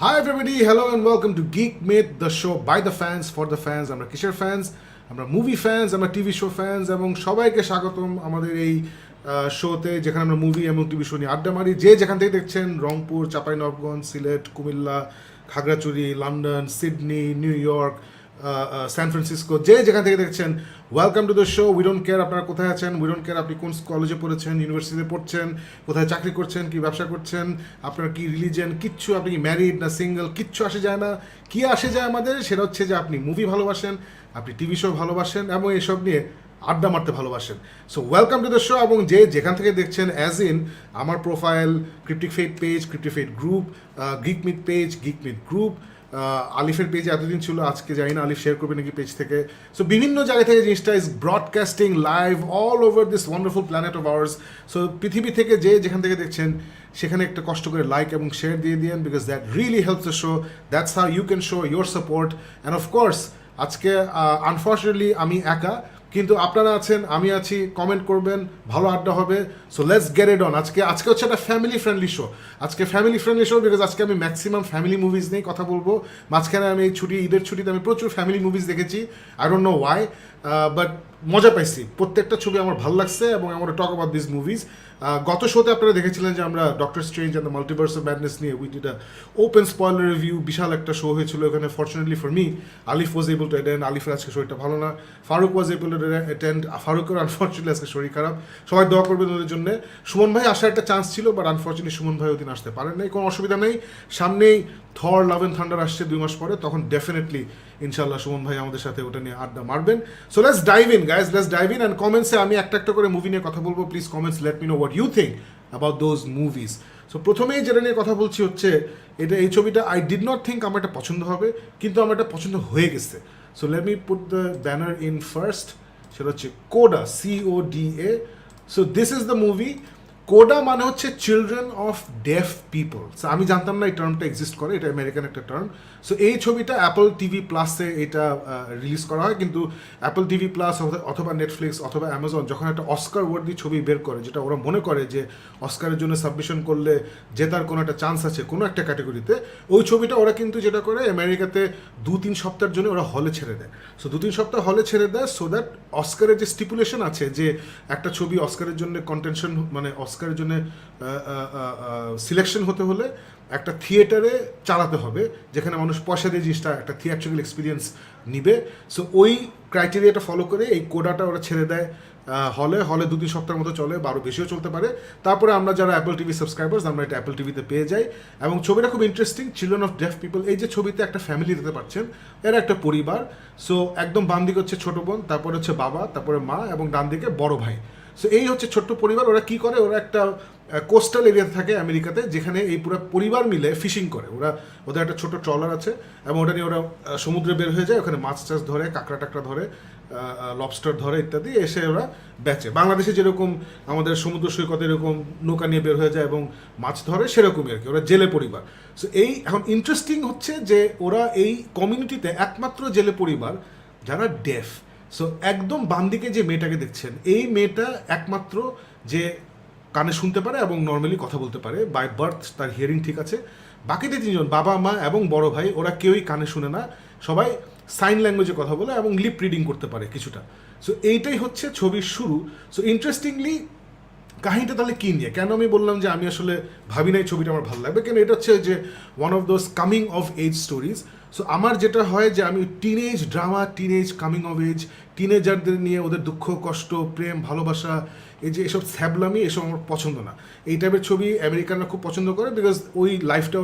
Hi everybody, hello and welcome to Geek Myth, the show by the fans for the fans. আমরা কিসের fans? আমরা movie fans, আমরা TV show fans এবং সবাইকে স্বাগতম আমাদের এই শোতে যেখানে আমরা মুভি এবং টিভি শো নিয়ে আড্ডা মারি। যে যেখান থেকে দেখছেন, Rangpur, Chapainawabganj, Sylhet, Comilla, Khagrachari, London, Sydney, New York, San Francisco, যে যেখান থেকে দেখছেন, welcome to the show. We don't care আপনারা কোথায় আছেন, উই ডোন্ট কেয়ার আপনি কোন কলেজে পড়েছেন, ইউনিভার্সিটিতে পড়ছেন, কোথায় চাকরি করছেন, কি ব্যবসা করছেন, আপনার কি রিলিজিয়ান, কিচ্ছু, আপনি কি ম্যারিড না সিঙ্গেল, কিচ্ছু আসে যায় না। কি আসে যায় আমাদের, সেটা হচ্ছে যে আপনি মুভি ভালোবাসেন, আপনি টিভি শো ভালোবাসেন এবং এসব নিয়ে আড্ডা মারতে ভালোবাসেন। So welcome to the show. এবং যে যেখান থেকে দেখছেন, অ্যাজ ইন আমার profile, cryptic fate page, cryptic fate group, geek myth page, geek myth group, আলিফের পেজে এতদিন ছিল, আজকে জানি না আলিফ শেয়ার করবে নাকি পেজ থেকে। সো বিভিন্ন জায়গা থেকে জিনিসটা is broadcasting live all over this wonderful planet of hours. So পৃথিবী থেকে যে যেখান থেকে দেখছেন সেখানে একটা কষ্ট করে লাইক এবং শেয়ার দিয়ে দিন, because that really helps the show. That's how you can show your support. And of course আজকে আনফর্চুনেটলি আমি একা, কিন্তু আপনারা আছেন, আমি আছি, কমেন্ট করবেন, ভালো আড্ডা হবে। So let's get it on. আজকে হচ্ছে একটা ফ্যামিলি ফ্রেন্ডলি শো। আজকে ফ্যামিলি ফ্রেন্ডলি শো বিকজ আজকে আমি ম্যাক্সিমাম ফ্যামিলি মুভিজ নিয়ে কথা বলবো। মাঝখানে আমি এই ঈদের ছুটিতে আমি প্রচুর ফ্যামিলি মুভিজ দেখেছি, I don't know Y, but মজা পাইছি। প্রত্যেকটা ছবি আমার ভালো লাগছে এবং আমরা টক অ্যাবাউট দিস মুভিজ। গত শোতে আপনারা দেখেছিলেন যে আমরা Doctor Strange and the Multiverse of Madness নিয়ে we did a open spoiler review, বিশাল একটা শো হয়েছিল এখানে। Fortunately for me, Alif was able to attend. আলিফের আজকে শরীরটা ভালো না। Faruk was able to attend. ফারুকের আনফর্চুনেটলি আজকে শরীর খারাপ। সবাই দোয়া করবেন ওদের জন্য। সুমন ভাই আসার একটা চান্স ছিল, বাট আনফর্চুনেটলি সুমন ভাই ওদিন আসতে পারেন নাই। কোনো অসুবিধা নেই, সামনেই থর লাভ অ্যান্ড থান্ডার আসছে 2 মাস পরে, তখন ডেফিনেটলি ইনশাল্লাহ সুমন ভাই আমাদের সাথে ওটা নিয়ে আড্ডা মারবেন। So let's dive in guys, let's dive in. And কমেন্টসে আমি একটা করে মুভি নিয়ে কথা বলবো। Please comments, let me know what you think about those movies. So প্রথমেই যেটা নিয়ে কথা বলছি হচ্ছে এই ছবিটা আই ডিড নট থিঙ্ক আমার এটা পছন্দ হবে, কিন্তু আমার এটা পছন্দ হয়ে গেছে। So let me put the banner in first. সেটা হচ্ছে Coda, CODA। So this is the movie. Coda মানে হচ্ছে children of deaf people. So আমি জানতাম না এই টার্মটা এক্সিস্ট করে, এটা আমেরিকান একটা টার্ম। সো এই ছবিটা অ্যাপল টিভি প্লাসে এটা রিলিজ করা হয়, কিন্তু অ্যাপল টিভি প্লাস অথবা নেটফ্লিক্স অথবা অ্যামাজন যখন একটা অস্কার ওয়ার্দি ছবি বের করে, যেটা ওরা মনে করে যে অস্কারের জন্য সাবমিশন করলে জেতার কোনো একটা চান্স আছে কোনো একটা ক্যাটাগরিতে, ওই ছবিটা ওরা কিন্তু যেটা করে আমেরিকাতে 2-3 সপ্তাহের জন্য ওরা হলে ছেড়ে দেয়। সো 2-3 সপ্তাহ হলে ছেড়ে দেয়, সো দ্যাট অস্কারের যে স্টিপুলেশন আছে যে একটা ছবি অস্কারের জন্য কন্টেনশন, মানে অস্কারের জন্য সিলেকশন হতে হলে একটা থিয়েটারে চালাতে হবে, যেখানে মানুষ পয়সা দিয়ে জিনিসটা একটা থিয়েট্রিক্যাল এক্সপিরিয়েন্স নিবে। সো ওই ক্রাইটেরিয়াটা ফলো করে এই কোডাটা ওরা ছেড়ে দেয় হলে 2-3 সপ্তাহের মতো চলে, বা আরও বেশিও চলতে পারে। তারপরে আমরা যারা অ্যাপল টিভি সাবস্ক্রাইবার্স, আমরা এটা অ্যাপল টিভিতে পেয়ে যাই। এবং ছবিটা খুব interesting, children of deaf people. এই যে ছবিতে একটা ফ্যামিলি দেখতে পাচ্ছেন, এরা একটা পরিবার। সো একদম বাম দিকে হচ্ছে ছোটো বোন, তারপরে হচ্ছে বাবা, তারপরে মা, এবং ডান দিকে বড় ভাই। সো এই হচ্ছে ছোট্ট পরিবার। ওরা কি করে, ওরা একটা কোস্টাল এরিয়াতে থাকে আমেরিকাতে, যেখানে এই পুরো পরিবার মিলে ফিশিং করে। ওদের একটা ছোট ট্রলার আছে এবং ওটা নিয়ে ওরা সমুদ্রে বের হয়ে যায়, ওখানে মাছ টাছ ধরে, কাঁকড়া টাকড়া ধরে, লবস্টার ধরে ইত্যাদি, এসে ওরা বেচে। বাংলাদেশে যেরকম আমাদের সমুদ্র সৈকতে এরকম নৌকা নিয়ে বের হয়ে যায় এবং মাছ ধরে, সেরকমই আর কি, ওরা জেলে পরিবার। সো এই এখন ইন্টারেস্টিং হচ্ছে যে ওরা এই কমিউনিটিতে একমাত্র জেলে পরিবার যারা ডেফ। সো একদম বাম দিকে যে মেয়েটাকে দেখছেন, এই মেয়েটা একমাত্র যে কানে শুনতে পারে এবং নর্মালি কথা বলতে পারে, বাই বার্থ তার হিয়ারিং ঠিক আছে। বাকিতে 3জন, বাবা মা এবং বড় ভাই, ওরা কেউই কানে শুনে না, সবাই সাইন ল্যাঙ্গুয়েজে কথা বলে এবং লিপ রিডিং করতে পারে কিছুটা। সো এইটাই হচ্ছে ছবির শুরু। সো ইন্টারেস্টিংলি কাহিনীটা তাহলে কী নিয়ে, কেন আমি বললাম যে আমি আসলে ভাবি না এই ছবিটা আমার ভালো লাগবে, কেন এটা হচ্ছে যে one of those coming of age stories. So আমার যেটা হয় যে আমি teenage drama, teenage coming of age, টিনেজারদের নিয়ে ওদের দুঃখ কষ্ট, প্রেম, ভালোবাসা, এই যে এসব ছ্যাবলামি, এসব আমার পছন্দ না। এই টাইপের ছবি আমেরিকানরা খুব পছন্দ করে, বিকজ ওই লাইফটা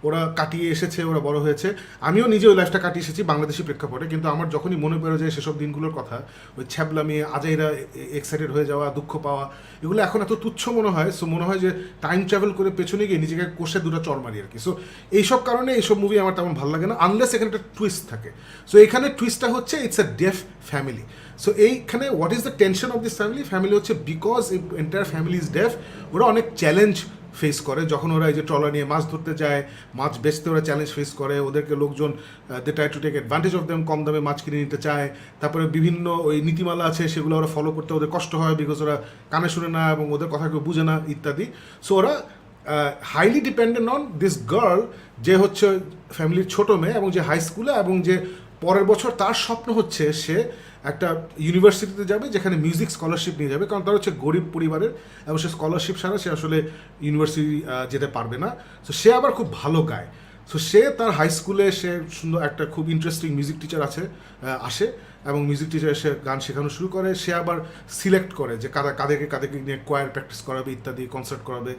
ওরা কাটিয়ে এসেছে, ওরা বড় হয়েছে। আমিও নিজে ওই লাইফটা কাটিয়ে এসেছি বাংলাদেশি প্রেক্ষাপটে, কিন্তু আমার যখনই মনে পড়ে যায় সেসব দিনগুলোর কথা, ওই ছ্যাবলামি, আজাইরা এক্সাইটেড হয়ে যাওয়া, দুঃখ পাওয়া, এগুলো এখন এত তুচ্ছ মনে হয়। সো মনে হয় যে টাইম ট্রাভেল করে পেছনে গিয়ে নিজেকে কোষে 2টা চড় মারি আর কি। সো এইসব কারণে এইসব মুভি আমার তেমন ভালো লাগে না, আনলেস এখানে একটা টুইস্ট থাকে। সো এখানে টুইস্টটা হচ্ছে it's a deaf family. So এইখানে what is the tension of this family হচ্ছে because entire family is deaf. ওরা অনেক চ্যালেঞ্জ ফেস করে যখন ওরা এই যে ট্রলার নিয়ে মাছ ধরতে যায়, মাছ বেচতে ওরা চ্যালেঞ্জ ফেস করে। ওদেরকে লোকজন they try to take advantage of them, কম দামে মাছ কিনে নিতে চায়। তারপরে বিভিন্ন ওই নীতিমালা আছে, সেগুলো ওরা ফলো করতে ওদের কষ্ট হয়, বিকজ ওরা কানে শুনে না এবং ওদের কথা কেউ বুঝে না ইত্যাদি। সো ওরা highly dependent on this girl, যে হচ্ছে ফ্যামিলির ছোট মেয়ে এবং যে হাই স্কুলে, এবং যে পরের বছর তার স্বপ্ন হচ্ছে সে একটা ইউনিভার্সিটিতে যাবে যেখানে মিউজিক স্কলারশিপ নিয়ে যাবে, কারণ তার হচ্ছে গরিব পরিবারের এবং সে স্কলারশিপ ছাড়া সে আসলে ইউনিভার্সিটি যেতে পারবে না। সো সে আবার খুব ভালো গায়। সো সে তার হাই স্কুলে সে সুন্দর একটা খুব ইন্টারেস্টিং মিউজিক টিচার আসে এবং মিউজিক টিচার এসে গান শেখানো শুরু করে। সে আবার সিলেক্ট করে যে কাদেরকে নিয়ে কোয়ার প্র্যাকটিস করাবে ইত্যাদি, কনসার্ট করাবে,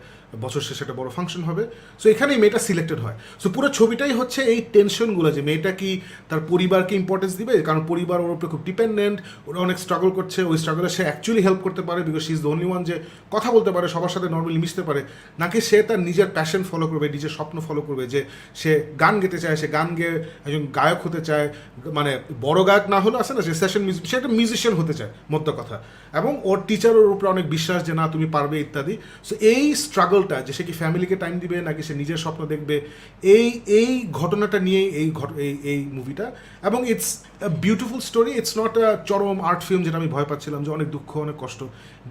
বছর শেষে একটা বড় ফাংশন হবে। সো এখানেই মেয়েটা সিলেক্টেড হয়। সো পুরো ছবিটাই হচ্ছে এই টেনশনগুলো, যে মেয়েটা কি তার পরিবারকে ইম্পর্টেন্স দিবে, কারণ পরিবার ওর উপরে খুব ডিপেন্ডেন্ট, ওরা অনেক স্ট্রাগল করছে, ওই স্ট্রাগলে সে অ্যাকচুয়ালি হেল্প করতে পারে because she is the only one যে কথা বলতে পারে, সবার সাথে নর্মালি মিশতে পারে, নাকি সে তার নিজের প্যাশন ফলো করবে, নিজের স্বপ্ন ফলো করবে, যে সে গান গেতে চায়, সে গান গেয়ে একজন গায়ক হতে চায়, মানে বড় গায়ক না হলে আসে না যে সেশন মিউজিক, সে একটা মিউজিশিয়ান হতে চায় মোদ্দা কথা, এবং ওর টিচারের উপরে অনেক বিশ্বাস যে না তুমি পারবে ইত্যাদি। সো এই স্ট্রাগলটা, যে সে কি ফ্যামিলিকে টাইম দিবে নাকি সে নিজের স্বপ্ন দেখবে, এই ঘটনাটা নিয়েই এই মুভিটা। এবং it's a beautiful story, it's not আ চরম আর্ট ফিল্ম যেটা আমি ভয় পাচ্ছিলাম যে অনেক দুঃখ অনেক কষ্ট।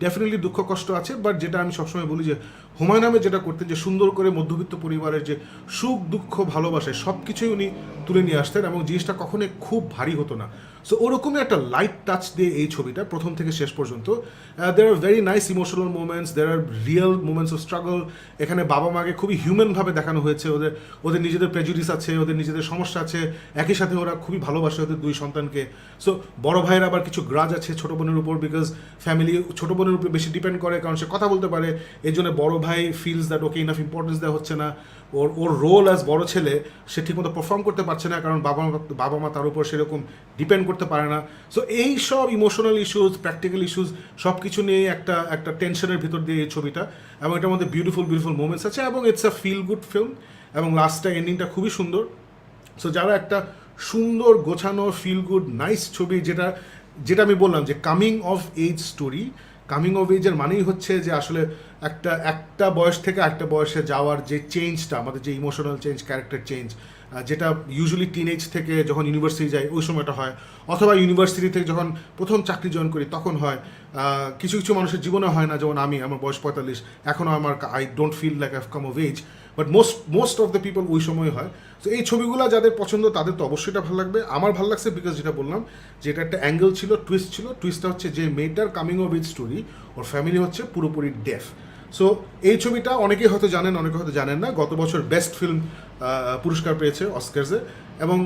ডেফিনেটলি দুঃখ কষ্ট আছে, বাট যেটা আমি সবসময় বলি যে হুমায়ুন আহমেদ যেটা করতেন, যে সুন্দর করে মধ্যবিত্ত পরিবারের যে সুখ দুঃখ ভালোবাসে সব কিছুই উনি তুলে নিয়ে আসতেন, এবং জিনিসটা কখনোই খুব ভারী হতো না। সো ওরকমই একটা লাইট টাচ দিয়ে এই ছবিটা প্রথম থেকে শেষ পর্যন্ত। There are very nice emotional moments, there are real moments of struggle. এখানে বাবা মাকে খুবই হিউম্যানভাবে দেখানো হয়েছে, ওদের নিজেদের প্রেজুডিস আছে, ওদের নিজেদের সমস্যা আছে, একই সাথে ওরা খুবই ভালোবাসে ওদের দুই সন্তানকে। সো বড় ভাইয়ের আবার কিছু গ্রাজ আছে ছোটো বোনের উপর, বিকজ ফ্যামিলি ছোটো বোনের উপর বেশি ডিপেন্ড করে, কারণ সে কথা বলতে পারে, এই জন্য বড় ভাই feels that okay enough importance দেওয়া হচ্ছে না, ওর রোল অ্যাজ বড় ছেলে সে ঠিকমতো পারফর্ম করতে পারছে না, কারণ বাবা মা তার উপর সেরকম ডিপেন্ড করতে পারে না। সো এই সব ইমোশনাল ইস্যুস, প্র্যাকটিক্যাল ইস্যুস সব কিছু নিয়ে একটা টেনশনের ভিতর দিয়ে এই ছবিটা, এবং এটার মধ্যে বিউটিফুল মোমেন্টস আছে, এবং it's a feel good film, এবং লাস্টটা এন্ডিংটা খুবই সুন্দর। সো যারা একটা সুন্দর গোছানো ফিল গুড নাইস ছবি, যেটা আমি বললাম যে coming of age story, coming of এজের মানেই হচ্ছে যে আসলে একটা বয়স থেকে একটা বয়সে যাওয়ার যে চেঞ্জটা, আমাদের যে ইমোশনাল চেঞ্জ, ক্যারেক্টার চেঞ্জ, যেটা ইউজুয়ালি টিনেজ থেকে যখন ইউনিভার্সিটি যাই ওই সময়টা হয়, অথবা ইউনিভার্সিটি থেকে যখন প্রথম চাকরি জয়েন করি তখন হয়। কিছু কিছু মানুষের জীবনে হয় না, যেমন আমার বয়স 45, এখনও I don't feel like I've come of age, but most of the people ওই সময় হয়। তো এই ছবিগুলো যাদের পছন্দ তাদের তো অবশ্যই এটা ভালো লাগবে। আমার ভালো লাগছে বিকজ যেটা বললাম যে এটা একটা অ্যাঙ্গেল ছিল, টুইস্টটা হচ্ছে যে মেয়েটার কামিং অফ এজ স্টোরি, ওর ফ্যামিলি হচ্ছে পুরোপুরি ডেফ। সো এই ছবিটা অনেকেই হয়তো জানেন, অনেকে হয়তো জানেন না, গত বছর বেস্ট ফিল্ম পুরস্কার পেয়েছে অস্কারসে, এবং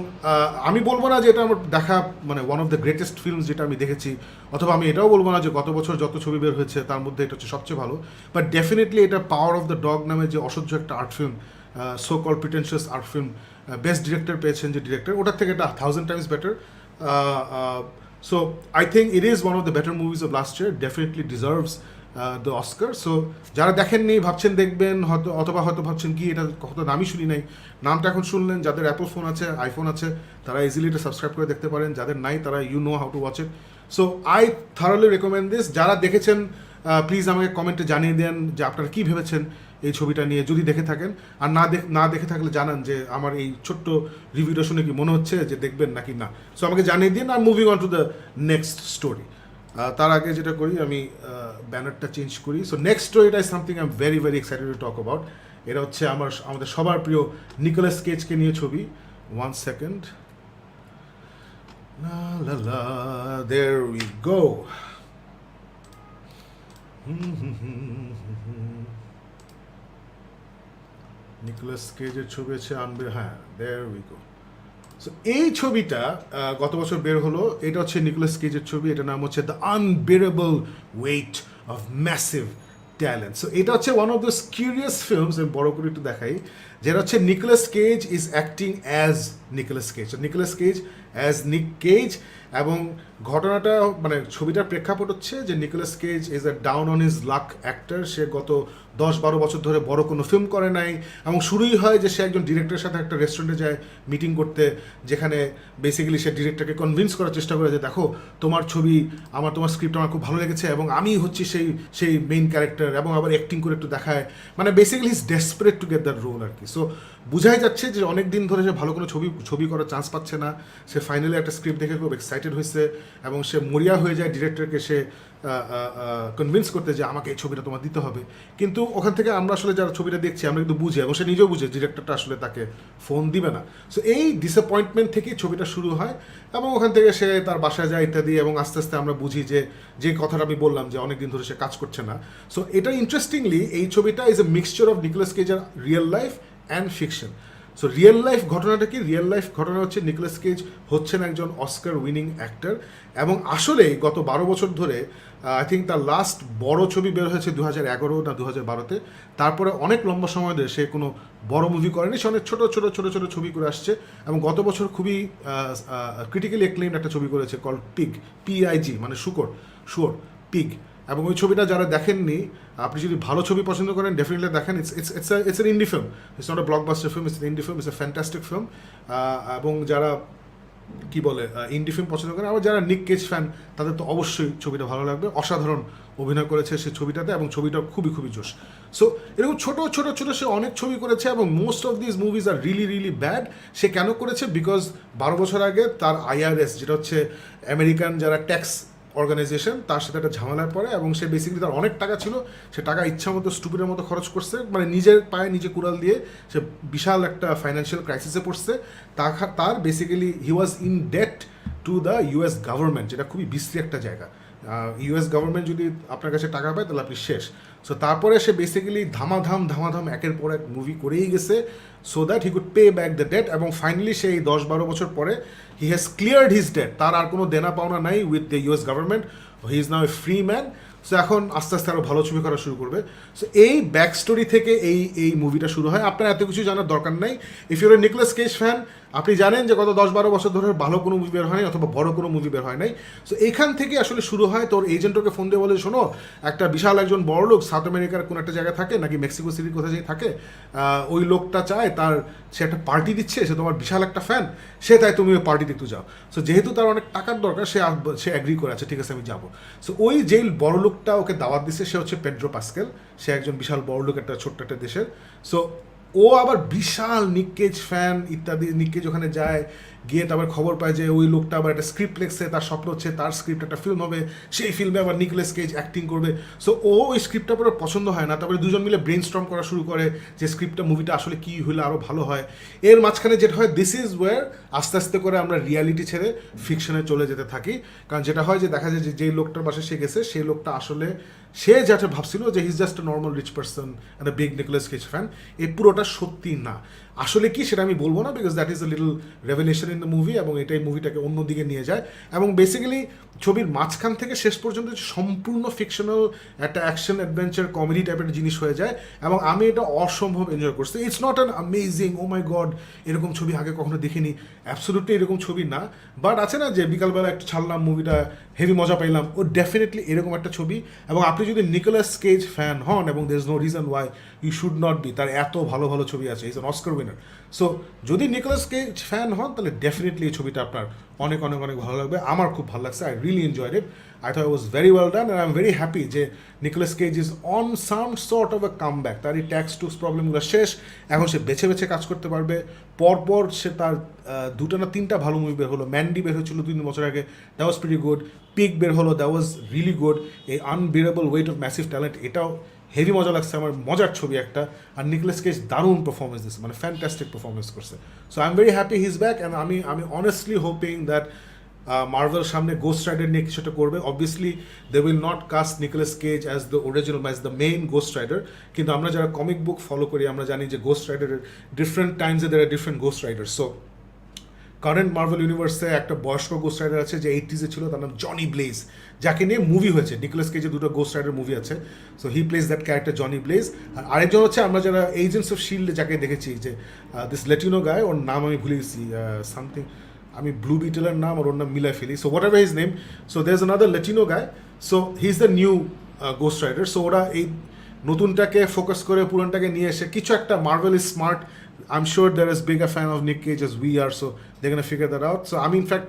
আমি বলবো না যে এটা আমার দেখা মানে one of the greatest film যেটা আমি দেখেছি, অথবা আমি এটাও বলবো না যে গত বছর যত ছবি বের হয়েছে তার মধ্যে এটা হচ্ছে সবচেয়ে ভালো, বাট ডেফিনেটলি এটা পাওয়ার অফ দ্য ডগ নামে যে অসহ্য একটা art film, so called pretentious art film, best director পেয়েছেন যে ডিরেক্টর, ওটার থেকে এটা 1000 times better. So I think it is one of the better movies of last year, definitely deserves the Oscar. So যারা দেখেননি ভাবছেন দেখবেন, অথবা হয়তো ভাবছেন কি এটা কত নামই শুনি নাই, নামটা এখন শুনলেন। যাদের অ্যাপল ফোন আছে, আইফোন আছে, তারা ইজিলি এটা সাবস্ক্রাইব করে দেখতে পারেন, যাদের নাই তারা you know how to watch it. So I thoroughly recommend this. যারা দেখেছেন প্লিজ আমাকে কমেন্টে জানিয়ে দেন যে আপনারা কী ভেবেছেন এই ছবিটা নিয়ে, যদি দেখে থাকেন, আর না দেখে থাকলে জানান যে আমার এই ছোট্ট রিভিউটা শুনে কি মনে হচ্ছে যে দেখবেন নাকি না। সো আমাকে জানিয়ে দিন, are moving on to the next story. তার আগে যেটা করি আমি ব্যানারটা চেঞ্জ করি। সো নেক্সট স্টোরিটা is something I am very very excited to talk about. এটা হচ্ছে আমাদের সবার প্রিয় নিকোলাস কেজকে নিয়ে ছবি। 1 second, there we go. Nicolas কেজের ছবি আছে হ্যাঁ, there we go. সো এই ছবিটা গত বছর বের হলো, এটা হচ্ছে নিকোলাস কেজের ছবি, এটার নাম হচ্ছে the unbearable wait of massive Talent. So এটা হচ্ছে one of those curious films, আমি বড় করে একটু দেখাই, যেটা হচ্ছে Nicolas Cage is acting as Nicolas Cage, Nicolas Cage as Nick Cage. এবং ঘটনাটা মানে ছবিটার প্রেক্ষাপট হচ্ছে যে Nicolas Cage is a down on his luck actor. সে গত 10-12 বছর ধরে বড় কোনো ফিল্ম করে নাই, এবং শুরুই হয় যে সে একজন ডিরেক্টরের সাথে একটা রেস্টুরেন্টে যায় মিটিং করতে, যেখানে বেসিক্যালি সে ডিরেক্টরকে কনভিন্স করার চেষ্টা করে যে দেখো তোমার স্ক্রিপ্ট আমার খুব ভালো লেগেছে, এবং আমি হচ্ছি সেই মেইন ক্যারেক্টার, এবং আবার অ্যাক্টিং করে একটু দেখায়, মানে basically is desperate to get that role আর কি। সো বোঝাই যাচ্ছে যে অনেক দিন ধরে সে ভালো কোনো ছবি করার চান্স পাচ্ছে না। সে ফাইনালি একটা স্ক্রিপ্ট দেখে খুব এক্সাইটেড হয়েছে, এবং সে মরিয়া হয়ে যায় ডিরেক্টরকে সে কনভিন্স করতে যে আমাকে এই ছবিটা তোমার দিতে হবে, কিন্তু ওখান থেকে আমরা আসলে যারা ছবিটা দেখছি আমরা কিন্তু বুঝি এবং সে নিজেও বুঝে ডিরেক্টরটা আসলে তাকে ফোন দিবে না। সো এই ডিসঅ্যাপয়েন্টমেন্ট থেকেই ছবিটা শুরু হয় এবং ওখান থেকে সে তার বাসায় যায় ইত্যাদি, এবং আস্তে আস্তে আমরা বুঝি যে কথাটা আমি বললাম যে অনেকদিন ধরে সে কাজ করছে না। সো এটা ইন্টারেস্টিংলি এই ছবিটা is a mixture of Nicolas কেজের real life and fiction. So real life ঘটনাটা কি? রিয়েল লাইফ ঘটনা হচ্ছে নিকোলাস কেজ হচ্ছেন একজন অস্কার উইনিং অ্যাক্টর, এবং আসলেই গত 12 বছর ধরে আই থিঙ্ক তার লাস্ট বড় ছবি বের হয়েছে 2011 না 2012-তে। তারপরে অনেক লম্বা সময় ধরে সে কোনো বড় মুভি করেনি, সে অনেক ছোটো ছোটো ছোটো ছোটো ছবি করে আসছে, এবং গত বছর খুবই ক্রিটিক্যালি এক্লেইমড একটা ছবি করেছে কল পিগ, PIG, মানে শুয়োর, পিগ। এবং ওই ছবিটা যারা দেখেননি, আপনি যদি ভালো ছবি পছন্দ করেন ডেফিনেটলি দেখেন। It's an indie film, it's not a blockbuster film, it's an indie film, it's a fantastic film. এবং যারা কি বলে ইন্ডি ফিল্ম পছন্দ করেন, আবার যারা নিক কেজ ফ্যান তাদের তো অবশ্যই ছবিটা ভালো লাগবে। অসাধারণ অভিনয় করেছে সে ছবিটাতে, এবং ছবিটা খুবই খুবই জোশ। সো এরকম ছোটো ছোটো ছোটো সে অনেক ছবি করেছে, এবং most of this movies are really really bad. সে কেন করেছে? বিকজ 12 বছর আগে তার IRS, যেটা হচ্ছে আমেরিকান যারা ট্যাক্স অর্গানাইজেশন, তার সাথে একটা ঝামেলায় পড়ে, এবং সে বেসিক্যালি তার অনেক টাকা ছিল, সে টাকা ইচ্ছা মতো স্টুপিডের মতো খরচ করছে, মানে নিজের পায়ে নিজে কুড়াল দিয়ে সে বিশাল একটা ফাইন্যান্সিয়াল ক্রাইসিসে পড়ছে। তার basically he was in debt to the US government, যেটা খুবই বিশ্রী একটা জায়গা। US গভর্নমেন্ট যদি আপনার কাছে টাকা পায় তাহলে আপনি শেষ। সো তারপরে সে বেসিক্যালি ধামাধাম একের পর এক মুভি করেই গেছে so that he could pay back the debt, এবং ফাইনালি সেই 10-12 বছর পরে he has cleared his debt. তার আর কোনো দেনা পাওনা নাই with the US government, he is now a free man. So এখন আস্তে আস্তে আরও ভালো ছবি করা শুরু করবে। সো এই ব্যাক স্টোরি থেকে এই মুভিটা শুরু হয়। আপনার এত কিছু জানার দরকার নাই। If you're a Nicolas Cage fan, আপনি জানেন যে গত 10-12 বছর ধরে ভালো কোনো মুভি বের হয় নাই, অথবা বড় কোনো মুভি বের হয় নাই। সো এইখান থেকে আসলে শুরু হয়। তোর এজেন্টকে ফোন দিয়ে বলে, শোনো, একটা বিশাল একজন বড় লোক সাউথ আমেরিকার কোনো একটা জায়গায় থাকে, নাকি মেক্সিকো সিটির কোথায় যেই থাকে, ওই লোকটা চায় সে একটা পার্টি দিচ্ছে, সে তোমার বিশাল একটা ফ্যান, সে তাই তুমি ওই পার্টিতে একটু যাও। সো যেহেতু তার অনেক টাকার দরকার, সে অ্যাগ্রি করে আছে, ঠিক আছে আমি যাবো। সো ওই যেই বড় লোকটা ওকে দাওয়াত দিচ্ছে, সে হচ্ছে পেড্রো পাস্কেল, সে একজন বিশাল বড় লোক একটা ছোট্ট একটা দেশের। সো ও আবার বিশাল নিক কেজ ফ্যান ইত্যাদি। নিক কেজ ওখানে যায়, গিয়ে তারপর খবর পায় যে ওই লোকটা আবার একটা স্ক্রিপ্ট লিখছে, তার স্বপ্ন হচ্ছে তার স্ক্রিপ্ট একটা ফিল্ম হবে, সেই ফিল্মে আবার নিকোলাস কেজ অ্যাক্টিং করবে। সো ওই স্ক্রিপ্টটা পরে পছন্দ হয় না, তারপরে দুজন মিলে ব্রেন স্টর্ম করা শুরু করে যে স্ক্রিপ্টটা, মুভিটা আসলে কী হলে আরও ভালো হয়। এর মাঝখানে যেটা হয়, দিস ইজ ওয়ার আস্তে আস্তে করে আমরা রিয়ালিটি ছেড়ে ফিকশনে চলে যেতে থাকি। কারণ যেটা হয় যে দেখা যায় যে যেই লোকটার বাসায় সে গেছে, সেই লোকটা আসলে সে যেটা ভাবছিল যে he is just a normal rich person and a big Nicolas Cage fan, এই পুরোটা সত্যি না। আসলে কি সেটা আমি বলবো না, because that is a little revelation in the movie, এবং এটাই মুভিটাকে অন্যদিকে নিয়ে যায়। এবং বেসিক্যালি ছবির মাঝখান থেকে শেষ পর্যন্ত সম্পূর্ণ ফিকশনাল একটা অ্যাকশন অ্যাডভেঞ্চার কমেডি টাইপের জিনিস হয়ে যায়, এবং আমি এটা অসম্ভব এনজয় করছি। It's not an amazing oh my God এরকম ছবি আগে কখনো দেখিনি, অ্যাবসোলুটলি এরকম ছবি না। বাট আছে না যে বিকালবেলা একটু ছাড়লাম মুভিটা, হেভি মজা পাইলাম, ও ডেফিনেটলি এরকম একটা ছবি। এবং আপনি যদি নিকোলাস কেজ ফ্যান হন, এবং there is no reason why you should not be, তার এত ভালো ভালো ছবি আছে, is an Oscar winner. So যদি নিকোলাস কেজ ফ্যান হন, তাহলে ডেফিনেটলি এই ছবিটা আপনার অনেক অনেক অনেক ভালো লাগবে। আমার খুব ভালো লাগছে, I really enjoyed it, I thought it was very well done, and I am very happy যে Nicolas Cage is on some sort of a comeback. তার এই ট্যাক্স টুক্স প্রবলেমগুলো শেষ, এখন সে বেছে বেছে কাজ করতে পারবে। পরপর সে তার 2টা না 3টা ভালো মুভি বের হলো। ম্যান্ডি বের হয়েছিল 2 বছর আগে, that was pretty good. Pic বের হলো, দ্যাট ওয়াজ রিয়েলি গুড। এই unbearable wait of massive talent, এটাও হেভি মজা লাগছে আমার, মজার ছবি একটা। আর নিকোলাস কেজ দারুণ পারফরমেন্স দিচ্ছে, মানে ফ্যান্টাস্টিক পারফরমেন্স করছে। So I am very happy he is back, and আমি অনেস্টলি হোপিং দ্যাট মার্ভেল সামনে গোস্ট রাইডার নিয়ে কিছুটা করবে। Obviously they will not cast Nicolas Cage as the original, as the main ghost rider, কিন্তু আমরা যারা comic book follow করি আমরা জানি যে গোস্ট রাইডারের ডিফারেন্ট টাইমসে there are different Ghost Rider. So current Marvel ইউনিভার্সে একটা বয়স্ক গোস্ট রাইডার আছে যে 80s ছিল, তার নাম জনি ব্লেজ, যাকে নিয়ে মুভি হয়েছে। নিকোলাস কেজের 2টা গোস্ট রাইডার মুভি আছে, so he plays that character Johnny Blaze. আর আরেকজন হচ্ছে আমরা যারা এজেন্টস অফ শিল্ড যাকে দেখেছি, যে দিস লেটিনো গায়, ওর নাম আমি ভুলে গেছি, সামথিং, আমি ব্লু বিটেলের নাম আর ওর নাম মিলাই ফেলি। So whatever his name, so there is another Latino guy, so he is the new Ghost Rider. So ওরা এই নতুনটাকে ফোকাস করে পুরনটাকে নিয়ে এসে কিছু একটা, Marvel is smart, I am sure there is big a fan of Nick Cage as we are, so they're gonna figure that out. So আমি in fact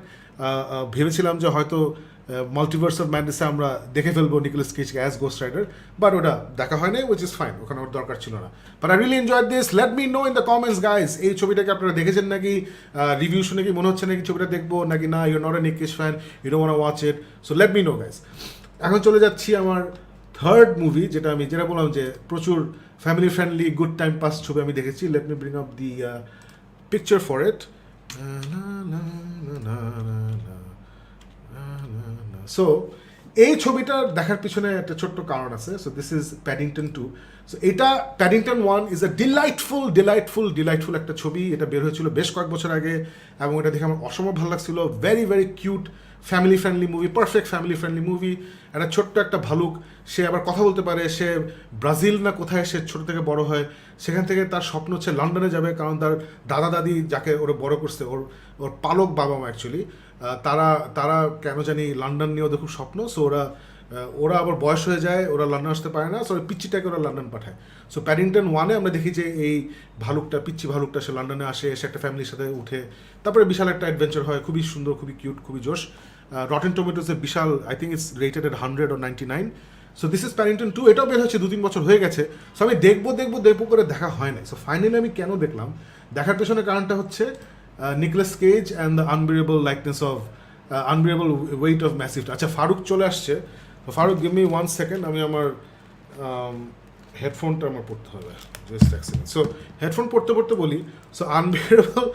ভেবেছিলাম যে হয়তো মাল্টিভার্স অফ ম্যাডনেসে আমরা দেখে ফেলবো নিকোলাস কেজকে অ্যাজ গোস্ট রাইডার, বাট ওটা দেখা হয় নাই, উইচ ইজ ফাইন, ওখানে ওর দরকার ছিল না। But I really enjoyed this. Late me no in the comments guys, এই ছবিটাকে আপনারা দেখেছেন নাকি? রিভিউ শুনে কি মনে হচ্ছে নাকি ছবিটা দেখবো, নাকি না your not a Nick Cage fan, you don't want to watch it? So let me know guys. এখন চলে যাচ্ছি আমার থার্ড মুভি, যেটা বললাম যে প্রচুর family friendly good time pass ছবি আমি দেখেছি। Let me bring up the picture for it. So এই ছবিটা দেখার পিছনে একটা ছোট্ট কারণ আছে। So this is Paddington 2। So এটা প্যাডিংটন 1 ইজ আ ডিলাইটফুল একটা ছবি। এটা বের হয়েছিল বেশ কয়েক বছর আগে এবং এটা দেখে আমার অসম্ভব ভালো লাগছিল। Very very cute family friendly movie, perfect family friendly movie. একটা ছোট্ট একটা ভালুক, সে আবার কথা বলতে পারে। সে ব্রাজিল না কোথায় সে ছোট থেকে বড় হয়, সেখান থেকে তার স্বপ্ন হচ্ছে লন্ডনে যাবে, কারণ তার দাদা দাদি যাকে ওরা বড় করছে, ওর পালক বাবা মা অ্যাকচুয়ালি, তারা তারা কেন জানি লন্ডন নিয়ে ওদের খুব স্বপ্ন। সো ওরা আবার বয়স হয়ে যায়, ওরা লন্ডন আসতে পারে না। সো পিচ্চিটাকে ওরা লন্ডন পাঠায়। সো প্যাডিংটন 1-এ আমরা দেখি যে এই পিচ্চি ভালুকটা সে লন্ডনে আসে, সে একটা ফ্যামিলির সাথে উঠে, তারপরে বিশাল একটা অ্যাডভেঞ্চার হয়, খুবই সুন্দর, খুবই কিউট, খুবই জোশ। রটেন টমেটোসে বিশাল, I think it's rated at 100 or 99। So this is Paddington 2। এটাও বের হচ্ছে 2-3 বছর হয়ে গেছে। সো আমি দেখবো করে দেখা হয় নাই। সো ফাইনালি আমি কেন দেখলাম, দেখার পেছনে কারণটা হচ্ছে Nicolas Cage and the unbearable wait of massive. আচ্ছা, ফারুক চলে আসছে। ফারুক, গিভ মি 1 সেকেন্ড, আমি আমার হেডফোনটা আমার পড়তে হবে, জাস্ট এক সেকেন্ড। সো হেডফোন পড়তে বলি। So Unbearable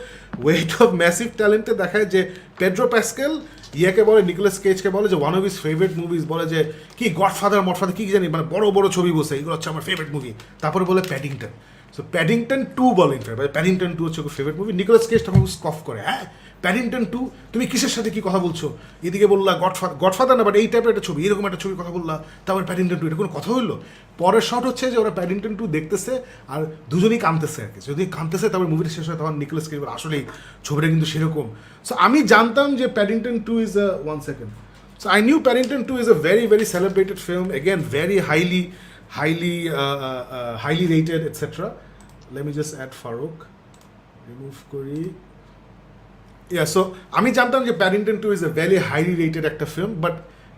wait of Massive ট্যালেন্টে দেখায় যে পেড্রো প্যাসকেল ইয়াকে বলে, নিকোলাস কেজকে বলে যে one of his favourite movies, বলে যে কি গডফাদার কি জানি, মানে বড় বড় ছবি বসে, এগুলো হচ্ছে আমার ফেভারিট মুভি। তারপরে বলে প্যাডিংটন। সো প্যাডিংটন 2 বলে, প্যাডিংটন 2 হচ্ছে ফেভারিট মুভি। নিকোলাস কেজ তখন স্কফ করে, হ্যাঁ প্যাডিংটন 2 তুমি কিসের সাথে কি কথা বলছো? এদিকে বললা গডফাদার না, বাট এই টাইপের একটা ছবি, এরকম একটা ছবি কথা বললা, তারপর প্যাডিংটন 2, এটা কোনো কথা হইলো? পরের শট হচ্ছে যে ওরা প্যাডিংটন 2 দেখতেছে আর দুজনেই কাঁদতেছে আর কি। যদি কাঁদতেছে, তারপর মুভিটা শেষ হয়, তখন নিকোলাস কেজ আসলেই ছবিটা কিন্তু সেরকম। সো আমি জানতাম যে Paddington 2 is a 1 second. So I knew Paddington 2 is a very very celebrated film, again very highly rated, etc. Let me just add Farooq, remove করি। সো আমি জানতাম যে Paddington 2 is a very highly rated একটা film, but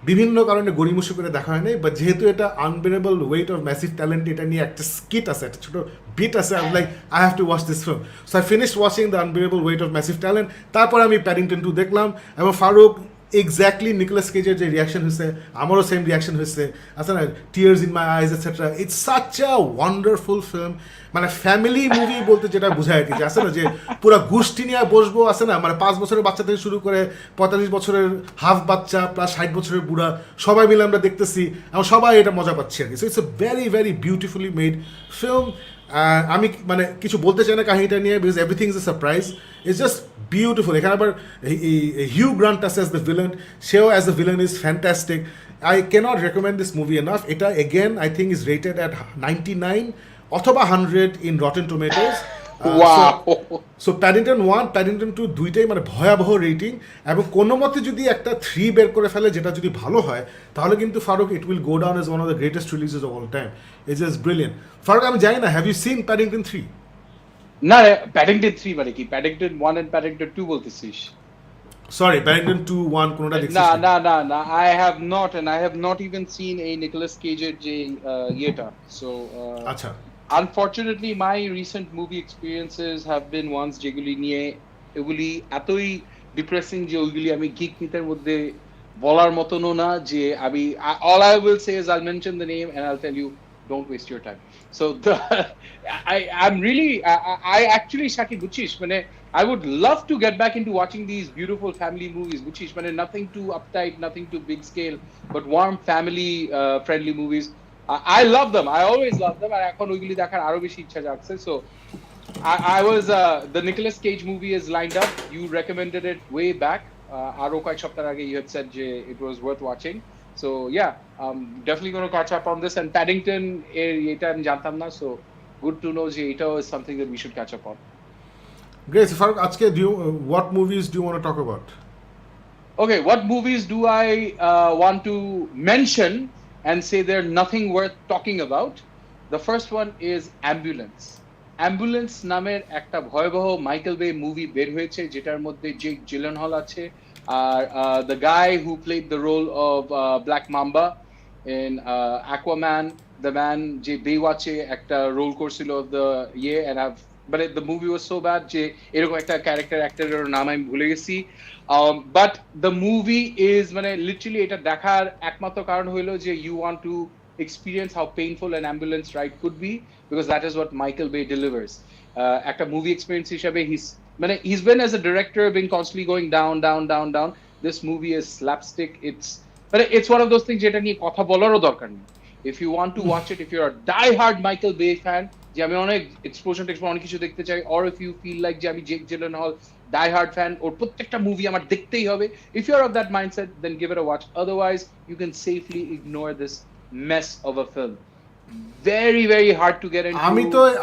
বিভিন্ন কারণে গড়িমসি করে দেখা হয় নাই। বাট যেহেতু এটা unbearable wait of massive talent, এটা নিয়ে একটা স্কিট আছে, একটা ছোটো বিট আছে, I like I have to watch this film. So I finished watching the unbearable wait of massive talent. তারপরে আমি প্যাডিংটন 2 দেখলাম, এবং ফারুক এক্স্যাক্টলি নিকোলাস কেজের যে রিয়াকশন হয়েছে, আমারও সেম রিয়াকশন হয়েছে, আছে না, tears in my eyes etcetera. It's such a wonderful film. মানে ফ্যামিলি মুভি বলতে যেটা বোঝায় আর কি, যে আছে না, যে পুরো গোষ্ঠী নিয়ে বসবো, আছে না, মানে 5 বছরের বাচ্চা থেকে শুরু করে 45 বছরের হাফ বাচ্চা প্লাস 60 বছরের বুড়া, সবাই মিলে আমরা দেখতেছি এবং সবাই এটা মজা পাচ্ছি আর কি। So it's a very very beautifully made film. আমি মানে কিছু বলতে চাই না কাহিনীটা নিয়ে, because everything is a surprise. It's just beautiful. এখানে আবার হিউ গ্রান্ট আছে অ্যাজ দ্য ভিলেন, সেও as the villain is fantastic. I can't recommend this movie enough. এটা again I think is rated at 99 অথবা 100 in Rotten Tomatoes. So Paddington 1, Paddington 2 দুইটাই মানে ভয়াবহ rating, এবং কোনো মতে যদি একটা 3 বের করে ফেলে, যেটা যদি ভালো হয়, তাহলে কিন্তু Farooq, it will go down as one of the greatest releases of all time. It's just brilliant. Farooq, আমি জানি না, হ্যাভ ইউ সিন প্যাডিংটন 3? না, প্যাডিংটন 3 মানে কি? প্যাডিংটন 1 এন্ড প্যাডিংটন 2 বলতেছিস? সরি, প্যাডিংটন 2, 1 কোনটা দেখছিস? না, I have not, and I have not even seen a Nicolas Cage যে ইয়েটা। সো আচ্ছা, unfortunately my recent movie experiences have been ones যেগুলি নিয়ে এগুলি এতই ডিপ্রেসিং যে ওইগুলি আমি গিক মিথের মধ্যে বলার মতনও না। যে আমি all I will say is I'll mention the name and I'll tell you don't waste your time. So I'm really I actually Shaki বুঝছিস, মানে I would love to get back into watching these beautiful family movies, বুঝছিস, মানে nothing too uptight, nothing too big scale, but warm family friendly movies. I love them. I always love them. আর এখন ওইগুলি দেখার আরো বেশি ইচ্ছা জাগছে। So I was the Nicolas Cage movie is lined up. You recommended it way back. আরো কয়েক সপ্তাহ আগে you had said যে it was worth watching. So yeah, definitely going to catch up on this. And Paddington এটা আমি জানতাম না, so good to know যে এটা is something that we should catch up on. Great. So Farooq, আজকে what movies do you want to talk about? Okay, what movies do I want to mention and say they're nothing worth talking about? The first one is Ambulance. Ambulance নামের একটা ভয়াবহ Michael বে movie বের হয়েছে, যেটার মধ্যে জেক জিলেনহল আছে, আর the guy who played the role of Black Mamba in Aquaman, the man যে বেওয়াচে একটা রোল করছিল of the year, and I've but the movie was so bad যে এরকম একটা ক্যারেক্টার অ্যাক্টরের নাম আমি ভুলে গেছি বাট দ্য মুভি ইজ মানে লিটারালি এটা দেখার একমাত্র কারণ হলো যে you want to experience how painful an ambulance ride could be because that is what Michael Bay delivers একটা মুভি এক্সপেরিয়েন্স হিসেবে he's been as a director been constantly going down. This movie is slapstick. It's one of those things যেটা নিয়ে কথা বলারও দরকার নেই. If you want to watch it, if you're a die-hard Michael Bay fan, যে আমি অনেক explosion অনেক কিছু দেখতে চাই, or if you feel like যে আমি জেক জিলেনহল die-hard fan ওর প্রত্যেকটা মুভি আমার দেখতেই হবে, if you're of that mindset, then give it a watch. Otherwise, you can safely ignore this mess of a film. Very, very hard to get into.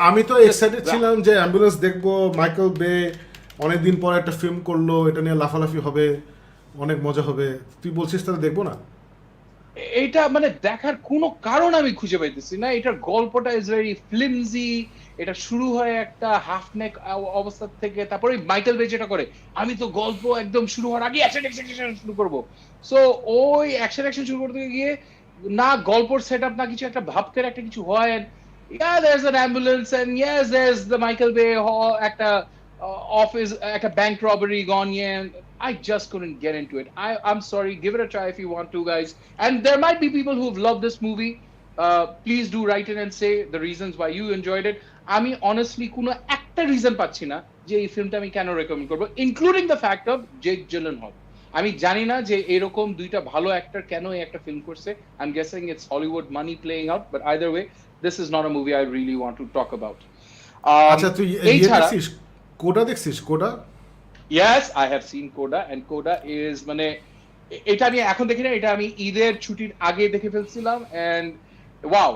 আমি তো excited ছিলাম যে অ্যাম্বুলেন্স দেখবো, Michael বে অনেকদিন পর একটা ফিল্ম করলো, এটা নিয়ে লাফালাফি হবে, অনেক মজা হবে। তুই বলছিস তাহলে দেখবো না? এটা মানে দেখার কোনো কারণ আমি খুঁজে পাইতেছি না। এটার গল্পটা ইজ ভেরি ফ্লিমজি। এটা শুরু হয় একটা হাফ নেক অবস্থা থেকে, তারপরে মাইকেল বে যেটা করে, আমি তো গল্প একদম শুরু হওয়ার আগে অ্যাকশন শুরু করব। সো ওই অ্যাকশন শুরু করতে গিয়ে না গল্পর সেট আপ না কিছু একটা ভাবতে একটা কিছু হয়। Yeah, there's an ambulance and yes, there's the Michael Bay একটা office, একটা bank robbery gone. Yeah, I just couldn't get into it. I'm sorry. Give it a try if you want to, guys. And there might be people who've loved this movie. Please do write in and say the reasons why you enjoyed it. আমি honestly কোনো একটা reason পাচ্ছি না যে এই ফিল্মটা আমি কেন recommend করবো, ইনক্লুডিং দ্য ফ্যাক্ট অফ জেক জিলেনহল। আমি জানি না যে এরকম দুইটা ভালো অ্যাক্টর কেন এই একটা ফিল্ম করছে। I am guessing it's Hollywood money playing out, but either way this is not a movie I really want to talk about. আচ্ছা, তুই দেখছিস কোডা? দেখছিস Coda? Yes, I have seen CODA, and CODA is মানে এটা নিয়ে এখন দেখি না, এটা আমি ঈদের ছুটির আগে দেখে ফেলছিলাম। and wow,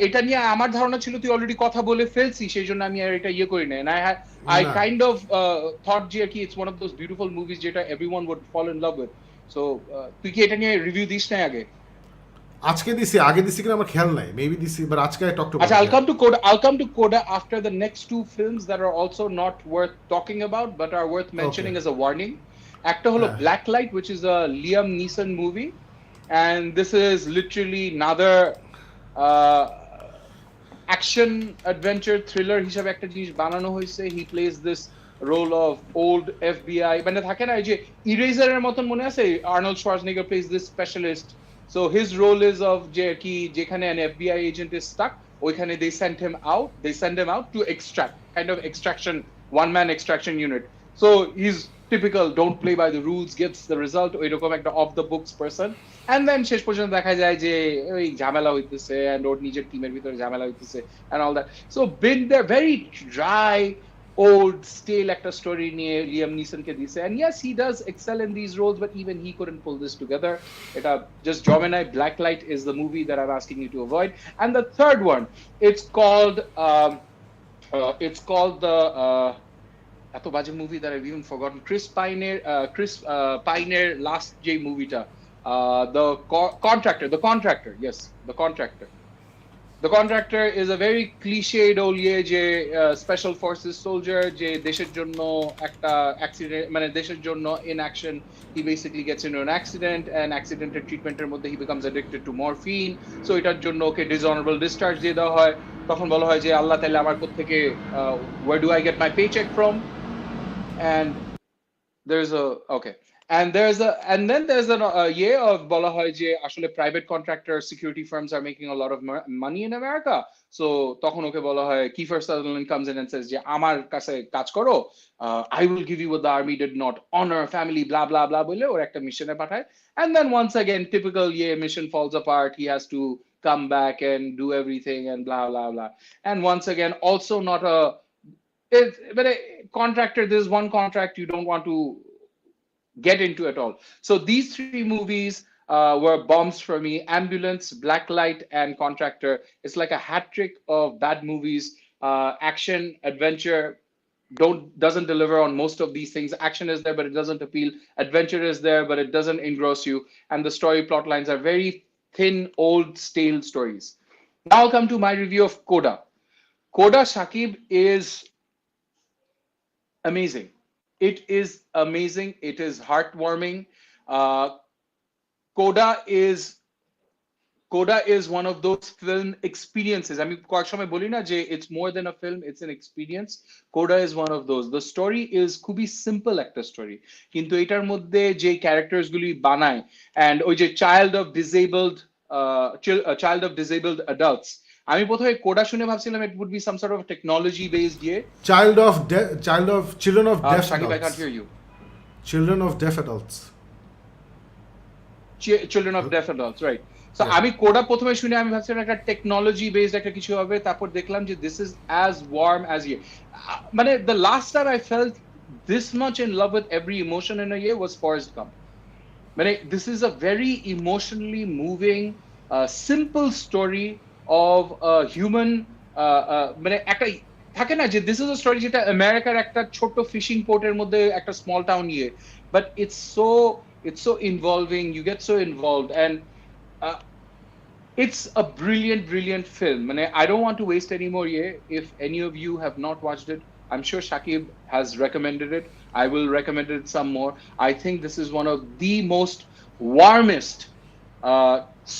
এটা নিয়ে আমার ধারণা ছিল তুই অলরেডি কথা বলে ফেলছি, সেই জন্য আমি আর এটা ইয়ে করি না। and I kind of thought যে কি it's one of those beautiful movies যেটা everyone would fall in love with. So তুই কি এটা নিয়ে রিভিউ দিস না আগে? আজকে দিছি, আগে দিছি কিনা আমার খেয়াল নাই, মেবি দিছি, বাট আজকে টক টু। আচ্ছা, I'll come to CODA after the next two films that are also not worth talking about but are worth mentioning as a warning. একটা হলো Blacklight, which is a Liam Neeson movie, and this is literally another action adventure thriller হিসেবে একটা জিনিস বানানো হয়েছে। He plays this role of old FBI, মানে থাকে না এই যে ইরেজারের মতন, মনে আছে Arnold Schwarzenegger plays this specialist. So his role is of যে কি যেখানে an FBI agent is stuck, ওইখানে they send him out to extract, kind of extraction, one man extraction unit. So he's typical don't play by the rules gets the result, ওইরকম একটা off the books person. And then শেষ পর্যন্ত দেখা যায় যে ওই ঝামেলা হইতেছে and ওর নিজের টিমের ভিতরে ঝামেলা হইতেছে and all that. So been there very dry old stale একটা story নিয়ে লিয়াম নিসন কে দিছে, and yes he does excel in these roles, but even he couldn't pull this together. এটা just Gemini. Blacklight is the movie that I'm asking you to avoid. And the third one, it's called the এত বাজে movie that I've even forgotten. Chris Pineর last যে মুভিটা, the contractor. Yes, the contractor. The Contractor is a very cliched old যে special forces soldier যে দেশের জন্য একটা accident, মানে দেশের জন্য in action he basically gets into an accident, and accidental treatmenটের মধ্যে he becomes addicted to morphine. So এটার জন্য ওকে dishonorable discharge দিয়ে দেওয়া হয়। তখন বলা হয় যে আল্লাহ তাআলা আমার কোত্থেকে where do I get my paycheck from? And there's a okay. And then there's a year of বলা হয় যে আসলে private contractor security firms are making a lot of money in America. So তখন ওকে বলা হয় Kiefer Sutherland comes in and says যে আমার কাছে কাজ করো, I will give you what the army did not, honor, family, blah blah blah বলে ওর একটা মিশনে পাঠায়। And then once again typical mission falls apart, he has to come back and do everything and blah blah blah. And once again also not a but a contractor, there's one contract you don't want to get into at all. So these three movies were bombs for me: Ambulance, Blacklight, and Contractor. It's like a hat trick of bad movies. Action, adventure doesn't deliver on most of these things. Action is there but it doesn't appeal, adventure is there but it doesn't engross you, and the story plot lines are very thin, old, stale stories. Now I'll come to my review of CODA. CODA, Shakib, is amazing. It is amazing. It is heartwarming. CODA is CODA is one of those film experiences. আমি কয়েক সময় বলি না যে it's more than a film, it's an experience. CODA is one of those. The story is খুবই simple একটা story. কিন্তু এটার মধ্যে যে ক্যারেক্টার্স গুলি বানায় and ওই যে child of disabled adults. আমি প্রথমে CODA শুনে ভাবছিলাম it would be some sort of technology based year. Children of deaf Shakib, I adults. can't hear you. Children of deaf adults. Children of deaf adults, right? So Yeah. আমি Coda প্রথমে শুনে আমি ভাবছিলাম একটা technology based একটা কিছু হবে, তারপর দেখলাম যে this is as warm as ইয়ে, মানে the last time I felt this much in love with every emotion in a ইয়ে ওয়াজ ফরেস্ট গাম্প। মানে this is a very emotionally moving simple story of human, মানে একটা থাকে না যে this is a story যেটা আমেরিকার একটা ছোট্ট ফিশিং পোর্টের মধ্যে একটা স্মল টাউন ইয়ে, but it's so involving, you get so involved, and it's a brilliant film. I don't want to waste any more year. If any of you have not watched it, I'm sure Shakib has recommended it. I will recommend it some more. I think this is one of the most warmest,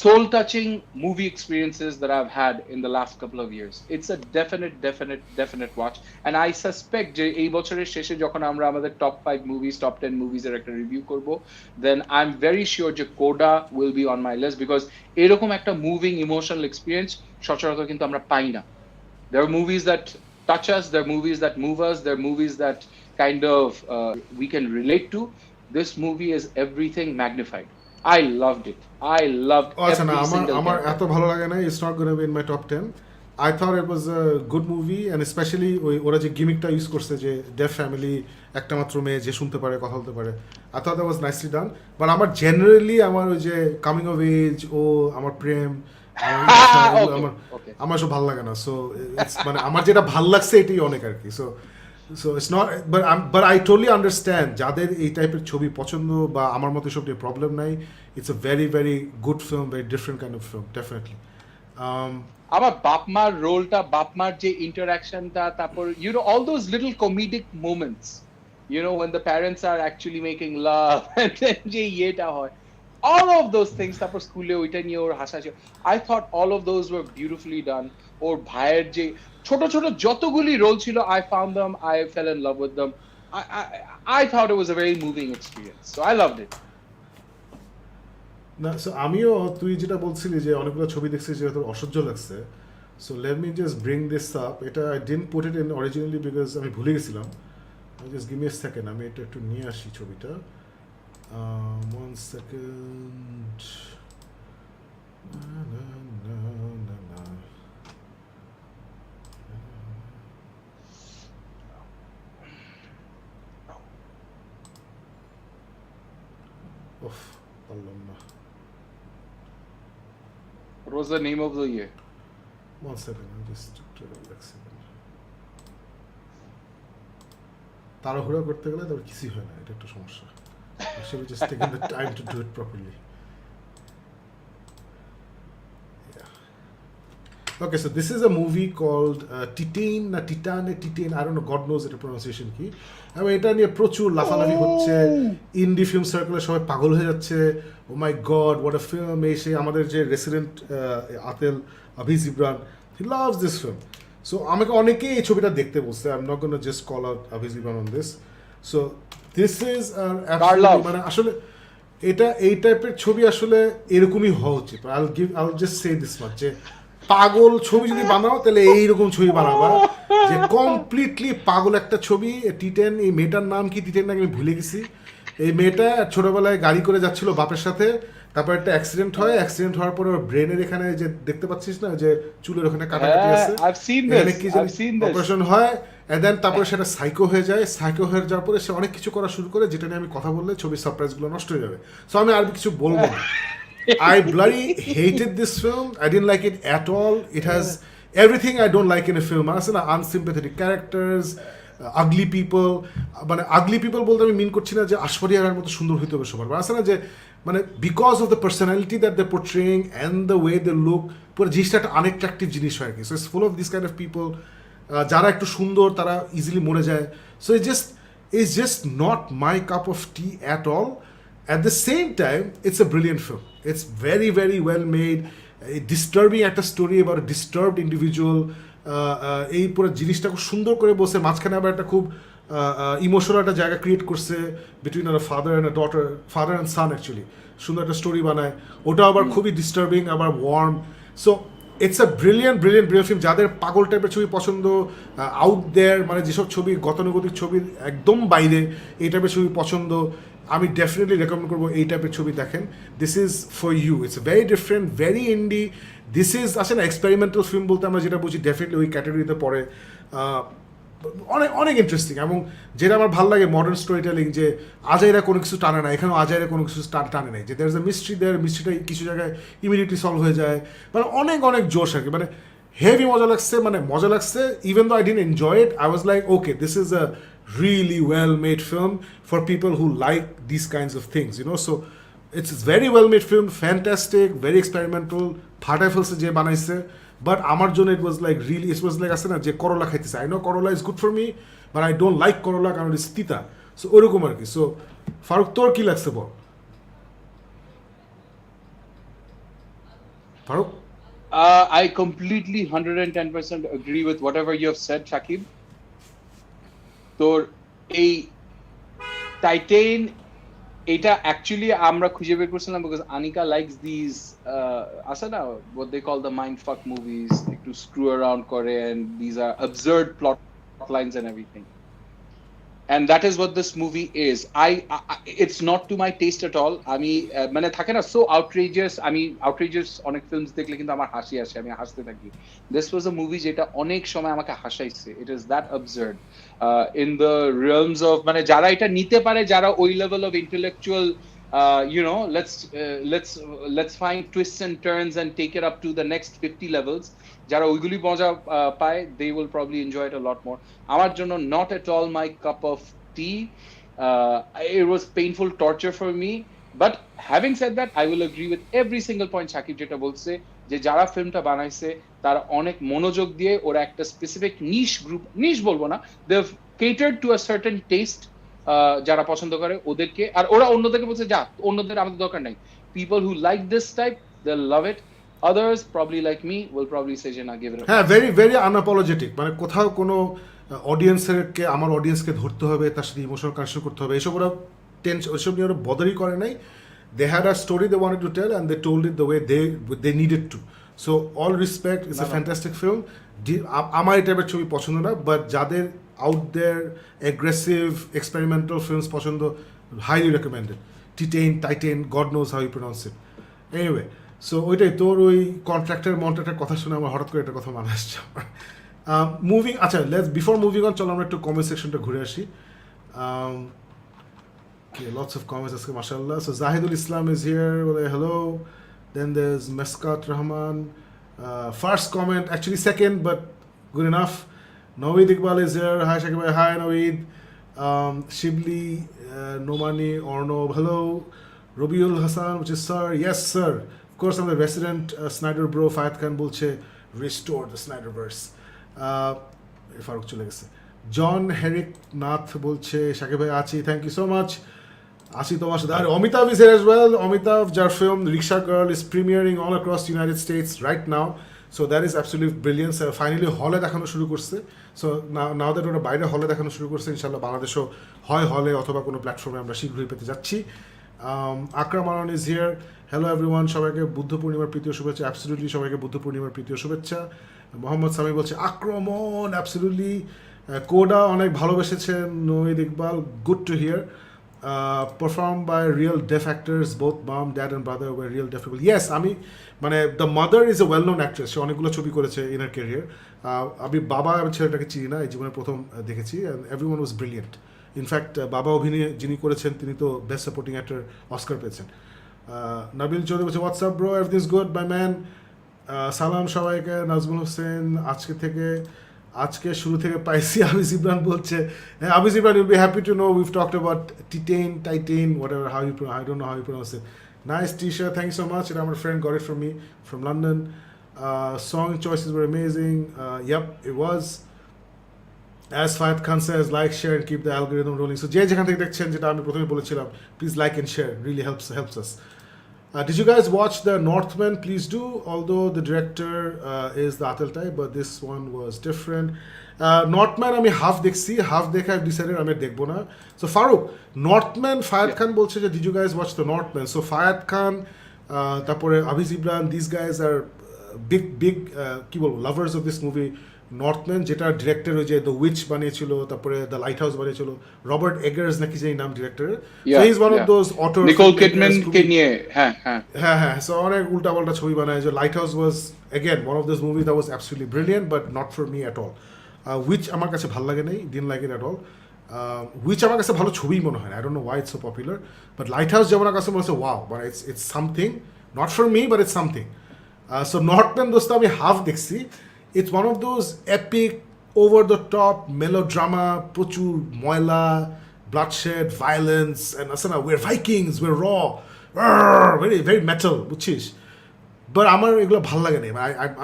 soul-touching movie experiences that I've had in the last couple of years. It's a definite watch. And I suspect যে এই বছরের শেষে যখন আমরা আমাদের top 5 movies, top 10 movies এর একটা review করব, then I'm very sure যে CODA will be on my list, because এরকম একটা moving emotional experience সচরাচর কিন্তু আমরা পাই না. There are movies that touch us, there are movies that move us, there are movies that kind of we can relate to. This movie is everything magnified. I loved it. I loved every single আমার character. এত ভালো লাগে না, it's not going to be in my top 10. I thought it was a good movie, and especially ওরা যে গিমিকটা use করছে যে deaf family, একটা মাত্র মেয়ে যে শুনতে পারে, কথা বলতে পারে, I thought that was nicely done. But আমার জেনারেলি আমার ওই যে কামিং অফ এজ ও আমার প্রেম আমার সব ভালো লাগে না, সো মানে আমার যেটা ভালো লাগছে এটাই অনেক আর কি। So it's not, but I totally understand যাদের এই টাইপের ছবি পছন্দ বা আমার মতো সব প্রবলেম নাই, it's a very good film, very different kind of film, definitely. আমার বাপমার রোলটা, বাপমার যে ইন্টারাকশনটা, তারপর all those little comedic moments, when the parents are actually making love and then যে ইয়েটা হয়, all of those things, তারপর স্কুলে ওইটা নিয়ে ওর হাসাহাসি, I thought all of those were beautifully done. ওর ভাইয়ের যে ছোট ছোট যতগুলি রোল ছিল, I found them, I fell in love with them. I thought it was a very moving experience, so I loved it. না, সো আমিও তুই যেটা বলছিলি যে অনেকগুলো ছবি দেখছিস যেটা তোর অসহ্য লাগছে, so let me just bring this up. এটা I didn't put it in originally because আমি ভুলে গেছিলাম। Just give me a second, আমি এটা একটু নিয়ে আসি ছবিটা। 1 সেকেন্ড। ওফ, পারলাম না। What was the name of the year? 1 second, I'm just relax. তাড়াহুড়া করতে গেলে তারপর কিছুই হয় না, এটা একটা সমস্যা। Actually just taking the time to do it properly. Yeah. Okay, so this is a movie called Titane, I don't know, God knows এটা pronunciation কি। এবং এটা নিয়ে প্রচুর লাফালাফি হচ্ছে, ইন্ডি ফিল্ম সার্কেলে সবাই পাগল হয়ে যাচ্ছে, oh my god what a film. এসে আমাদের যে রেসিডেন্ট আতেল Abhi Jibran, he loves this film. So আমাকে অনেকেই এই ছবিটা দেখতে বলছে, I am not gonna just call out Abhi Jibran on this. So this is মানে আসলে এটা এই টাইপের ছবি আসলে এরকমই হওয়া উচিত। I just say this much, যে পাগল ছবি যদি বানাও তাহলে এইরকম ছবি বানাবা, যে কমপ্লিটলি পাগল একটা ছবি। টিটেন, এই মেয়েটার নাম কি, টিটেন নাকি আমি ভুলে গেছি। এই মেয়েটা ছোটবেলায় গাড়ি করে যাচ্ছিল বাপের সাথে, তারপর একটা অ্যাক্সিডেন্ট হয়, অ্যাক্সিডেন্ট হওয়ার পরে ওর ব্রেনের এখানে যে দেখতে পাচ্ছিস না যে চুলের ওখানে কাটাকাটি আছে, অপারেশন হয়, এন্ড দেন তারপরে সেটা সাইকো হয়ে যায়। সাইকো হয়ে যাওয়ার পরে সে অনেক কিছু করা শুরু করে, যেটা নিয়ে আমি কথা বললে ছবির সারপ্রাইজগুলো নষ্ট হয়ে যাবে। সো আমি আর কিছু বলবো না। I bloody hated this film. I didn't like it at all. It has everything I don't like in a film. আছে না, unsympathetic characters, ugly people. মানে ugly people বলতে আমি মিন করছি না যে আশফরিয়ার মতো সুন্দর হইতে হবে সবার, আছে না যে মানে because of the personality that they portraying and the way they look, পুরো জিনিসটা একটা আনঅ্যাট্রাকটিভ জিনিস হয় আর কি। So it's full of this kind of people. যারা একটু সুন্দর তারা ইজিলি মরে যায়। So it's just not my cup of tea at all. At the same time, it's a brilliant film. It's very well made. এই disturbing একটা story এবার disturbed individual, এই পুরো জিনিসটা খুব সুন্দর করে বসে, মাঝখানে আবার একটা খুব ইমোশনাল একটা জায়গা ক্রিয়েট করছে between a father and a daughter, father and son actually, সুন্দর একটা স্টোরি বানায়, ওটা আবার খুবই ডিস্টার্বিং আবার warm. So it's a brilliant film. যাদের পাগল টাইপের ছবি পছন্দ, আউট দেয়ার, মানে যেসব ছবি গতানুগতিক ছবির একদম বাইরে, এই টাইপের ছবি পছন্দ, আমি ডেফিনেটলি রেকমেন্ড করবো এই টাইপের ছবি দেখেন। This is for you, it's very different, very indie. This is আসলে না এক্সপেরিমেন্টাল ফিল্ম বলতে আমরা যেটা বুঝি, ডেফিনেটলি ওই ক্যাটাগরিতে পড়ে। অনেক অনেক ইন্টারেস্টিং, এবং যেটা আমার ভালো লাগে মডার্ন স্টোরি টেলিং, যে আজাইরা কোনো কিছু টানে না, এখানেও আজাইরা কোনো কিছু টানে নাই, যে দের ইজ এ মিস্ট্রি, মিস্ট্রিটা কিছু জায়গায় ইমিডিয়েটলি সলভ হয়ে যায়, মানে অনেক অনেক জোশ আর কি, মানে হেভি মজা লাগছে। Even though I didn't enjoy it, I was like okay this is a really well made film for people who like these kinds of things, you know. So it's very well made film, fantastic, very experimental, ফাটাই ফেলছে যে বানাইছে, but আমার জন্য it was like really, it was like আছে না যে করলা খাইতেছে, I know করলা is good for me but I don't like করলা কারণ it's তিতা, সো ওরকম আর কি। সো ফারুক তোর কি লাগছে বল Faruk? I completely 110% agree with whatever you have said, Shakib. তোর এই টাইটেন, এটা অ্যাকচুয়ালি আমরা খুঁজে বের করছিলাম বিকজ আনিকা লাইকস দিস আছে না what they call the mind fuck movies, একটু screw around করে, and these are absurd plot lines and everything, and that is what this movie is. It's not to my taste at all. আমি মানে থাকে না so outrageous, আমি outrageous অনেক films দেখলে কিন্তু আমার হাসি আসে, আমি হাসতে থাকি। This was a movie যেটা অনেক সময় আমাকে হাসাইছে। It is that absurd in the realms of মানে যারা এটা নিতে পারে, যারা ওই level of intellectual you know, let's find twists and turns and take it up to the next 50 levels, যারা ওইগুলি মজা পায়, they will probably enjoy it a lot more. আমার জন্য not at all my cup of tea. It was painful torture for me, but having said that I will agree with every single point Shakib যেটা বলছে, যে যারা ফিল্মটা বানাইছে তারা অনেক মনোযোগ দিয়ে ওরা একটা স্পেসিফিক নিশ বলবো না, they have catered to a certain taste, যারা পছন্দ করে ওদেরকে, আর ওরা অন্যদেরকে বলছে যা অন্যদের আমাদের দরকার নাই, people who like this type they'll love it, others probably like me will probably say যে না give it a হ্যাঁ, ভেরি ভেরি আনঅ্যাপোলজেটিক, মানে কোথাও কোনো অডিয়েন্সেরকে, আমার অডিয়েন্সকে ধরতে হবে, তার সাথে ইমোশনাল কানেকশন করতে হবে, এসব ওরা ওইসব নিয়ে ওরা বদারই করে নাই। They had a story they wanted to tell and they told it the way they needed to. So all respect, it's a fantastic film. আমার এই টাইপের ছবি পছন্দ না, বাট যাদের out there aggressive experimental films পছন্দ, highly recommended. Titane, God knows how you pronounce it. Anyway, so ওইটাই তোর ওই কন্ট্রাক্টের কথা শুনে আমার হঠাৎ করে একটা কথা মনে আসছে আমার। মুভিং, আচ্ছা বিফোর মুভিং অন, চলো আমরা একটু কমেন্ট সেকশনটা ঘুরে আসি। Lots of comments aske mashallah. So Zahidul Islam is here, hello. Then there's Meskat Rahman, first comment, actually second but good enough. Naweed Iqbal is here, hi Shakib bhai, hi Naweed. Shibli, Nomani, Ornov, hello. Robiul Hassan, which is sir, yes sir, of course I'm the resident Snyder bro. Fayed Khan bolche restore the Snyderverse. Faruk chole geche. John Herrick Nath bolche Shakib bhai achi, thank you so much. Ashi তোমার সাথে, আর Amitabh is here as well. Amitabh, যার film rickshaw girl is premiering all across the United States right now, so that is absolute brilliance. Finally হলে দেখানো শুরু করছে, so now that ওরা বাইরে হলে দেখানো শুরু করছে, ইনশাল্লাহ বাংলাদেশও হয় হলে অথবা কোনো প্ল্যাটফর্মে আমরা শীঘ্রই পেতে যাচ্ছি। আকরাম আনন is here, hello everyone, সবাইকে বুদ্ধ পূর্ণিমার প্রীতীয় শুভেচ্ছা। অ্যাবসলিউটলি সবাইকে বুদ্ধ পূর্ণিমার প্রীতীয় শুভেচ্ছা। মোহাম্মদ সামি বলছে আক্রমণ, অ্যাবসলিউটলি। কোডা অনেক ভালোবেসেছেন Naeed Iqbal, good to hear. Performed by real deaf actors, both mom, dad and brother were real deaf people. Yes, আমি মানে the mother is a well known actress, সে অনেকগুলো ছবি করেছে in her career. আমি বাবা ছেলেটাকে চিনি না, এই জীবনে প্রথম দেখেছি, and everyone was brilliant. In fact, বাবা অভিনয় যিনি করেছেন তিনি তো বেস্ট সাপোর্টিং অ্যাক্টর অস্কার পেয়েছেন। নাবিল চৌধুরী বলছে WhatsApp bro, everything is good bye man. সালাম সবাইকে। নাজমুল হোসেন আজকে শুরু থেকে পাইছি। আবিস ইমরান বলছে, Abis Imran, you'll be happy to know we've talked about Titane, whatever how you, I don't know how you pronounce it. Nice T-shirt, thank you so much. এটা আমার friend got it from me from London. Song choices were amazing, yup it was. As Fayed Khan says, like, share and keep the algorithm rolling. So যে যেখান থেকে দেখছেন, যেটা আমি প্রথমে বলেছিলাম, please like and share, really helps us. Did you guys watch The Northman? Please do. Although the director is the Atal type, but this one was different. Northman আমি half দেখছি, হাফ দেখে I've decided আমি দেখবো না. So Farooq, Northman, Fayed Khan বলছে যে did you guys watch The Northman? So Fayed Khan, তারপরে Abhi Zibran, these guys are big কি বলবো lovers of this movie. নর্থম্যান যেটা ডিরেক্টর ওই যে দ্য উইচ বানিয়েছিল, তারপরে দ্য লাইট হাউস বানিয়েছিল, রবার্ট এগার্স নাকি যে নাম ডিরেক্টরের, so he is one of those অটোর নিকোল কিডম্যান কে নিয়ে হ্যাঁ সো অনেক উল্টাপাল্টা ছবি বানায়। যে light house was again one of those movie that was absolutely brilliant but not for me at all. Which আমার কাছে ভালো লাগে নাই, didn't like it at all. Which আমার কাছে ভালো ছবি মনে হয়, I don't know why it's so popular, but lighthouse যেমন আমার কাছে মনে হচ্ছে wow, but it's something, not for me but it's something. So Northman দোস্ত আমি হাফ দেখছি। It's one of those epic, over-the-top melodrama, প্রচুর ময়লা, bloodshed, violence, and asana, we're Vikings, we're raw, very, very metal, বুঝছিস? But আমার এগুলো ভালো লাগে না।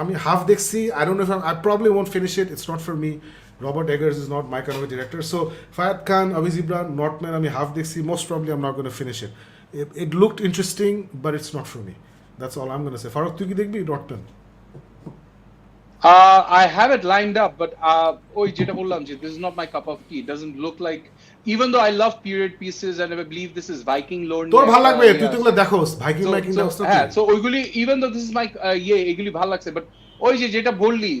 আমি half দেখছি, I don't know if I probably won't finish it, it's not for me. Robert Eggers is not my kind of a director. So Fayed Khan, Abhi Zibran, Northman, আমি half দেখছি, most probably I'm not going to finish it. It looked interesting, but it's not for me. That's all I'm going to say. Farooq, তুই কি দেখবি Northman? I have it lined up, but ওই যেটা বললাম যে this is not my cup of tea. It doesn't look like, even though I love period pieces and I believe this is Viking lore. তোর ভালো লাগবে, তুই তো এগুলো দেখোস, ভাইকিং দেখোস তো। হ্যাঁ, so ওইগুলি even though this is my এগুলি ভালো লাগছে, but ওই যেটা বললি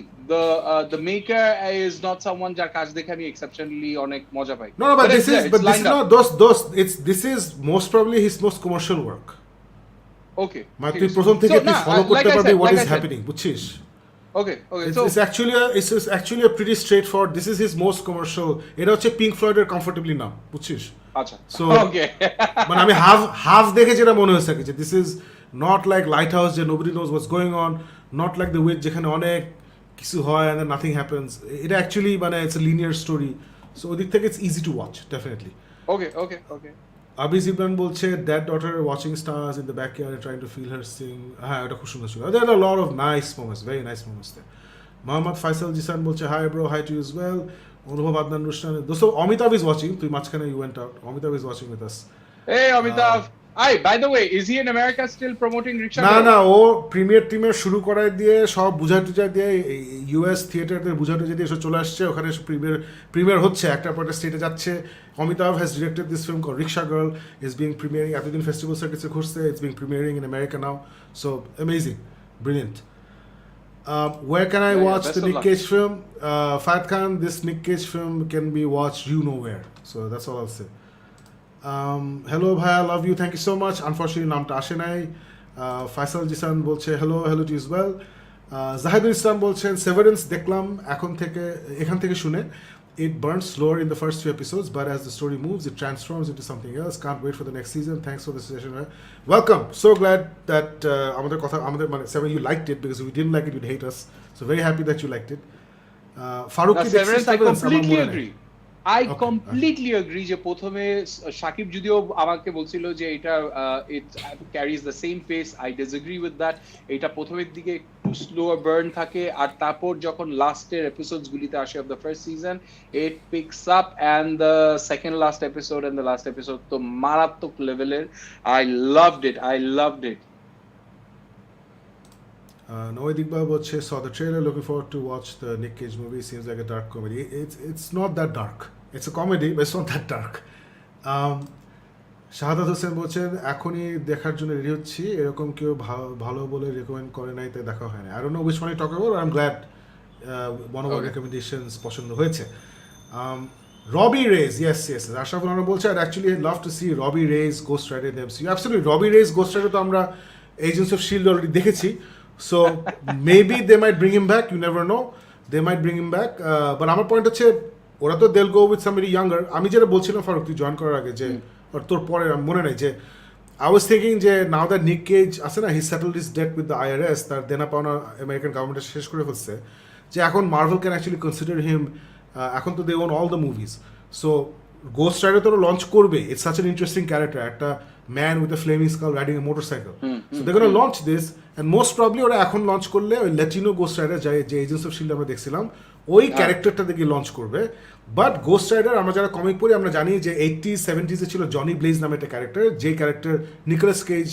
the maker is not someone যার কাজ দেখে আমি exceptionally অনেক মজা পাই। No, but this is not those this is most probably his most commercial work. Okay. মানে তুই প্রথম থেকে তুই ফলো করতে পারবি what is happening, বুঝছিস? Okay. It's actually a pretty straightforward. This is his most commercial. এটা হচ্ছে পিঙ্ক ফ্লয়েডের কমফোর্টেবলি নাম, বুঝছিস? আচ্ছা। So মানে আমি হাফ দেখে যেটা মনে হয়েছে যে this is not like Lighthouse যে nobody knows what's going on, not like The Witch যেখানে অনেক কিছু হয় and then nothing happens. এটা actually মানে it's a linear story. So ওদিক থেকে it's easy to watch, definitely. Okay. Abhi Zibran বলছে that daughter watching stars in the backyard and trying to feel her sing. হ্যাঁ এটা খুব সুন্দর ছিল. There are a lot of nice moments, very nice moments there. Mohammad Faisal Jisan বলছে hi bro, hi to you as well. Anubhav Adnan Rushdan. দোস্ত Amitav is watching. তুই মাঝখানে you went out. Amitav is watching with us. Hey Amitav. By the way, is he in America still promoting Rickshaw? না ও premier শুরু করায় দিয়ে সব বুঝাই দিয়ে ইউএস থিয়েটারদের বুঝাই দিয়ে এসে চলে আসছে, ওখানে প্রিমিয়ার হচ্ছে, একটা পর একটা স্টেটে যাচ্ছে। Amitav has directed this film called Rickshaw Girl, is being premiering এতদিন ফেস্টিভ্যাল সার্কিটসে ঘুরছে, it's being premiering in America now, so amazing, brilliant. Where can I watch the Nick Cage film? Fayed Khan, this Nick Cage film can be watched you know where, so that's all I'll say. Hello bhaiya, love you, thank you so much. Unfortunately নামটা আসে নাই. Faisal Jisan বলছে hello to you as well. Zahidul Islam বলছেন Severance দেখলাম এখান থেকে শুনে, it burns slower in the first few episodes, but as the story moves it transforms into something else. Can't wait for the next season. Thanks for the suggestion. Welcome, so glad that আমাদের মানে Seven, you liked it, because if you didn't like it you'd hate us, so very happy that you liked it. Farooq ki Severance, I completely agree. I completely agree যে প্রথমে শাকিব যদিও আমাকে বলছিল যে এটা it carries the same pace, I disagree with that. এটা প্রথমের দিকে একটু slower burn থাকে, আর তারপর যখন লাস্টের এপিসোডস গুলিতে আসে of the first season it picks up, and the second last episode and the last episode তো মারাত্মক লেভেলের. I loved it. Noedik Baba বলছে saw the trailer, looking forward to watch the Nick Cage movie, seems like a dark comedy. It's not that dark. It's a comedy, but it's not that dark. Shahadat Hossain বলছেন এখনই দেখার জন্য ready হচ্ছি, এরকম কেউ ভালো বলে রেকমেন্ড করে নাই তাই দেখা হয় না। I don't know which one you talk about, I'm glad one of our recommendations পছন্দ হয়েছে. Robbie Reyes, yes. Ashraful Anwar বলছে I'd actually love to see Robbie Reyes Ghost Rider in the MCU. Absolutely, Robbie Reyes Ghost Rider তো আমরা Agents of S.H.I.E.L.D. already দেখেছি, so maybe they might bring him back, you never know, they might bring him back, but আমার point হচ্ছে ওরা তো they'll go with somebody younger. আমি যেটা বলছিলাম ফারুক তুই জয়েন করার আগে যে তোর পরে মনে নাই যে I was thinking যে now that Nick Cage আছে না, he settled his debt with the IRS, তার দেনা পাওনা আমেরিকান গভর্নমেন্ট শেষ করে ফেলছে, যে এখন Marvel can actually consider him, এখন তো they own all the movies, so Ghost Rider তো লঞ্চ করবে. It's such an interesting character, একটা man with a flaming skull riding a motorcycle, so they're going to launch this, and most probably ওরা এখন launch করলে ওই Latino Ghost Rider যে Agents of S.H.I.E.L.D. আমরা দেখছিলাম ওই ক্যারেক্টারটা দেখে লঞ্চ করবে। বাট গোস্ট রাইডার আমরা যারা কমিক পড়ি আমরা জানি যে 80s 70s ছিল জনি ব্লেজ নামে একটা ক্যারেক্টার, যে ক্যারেক্টার নিকোলাস কেজ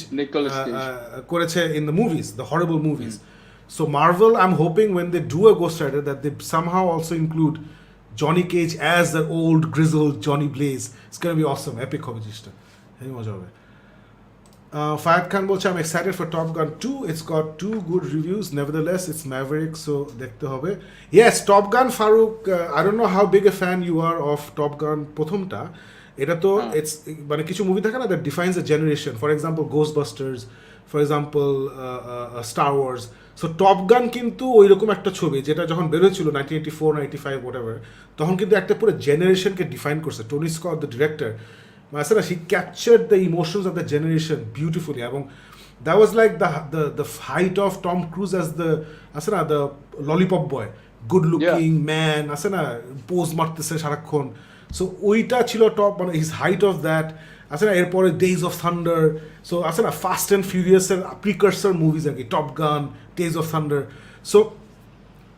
করেছে in the movies, the horrible movies. So Marvel, I am hoping when they do a Ghost Rider that they somehow also include Johnny Cage as the old grizzled Johnny Blaze. It's gonna be awesome, epic হবে জিনিসটা, heavy মজা হবে। Fayed Khan বলছে I'm excited for Top Gun 2. It's got 2 good reviews. Nevertheless, it's Maverick, so দেখতে হবে। Yes, Top Gun, Farouk, I don't know how big a fan you are of Top Gun প্রথমটা। এটা তো it's মানে কিছু movie থাকে না that defines a generation. For example, Ghostbusters, for example, Star Wars. So Top Gun কিন্তু ওইরকম একটা ছবি যেটা যখন বের হয়েছিল 1984, 95, whatever, তখন কিন্তু একটা পুরো জেনারেশনকে ডিফাইন করছে। Tony Scott, the director, Masala, she captured the emotions of the generation beautifully. এবং that was like the height of Tom Cruise as the lollipop boy, good looking man, আসলে পোজ মারতেছে সারাক্ষণ। So ওইটা ছিল top, মানে his height of that। আসলে এরপরে days of thunder, so আসলে ফাস্ট অ্যান্ড ফিউরিয়াসের প্রিকার্সার মুভিজ আর কি, টপ গান, ডেজ অফ থান্ডার। সো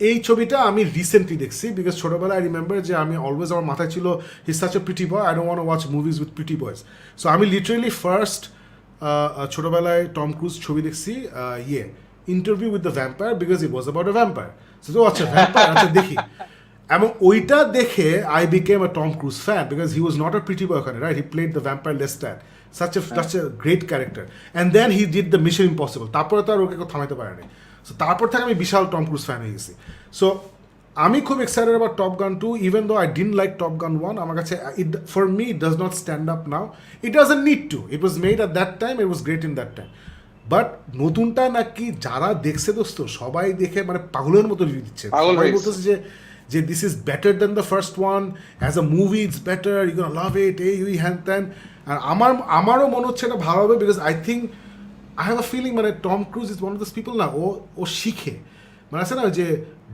এই ছবিটা আমি রিসেন্টলি দেখছি, বিকজ ছোটোবেলায় আই রিমেম্বার যে আমি অলওয়েজ আমার মাথায় ছিল he such a pretty boy, I don't want to watch movies with pretty boys. So আমি লিটারেলি ফার্স্ট ছোটোবেলায় টম ক্রুজ ছবি দেখছি Interview with the Vampire, because it was about a vampire. So আচ্ছা vampire, আচ্ছা দেখি। এবং ওইটা দেখে I became a Tom Cruise fan, because he was not a pretty boy ওখানে, right? He played the vampire Lestat, such a great character. And then he did the Mission Impossible. তারপরে তো আর ওকে কেউ থামাইতে পারেনি। সো তারপর থেকে আমি বিশাল Tom Cruise fan হয়ে গেছি। সো আমি খুব excited about top Gun 2, even though I didn't like top গান 1। আমার কাছে for me it does not stand up now, it doesn't need to, it was made at that time, it was great in that time. But নতুনটা নাকি যারা দেখছে দোস্ত সবাই দেখে মানে পাগলের মতো রিভিউ দিচ্ছে, সবাই বলতেছে যে this is better than the first one, as a movie it's better, you gonna love it, এই হ্যান ত্যান। আর আমারও মনে হচ্ছে এটা ভালো হবে, because I think I have a feeling মানে Tom Cruise is one of this people না, ও শিখে, মানে আছে না যে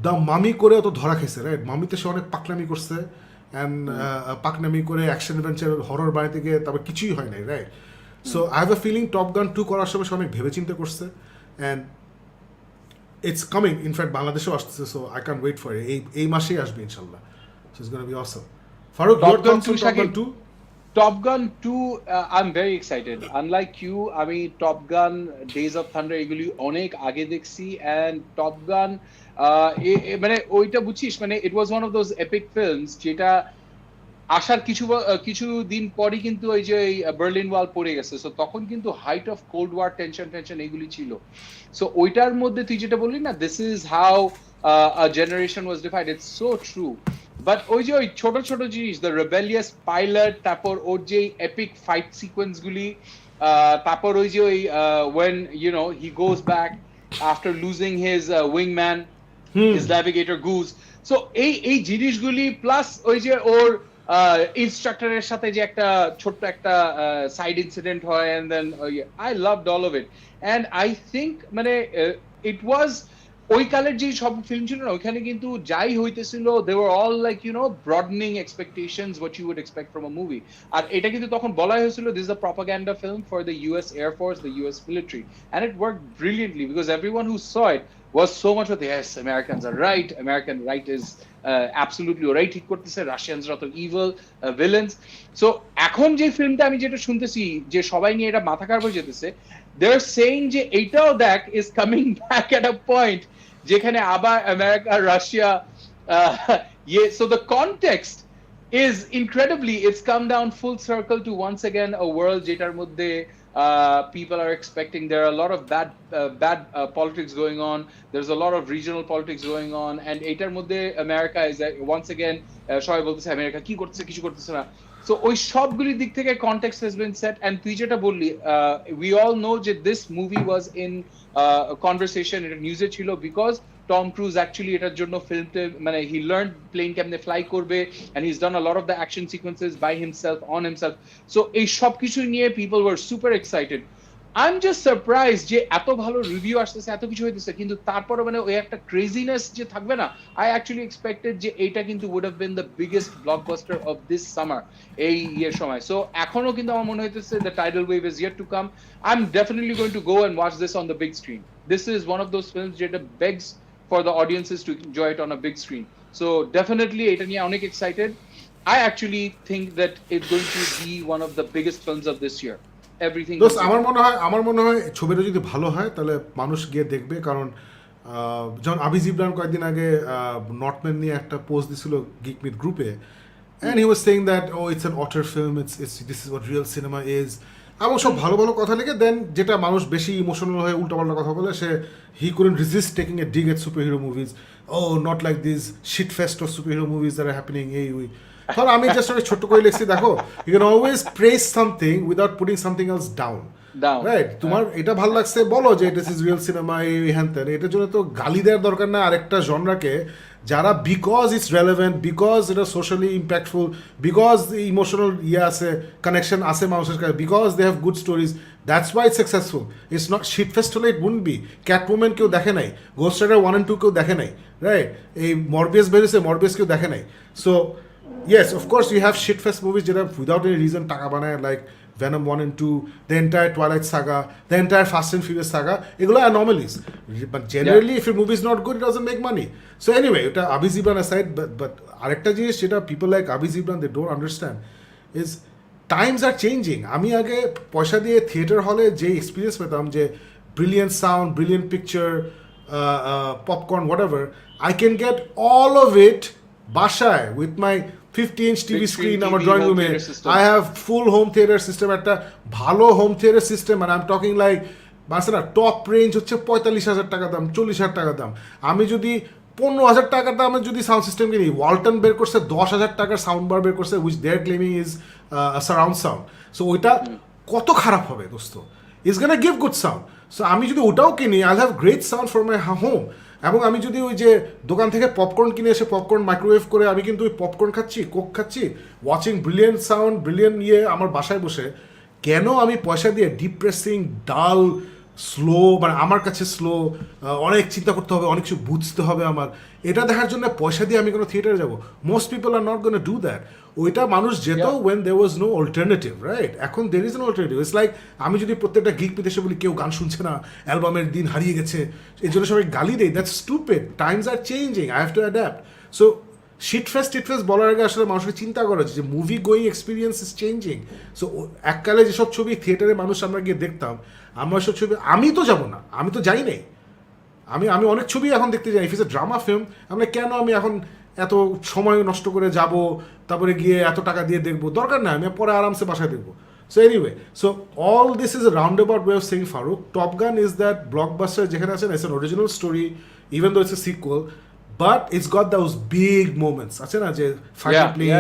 দ্য মামি করে তো ধরা খেয়েছে, রাইট? মামিতে সে অনেক পাকনামি করছে, অ্যান্ড পাকনামি করে অ্যাকশন অ্যাডভেঞ্চার হরর বাড়িতে গিয়ে তারপর কিছুই হয় নাই, right? So I have a feeling Top Gun 2 করার সময় সে অনেক ভেবে চিন্তা করছে, অ্যান্ড ইটস কামিং, ইনফ্যাক্ট বাংলাদেশেও আসতেছে। So I can wait for it, এই মাসেই আসবে ইনশাল্লাহ। So it's gonna be awesome. Farooq, your thoughts on Top Gun 2? Top Gun 2, I'm very excited. Unlike you, আমি Top Gun, Days of Thunder এগুলি অনেক আগে দেখছি, and Top Gun মানে ওইটা বুঝছিস, মানে it was one of those epic films যেটা আসার কিছু দিন পরই কিন্তু ওই যে বার্লিন ওয়াল পড়ে গেছে। সো তখন কিন্তু height of cold war tension এগুলি ছিল। সো ওইটার মধ্যে তুই যেটা বললি না, this is how a generation was defined, it's so true. But ওই যে ওই ছোট ছোট জিনিস, দ্য রেবেলিয়াস পাইলট, তারপর ওর যে এপিক ফাইট সিকোয়েন্স গুলি, তারপর ওই যে ওই when you know he goes back after losing his wingman, his navigator Goose. So এই জিনিসগুলি প্লাস ওই যে ওর ইনস্ট্রাক্টরের সাথে যে একটা ছোট্ট একটা সাইড ইনসিডেন্ট হয়, and then I loved all of it, and I think মানে it was ওই কালের যে সব ফিল্ম ছিল না, ওইখানে কিন্তু যাই হইতেছিল they were all like you know broadening expectations what you would expect from a movie. আর এটা কিন্তু তখন বলা হয়েছিল this is a propaganda film for the US Air Force, the US military, and it worked brilliantly because everyone who saw it was so much with yes, Americans are right, American right is absolutely right, ঠিক করতেছে, Russians are evil villains. So এখন যে ফিল্মটা আমি যেটা শুনতেছি যে সবাই নিয়ে এটা মাথা খারাপ হয়ে যেতেছে, they're saying যে এইটাও দেখ is coming back at a point যেখানে আবার America Russia so the context is incredibly, it's come down full circle to once again a world যেটার মধ্যে people are expecting, there are a lot of bad politics going on, there's a lot of regional politics going on, and এটার মধ্যে America is once again সবাই বলতেছে America কি করতেছে, কিছু করতেছে না। So ওই সবগুলির দিক থেকে context has been set, and তুই যেটা বললি we all know যে this movie was in conversation, এটা নিউজে ছিল, because Tom Cruise actually এটার জন্য ফিল্মতে মানে he learned plane কেমনে ফ্লাই করবে, and he's done a lot of the action sequences by himself, on himself. So এই সব কিছু নিয়ে people were super excited. I'm just surprised যে এত ভালো রিভিউ আসতেছে, এত কিছু হইতেছে, কিন্তু তারপরে মানে ওই একটা ক্রেজিনেস যে থাকবে না, I actually expected যে এটা কিন্তু would have been the biggest blockbuster of this summer এই ইয়ের সময়। সো এখনো কিন্তু আমার মনে হইতেছে the tidal wave is yet to come. I'm definitely going to go and watch this on the big screen. This is one of those films যেটা begs for the audiences to enjoy it on a big screen. So definitely এটা নিয়ে অনেক excited. I actually think that it's going to be one of the biggest films of this year. Everything দোস্ত considered. আমার মনে হয় ছবিটা যদি ভালো হয় তাহলে মানুষ গিয়ে দেখবে, কারণ যখন আবিজ ইব্রান কয়েকদিন আগে নর্থম্যান নিয়ে একটা পোস্ট দিছিল গিক মিথ গ্রুপে, and he was saying that oh it's an auteur film, it's this is what real cinema is, এমন সব ভালো ভালো কথা লিখে দেন যেটা মানুষ বেশি ইমোশনাল হয়ে উল্টাপাল্টা কথা বলে, সে he couldn't resist taking a dig at superhero movies, oh not like this shitfest of superhero movies that are happening এই উই। ধর আমি জাস্ট একটা ছোট্ট করে লিখছি, দেখো you can always praise something without putting something else down, right? তোমার এটা ভালো লাগছে বলো যে দিস ইজ রিয়েল সিনেমা, এই হ্যান ত্যান, এটার জন্য তো গালি দেওয়ার দরকার না আরেকটা জনরাকে যারা বিকজ ইটস রেলেভেন্ট, বিকজ এটা সোশ্যালি ইম্প্যাক্টফুল, বিকজ ইমোশনাল আছে, কানেকশন আছে মানুষের কাছে, because they have good stories, that's why it's successful. It's not shit fest হলে ইট উডন্ট বি। ক্যাটউম্যান কেউ দেখে নাই, গোস্ট রাইডার 1 and 2 কেউ দেখে নাই, রাইট? এই মরবিয়াস বেরিয়েছে, মরবিয়াস কেউ দেখে নাই। So yes, of course you have shitfest movies যেটা without any reason টাকা বানায়, like Venom 1 and 2, the entire Twilight saga, the entire Fast and Furious saga, এগুলো anomalies. But generally, if your movie is not good, it doesn't make money. So anyway, এটা আবিজ Ibran aside, but আরেকটা জিনিস যেটা people like আবিজ Ibran they don't understand is times are changing. আমি আগে পয়সা দিয়ে theatre হলে যে এক্সপিরিয়েন্স পেতাম, যে brilliant sound, brilliant picture, popcorn, whatever, I can get all of it বাসায় with my 50-inch TV screen, আমার ড্রয়িং রুমে I have full home theater system, একটা ভালো home theatre system, and I'm talking like বাসা top range হচ্ছে 45,000 টাকা দাম, 40,000 টাকা দাম। আমি যদি 15,000 টাকার দামে যদি সাউন্ড সিস্টেম কিনি, ওয়ালটন বের করছে 10,000 টাকার সাউন্ড বার বের করছে, which they are claiming is surround sound. So ওইটা কত খারাপ হবে দোস্ত? Is gonna give good sound. So আমি যদি ওটাও কিনি, I have great sound for my home. এবং আমি যদি ওই যে দোকান থেকে পপকর্ন কিনে এসে পপকর্ন মাইক্রোওয়েভ করে আমি কিন্তু ওই পপকর্ন খাচ্ছি, কোক খাচ্ছি, ওয়াচিং ব্রিলিয়েন্ট সাউন্ড, ব্রিলিয়েন্ট আমার বাসায় বসে, কেন আমি পয়সা দিয়ে ডিপ্রেসিং, ডাল, স্লো, মানে আমার কাছে স্লো, অনেক চিন্তা করতে হবে, অনেক কিছু বুঝতে হবে আমার, এটা দেখার জন্য পয়সা দিয়ে আমি কোনো থিয়েটারে যাবো? Most people are not gonna do that. ওইটা মানুষ যেত when there was no alternative, right? এখন there is an alternative. It's like আমি যদি প্রত্যেকটা গিক মিথ এসে বলি কেউ গান শুনছে না, অ্যালবামের দিন হারিয়ে গেছে, এই জন্য সবাই গালি দেয়, that's stupid. Times are changing, I have to adapt. So shitfest বলার আগে আসলে মানুষকে চিন্তা করা হচ্ছে যে movie going experience is changing. So এককালে যেসব ছবি থিয়েটারে মানুষ আমরা গিয়ে দেখতাম, আমরা সব ছবি, আমি তো যাবো না, আমি তো যাই নাই, আমি অনেক ছবি এখন দেখতে যাই। If it's a drama film, আমরা কেন আমি এখন এত সময় নষ্ট করে যাব, তারপরে গিয়ে এত টাকা দিয়ে দেখবো? দরকার না, আমি পরে আরামসে বাসায় দেখবো। So anyway, so all this is a roundabout way of saying Farooq, Top Gun is that blockbuster যেখানে আছে, it's an original story, even though it's a sequel, but it's got those big moments আছে না, যে fighter plane,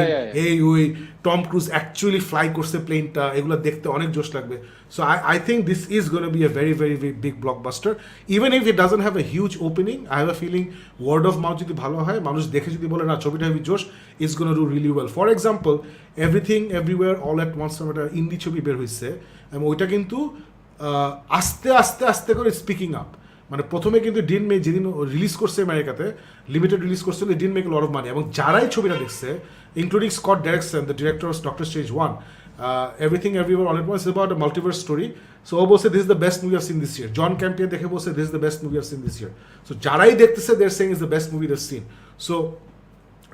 এই ওই Tom cruise actually fly করছে প্লেনটা, এগুলো দেখতে অনেক জোশ লাগবে। So I think this is gonna be a very very very big blockbuster, even if it doesn't have a huge opening. I have a feeling word of mouth যদি ভালো হয়, মানুষ দেখে যদি বলে না ছবিটা হেভি জোশ, it's gonna do really well. For example, Everything Everywhere All at Once নামে একটা ইন্ডি ছবি বের হয়েছে, এবং ওইটা কিন্তু আস্তে আস্তে আস্তে করে স্পিকিং আপ। মানে প্রথমে কিন্তু ডিন মে যেদিন রিলিজ করছে আমেরিকাতে, লিমিটেড রিলিজ করছিল, didn't make lot of money, এবং যারাই ছবিটা দেখছে, including Scott Derrickson, the director of Doctor Strange 1, Everything Everywhere All at Once, about a multiverse story. So ও বলছে this is the best movie of seen this year. John Campion দেখে বলছে this is the best movie of seen this year. So যারাই দেখতেছে, they are saying is the best movie the scene. So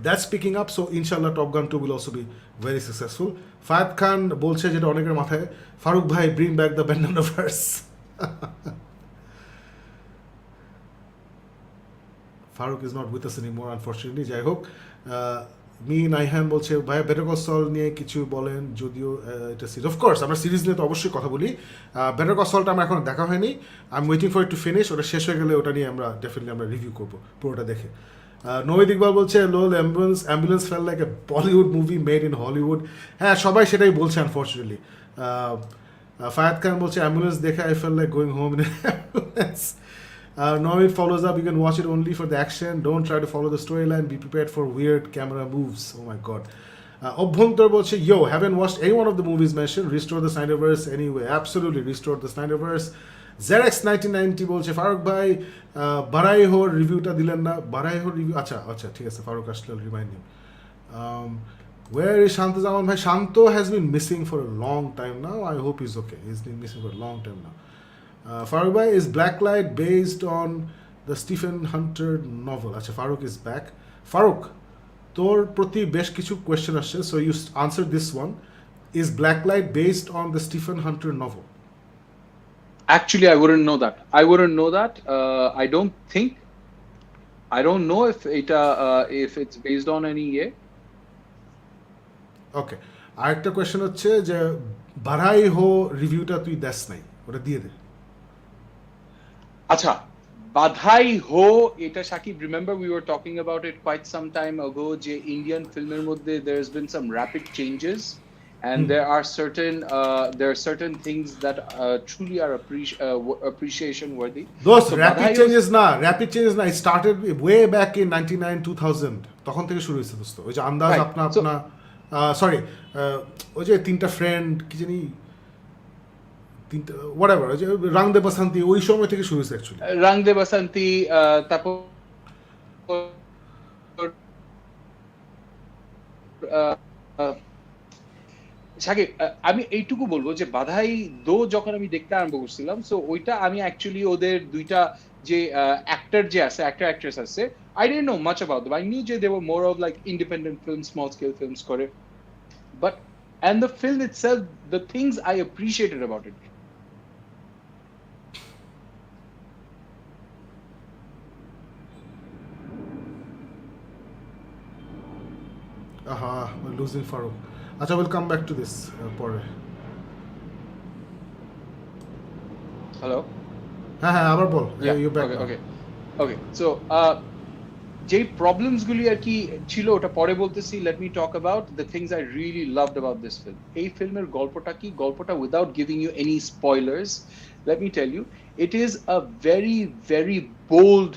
that's picking up. So ইনশাল্লাহ Top Gun 2 will also be very successful. Fayed Khan বলছে, যেটা অনেকের মাথায়, ফারুক ভাই bring back the bandana verse. Farooq is not with us anymore unfortunately. যাই হোক, me নাইহান বলছে ভাইয়া বেটার কল সল নিয়ে কিছু বলেন, যদিও এটা সিরিজ, অফকোর্স আমরা সিরিজ নিয়ে তো অবশ্যই কথা বলি। বেটার কল সলটা আমার এখন দেখা হয়নি, I am waiting for it to finish. ওটা শেষ হয়ে গেলে ওটা নিয়ে আমরা ডেফিনেটলি আমরা রিভিউ করবো পুরোটা দেখে। নবীদ ইকবাল বলছে lol ambulance felt like a Bollywood movie made in Hollywood. হ্যাঁ, সবাই সেটাই বলছে আনফর্চুনেটলি। ফায়াদ খান বলছে অ্যাম্বুলেন্স দেখে I fail like going home in ambulance. Novid follows up, you can watch it only for the action, don't try to follow the storyline, be prepared for weird camera moves. Oh my god. Obhuntar bolche, yo, haven't watched any one of the movies mentioned, restore the Snyderverse anyway. Absolutely restore the Snyderverse. Zerex 1990 bolche Faruk bhai Baraiho review ta dilen na, Baraiho review acha thik ache, Faruk ashle remind him. Where is Shanto Zaman bhai? Shanto has been missing for a long time now. I hope he's okay. He's been missing for a long time now. Farooq bhai, is Blacklight based on the Stephen Hunter novel? Acha, Farooq is back. Farooq, তোর প্রতি বেশ কিছু question আসছে, so you answer this one. Is Black Light based on the Stephen Hunter novel? Actually, I wouldn't know that. I wouldn't know that. I don't think. I don't know if it's based on any year. ওকে, আরেকটা question হচ্ছে যে বাড়াই হো রিভিউটা তুই দেস নাই, ওটা দিয়ে দে. আচ্ছা, বাধাই হো এটা Shakib, remember we were talking about it quite some time ago যে ইন্ডিয়ান ফিল্মের মধ্যে there's been some rapid changes and there are certain things that truly are appreciation worthy. Those So rapid changes না, it started way back in 99 2000 তখন থেকে শুরু হয়েছে দোস্ত. ওই যে আন্দাজ Right. আপনা আপনা, সরি, ওই যে তিনটা ফ্রেন্ড কি জানি, তিনটা হোয়াটএভার, ওই যে রং দে বসন্তি, ওই সময় থেকে শুরু হয়েছে অ্যাকচুয়ালি. রং দে বসন্তি, তারপর সাকিব, আমি এইটুকু বলবো যে বাধাই দো যখন আমি দেখতে আরম্ভ করছিলাম, সো ওইটা আমি অ্যাকচুয়ালি ওদের দুইটা যে অ্যাক্টর যে আছে, অ্যাক্টর অ্যাক্ট্রেস আছে, I didn't know much about them. I knew যে they were more of like independent films, small scale films করে, but and the film itself, the things I appreciated about it. We're losing Farooq. আচ্ছা, we'll come back to this পরে. Hello? হ্যাঁ, আবার বল. You back. Okay. So, যে problems গুলি আর কি ছিল ওটা পরে বলতেছি. Let me talk about the things I really loved about this film. এই ফিল্মের গল্পটা কি, গল্পটা without giving you any spoilers, let me tell you, it is a very very bold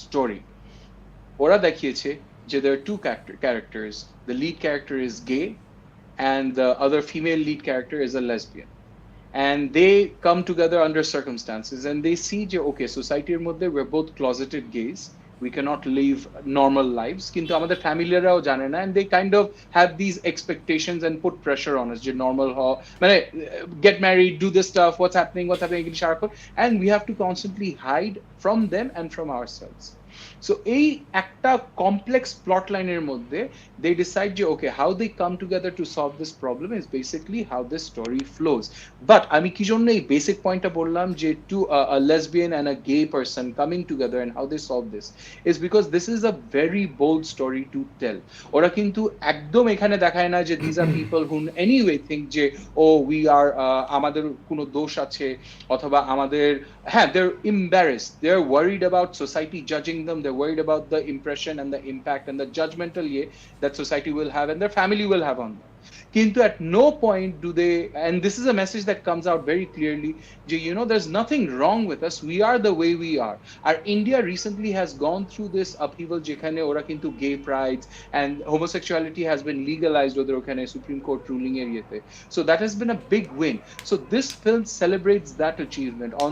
story. ওরা দেখিয়েছে যে there are two characters. The lead character is gay and the other female lead character is a lesbian. And they come together under circumstances and they see যে okay, society এর মধ্যে we're both closeted gays, we cannot live normal lives, কিন্তু আমাদের ফ্যামিলিরাও জানে না, and they kind of have these expectations and put pressure on us যে normal মানে get married, do this stuff, what's happening এগুলি সারাক্ষণ, and we have to constantly hide from them and from ourselves. So এই একটা complex plot লাইনের মধ্যে they decide যে okay, how they come together to solve this problem is basically how this story flows. But আমি কি জন্য এই basic পয়েন্টটা বললাম যে a lesbian and a gay person coming together and how they solve this is because this is a very bold story to tell. ওরা কিন্তু একদম এখানে দেখায় না যে these are people who anyway think যে we are আমাদের কোনো দোষ আছে অথবা আমাদের, হ্যাঁ, they're embarrassed, they're worried about society judging them, they're worried about the impression and the impact and the judgmental that society will have and their family will have on them. Kintu at no point do they, and this is a message that comes out very clearly, there's nothing wrong with us, we are the way we are. Our India recently has gone through this upheaval jekhane ora kintu gay prides and homosexuality has been legalized oder okhane Supreme Court ruling eriyete, so that has been a big win. So this film celebrates that achievement on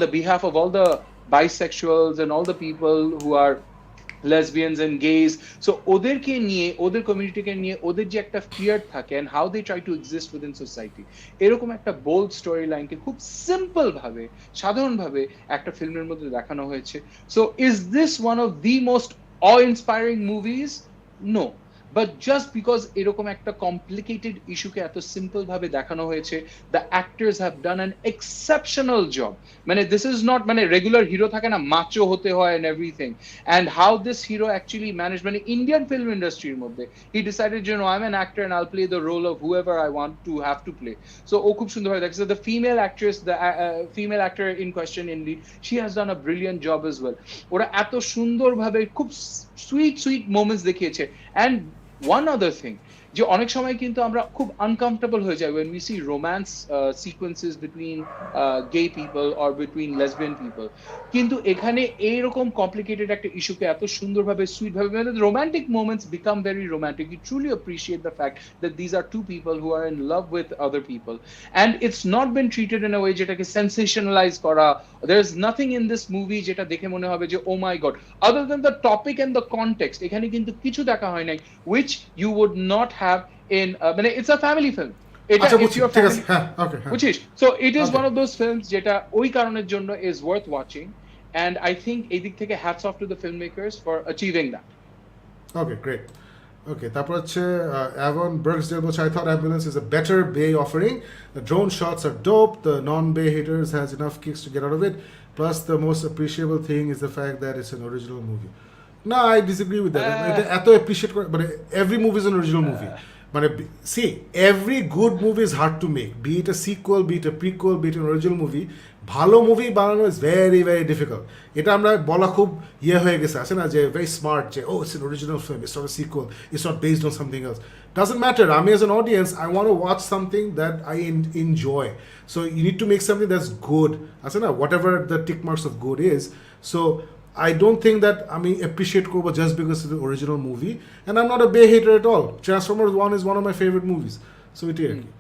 the behalf of all the bisexuals and all the people who are lesbians and gays. So ওদেরকে নিয়ে, ওদের কমিউনিটিকে নিয়ে ওদের যে একটা fear থাকে and how they try to exist within society, এরকম একটা বোল্ড স্টোরি লাইনকে খুব সিম্পল ভাবে, সাধারণ ভাবে একটা ফিল্মের মধ্যে দেখানো হয়েছে. So is this one of the most awe-inspiring movies? No. But just because এরকম একটা complicated ইস্যুকে এত সিম্পল ভাবে দেখানো হয়েছে, the actors have done an exceptional job. মানে this is not মানে রেগুলার হিরো থাকে না, মাচো হতে হয় and everything, and how this hero actually managed, মানে ইন্ডিয়ান ফিল্ম ইন্ডাস্ট্রির মধ্যে he decided, I'm an actor and I'll play the role of whoever I want to have to play. So ও খুব সুন্দর ভাবে দেখছে. The female actress, the female actor in question in lead, she has done a brilliant job as well. ওরা এত সুন্দর ভাবে খুব sweet moments দেখিয়েছে. And one other thing, যে অনেক সময় কিন্তু আমরা খুব uncomfortable হয়ে যাই when we see romance sequences between gay people or between lesbian people, কিন্তু এখানে এইরকম complicated একটা ইস্যুকে এত সুন্দরভাবে সুইট ভাবে, মানে romantic moments become very romantic. You truly appreciate the fact that these are two people who are in love with other people, and it's not been treated in a way যেটাকে sensationalize করা. There is nothing in this movie যেটা দেখে মনে হবে যে oh my god, other than the topic and the context, এখানে কিন্তু কিছু দেখা হয় নাই which you would not have in মানে it's a family film. এটা if you are family, বুঝিস, so it is one of those films যেটা ওই কারণের জন্য is worth watching, and I think এই দিক থেকে hats off to the filmmakers for achieving that. Okay, great. Okay, তারপর হচ্ছে Avon Bergsdale বলছে I thought Ambulance is a better Bay offering. The drone shots are dope. The non-Bay haters has enough kicks to get out of it. Plus, the most appreciable thing is the fact that it's an original movie. No, I disagree with that. এটা এত appreciate করে মানে every movie is an original movie. মানে see, every good movie is hard to make. Be it a sequel, be it a prequel, be it an original movie. ভালো movie বানানো is very very difficult. এটা আমরা বলা খুব হয়ে গেছে আছে না যে ভেরি স্মার্ট যে oh it's an original film, it's not a sequel, it's not based on something else. Doesn't matter, আমি as an audience I want to watch something that I enjoy. So you need to make something that's good আছে না, whatever the tick marks of good is. So I don't think that আমি appreciate করবো just because it's the original movie, and I'm not a Bay hater at all. Transformers 1 is one of my favorite movies. So এটাই আর কি।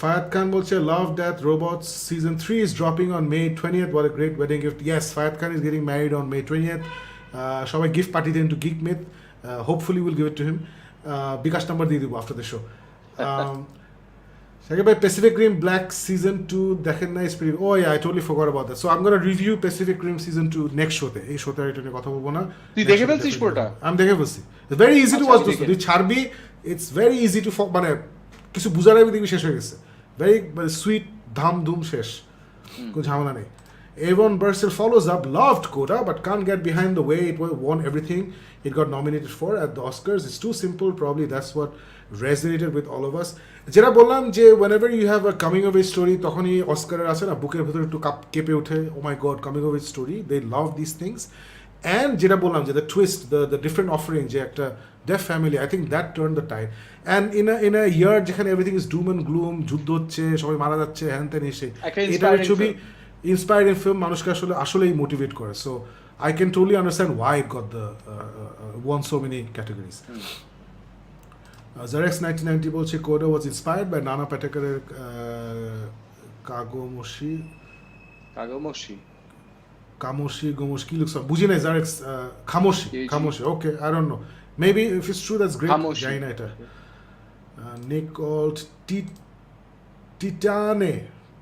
Fayad Khan বলছে Love, Death, Robots season 3 is dropping on May 20th. What a great wedding gift. Yes, Fayad Khan is getting married on May 20th. সবাই gift পাঠিয়ে দিন to Geek Myth. Hopefully we'll give it to him. BKash number দিয়ে দিব after the show. Shakib bhai, Pacific Rim Black season 2 দেখেন না? Oh yeah, I totally forgot about that. So I'm going to review Pacific Rim season 2 next show তে। এই শোতে এটা নিয়ে কথা বলবো না। তুই দেখে ফেলছিস পুরোটা? আমি দেখে ফেলছি। It's very easy to watch this. তুই ছাড়বি, it's very easy to মানে কিছু বুঝার আগে দেখবি শেষ হয়ে গেছে। ভেরি সুইট, ধাম ধুম শেষ, কোনো ঝামেলা নেই। Avon Bergsdale follows up, loved CODA but can't get behind the way it won everything it got nominated for at the Oscars. It's too simple, probably that's what resonated with all of us. যেটা বললাম যে whenever you have a coming of age story তখনই অস্কারের আছে না বুকের ভেতরে একটু কেঁপে ওঠে, oh my god, coming of age story, they love these things. And যেটা বললাম যে the twist, the different offering যে একটা deaf family, I think that turned the tide. And in a year যেখানে everything is doom and gloom, যুদ্ধ হচ্ছে, সবাই মারা যাচ্ছে, হ্যান ত্যান এসে, এটা ছবি inspiring film মানুষকে আসলেই মোটিভেট করে। So I can totally understand why it got the won so many categories. Zarex 1990 বলছে CODA was inspired by Nana Patekar's Kagomoshi Gomoshi কি looks বুঝি নাই Zarex Khamoshi okay, I don't know, maybe if it's true that's great. জানি না এটা। Nick called Titane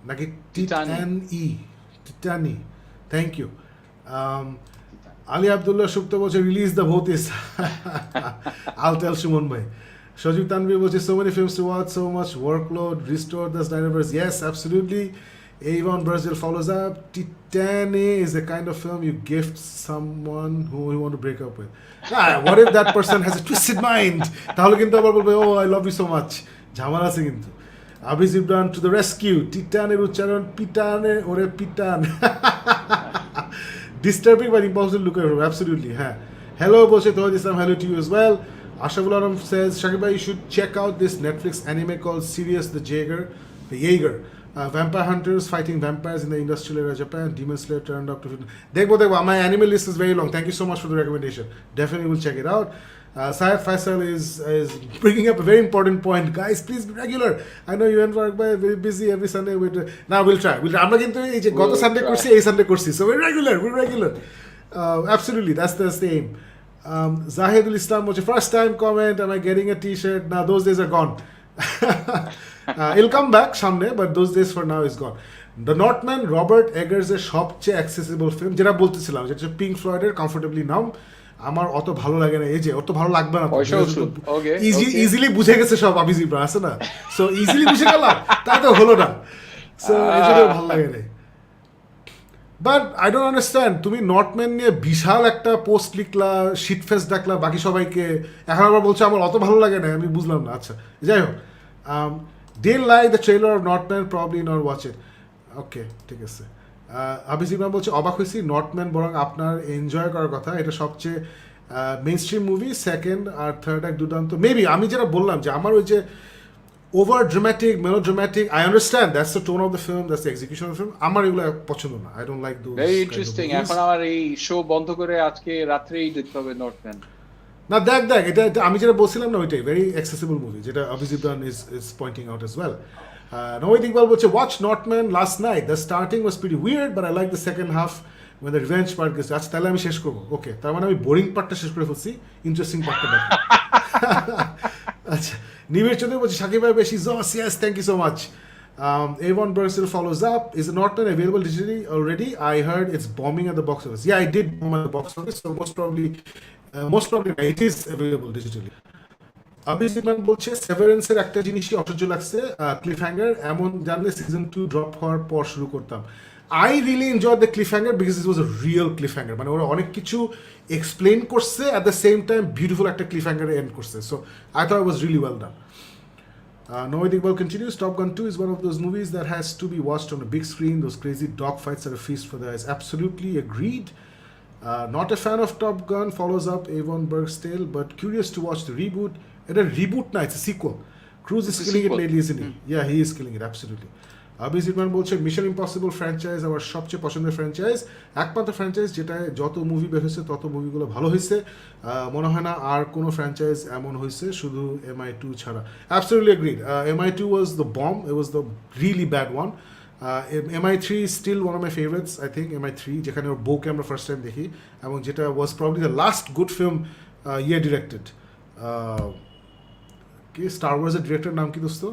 নাকি Titani, thank you. Ali Abdullah Shukta বলছে release the Bhotis. I'll tell Shumon bhai. Shajib Tanvir বলছে so many films to watch, so much workload, restore the Snyderverse. Yes, absolutely. Avon Bergsdale follows up. Titane is the kind of film you gift someone who you want to break up with. What if that person has a twisted mind? তাহলে কিন্তু আবার বলবে oh I love you so much. ঝামেলা আছে কিন্তু। Abhi Zibran to the rescue. Titaner উচ্চারণ পিটানে ওরে পিটান। Disturbing but impossible to look at. Absolutely, হ্যাঁ। Hello বলছে Tohid Islam, hello to you as well. Ashaful Aram says Shakib bhai, you should check out this Netflix anime called Sirius the Jaeger. Vampire hunters fighting vampires in the industrial era Japan. Demon Slayer turned up to দেখবো my anime list is very long. Thank you so much for the recommendation. Definitely will check it out. Syed Faisal is bringing up a very important point. Guys, please be regular. I know you and work by very busy every Sunday. Now we'll try. আমরা কিন্তু এই যে গত Sunday করছি এই Sunday করছি, so we're regular. Absolutely, that's the aim. Zahidul Islam was your first time comment. Am I getting a t-shirt? Now those days are gone. It'll come back someday, but those days for now is gone. The Northman, Robert Eggers এর সবচেয়ে accessible film, যেটা বলতেছিলাম যেটা pink ফ্লয়েডের comfortably নাম। আমার অত ভালো লাগে না, এই যে অত ভালো লাগবে না, ইজিলি বুঝে গেছে সব আবিজিব্রা আছে না, সো ইজিলি বুঝে গেলাম, তাই তো হলো না, সো এই জন্য ভালো লাগে না। বাট আই ডোন্ট আন্ডারস্ট্যান্ড, তুমি নর্থম্যান নিয়ে বিশাল একটা পোস্ট লিখলা, শিট ফেস ডাকলা বাকি সবাইকে, এখন আবার বলছো আমার অত ভালো লাগে না, আমি বুঝলাম না। আচ্ছা যাই হোক, didn't like the trailer of Northman, probably not watch it. ওকে ঠিক আছে। আবিজিমান বলছে অবাক হয়েছি, নর্থম্যান বরং আপনার এনজয় করার কথা, এটা সবচেয়ে মেইন স্ট্রিম মুভি, সেকেন্ড আর থার্ড এক দুর্দান্ত। মেবি আমি যেটা বললাম যে আমার ওই যে over dramatic, melodramatic, I understand that's the tone of the film, that's the execution of the film, আমার এগুলো পছন্দ না। I don't like those. Very interesting. এখন আমার এই শো বন্ধ করে আজকে রাত্রেই দেখতে হবে নর্থম্যান। না দেখ এটা আমি যেটা বলছিলাম না ওইটাই ভেরি অ্যাক্সেসিবল মুভি, যেটা Abhijit is pointing out as well. Noe Iqbal বলছে watch Northman last night. The starting was pretty weird, but I like the second half when the revenge part gets. আচ্ছা তাহলে আমি শেষ করবো। ওকে, তার মানে আমি বোরিং পার্টটা শেষ করে ফেলছি, ইন্টারেস্টিং পার্টটা দেখো। আচ্ছা, নিবিড় চৌধুরী বলছে শাকিব ভাই বেশি Jos, yes, thank you so much. Avon Bergsdale follows up. Is the Northman available digitally already? I heard it's bombing at the box office. Yeah, I did bomb at the box office, so most probably most probably it is available digitally. Abhijit বলছে সেভারেন্সের একটা জিনিসই অসহ্য লাগছে, cliff hanger, এমন জানলে season 2 drop হওয়ার পর শুরু করতাম। I really enjoy the cliff hanger because it was a real cliff hanger, মানে ওরা অনেক কিছু এক্সপ্লেন করছে at the same time beautiful একটা ক্লিফ হ্যাঙ্গারে এন্ড করছে, so I thought it was really well done. Noah Iqbal continues, Top Gun 2 is one of those movies that has to be watched on a big screen. Those crazy dog fights are a feast for the eyes. Absolutely agreed. Not a fan of Top Gun, follows up Avon Bergstale, but curious to watch the reboot. It's a reboot, no, it's a sequel. Cruise is killing it lately, isn't he? Yeah, he is killing it, absolutely. Abhijit বলছে mission impossible franchise আমার সবচেয়ে পছন্দের franchise, একমাত্র franchise যেটায় যত movie বের হয়েছে তত মুভিগুলো ভালো হয়েছে, মনে হয় না আর কোনো ফ্র্যাঞ্চাইজ এমন হয়েছে শুধু MI2 ছাড়া। Absolutely agreed, MI2 was the bomb, it was the really bad one. MI3 is still one of my favorites, I think, MI3, যেখানে ওর বউকে আমরা ফার্স্ট টাইম দেখি, এবং যেটা was probably the last good film ইয়ে directed. কি Star ওয়ার্সের director নাম কি দোস্ত?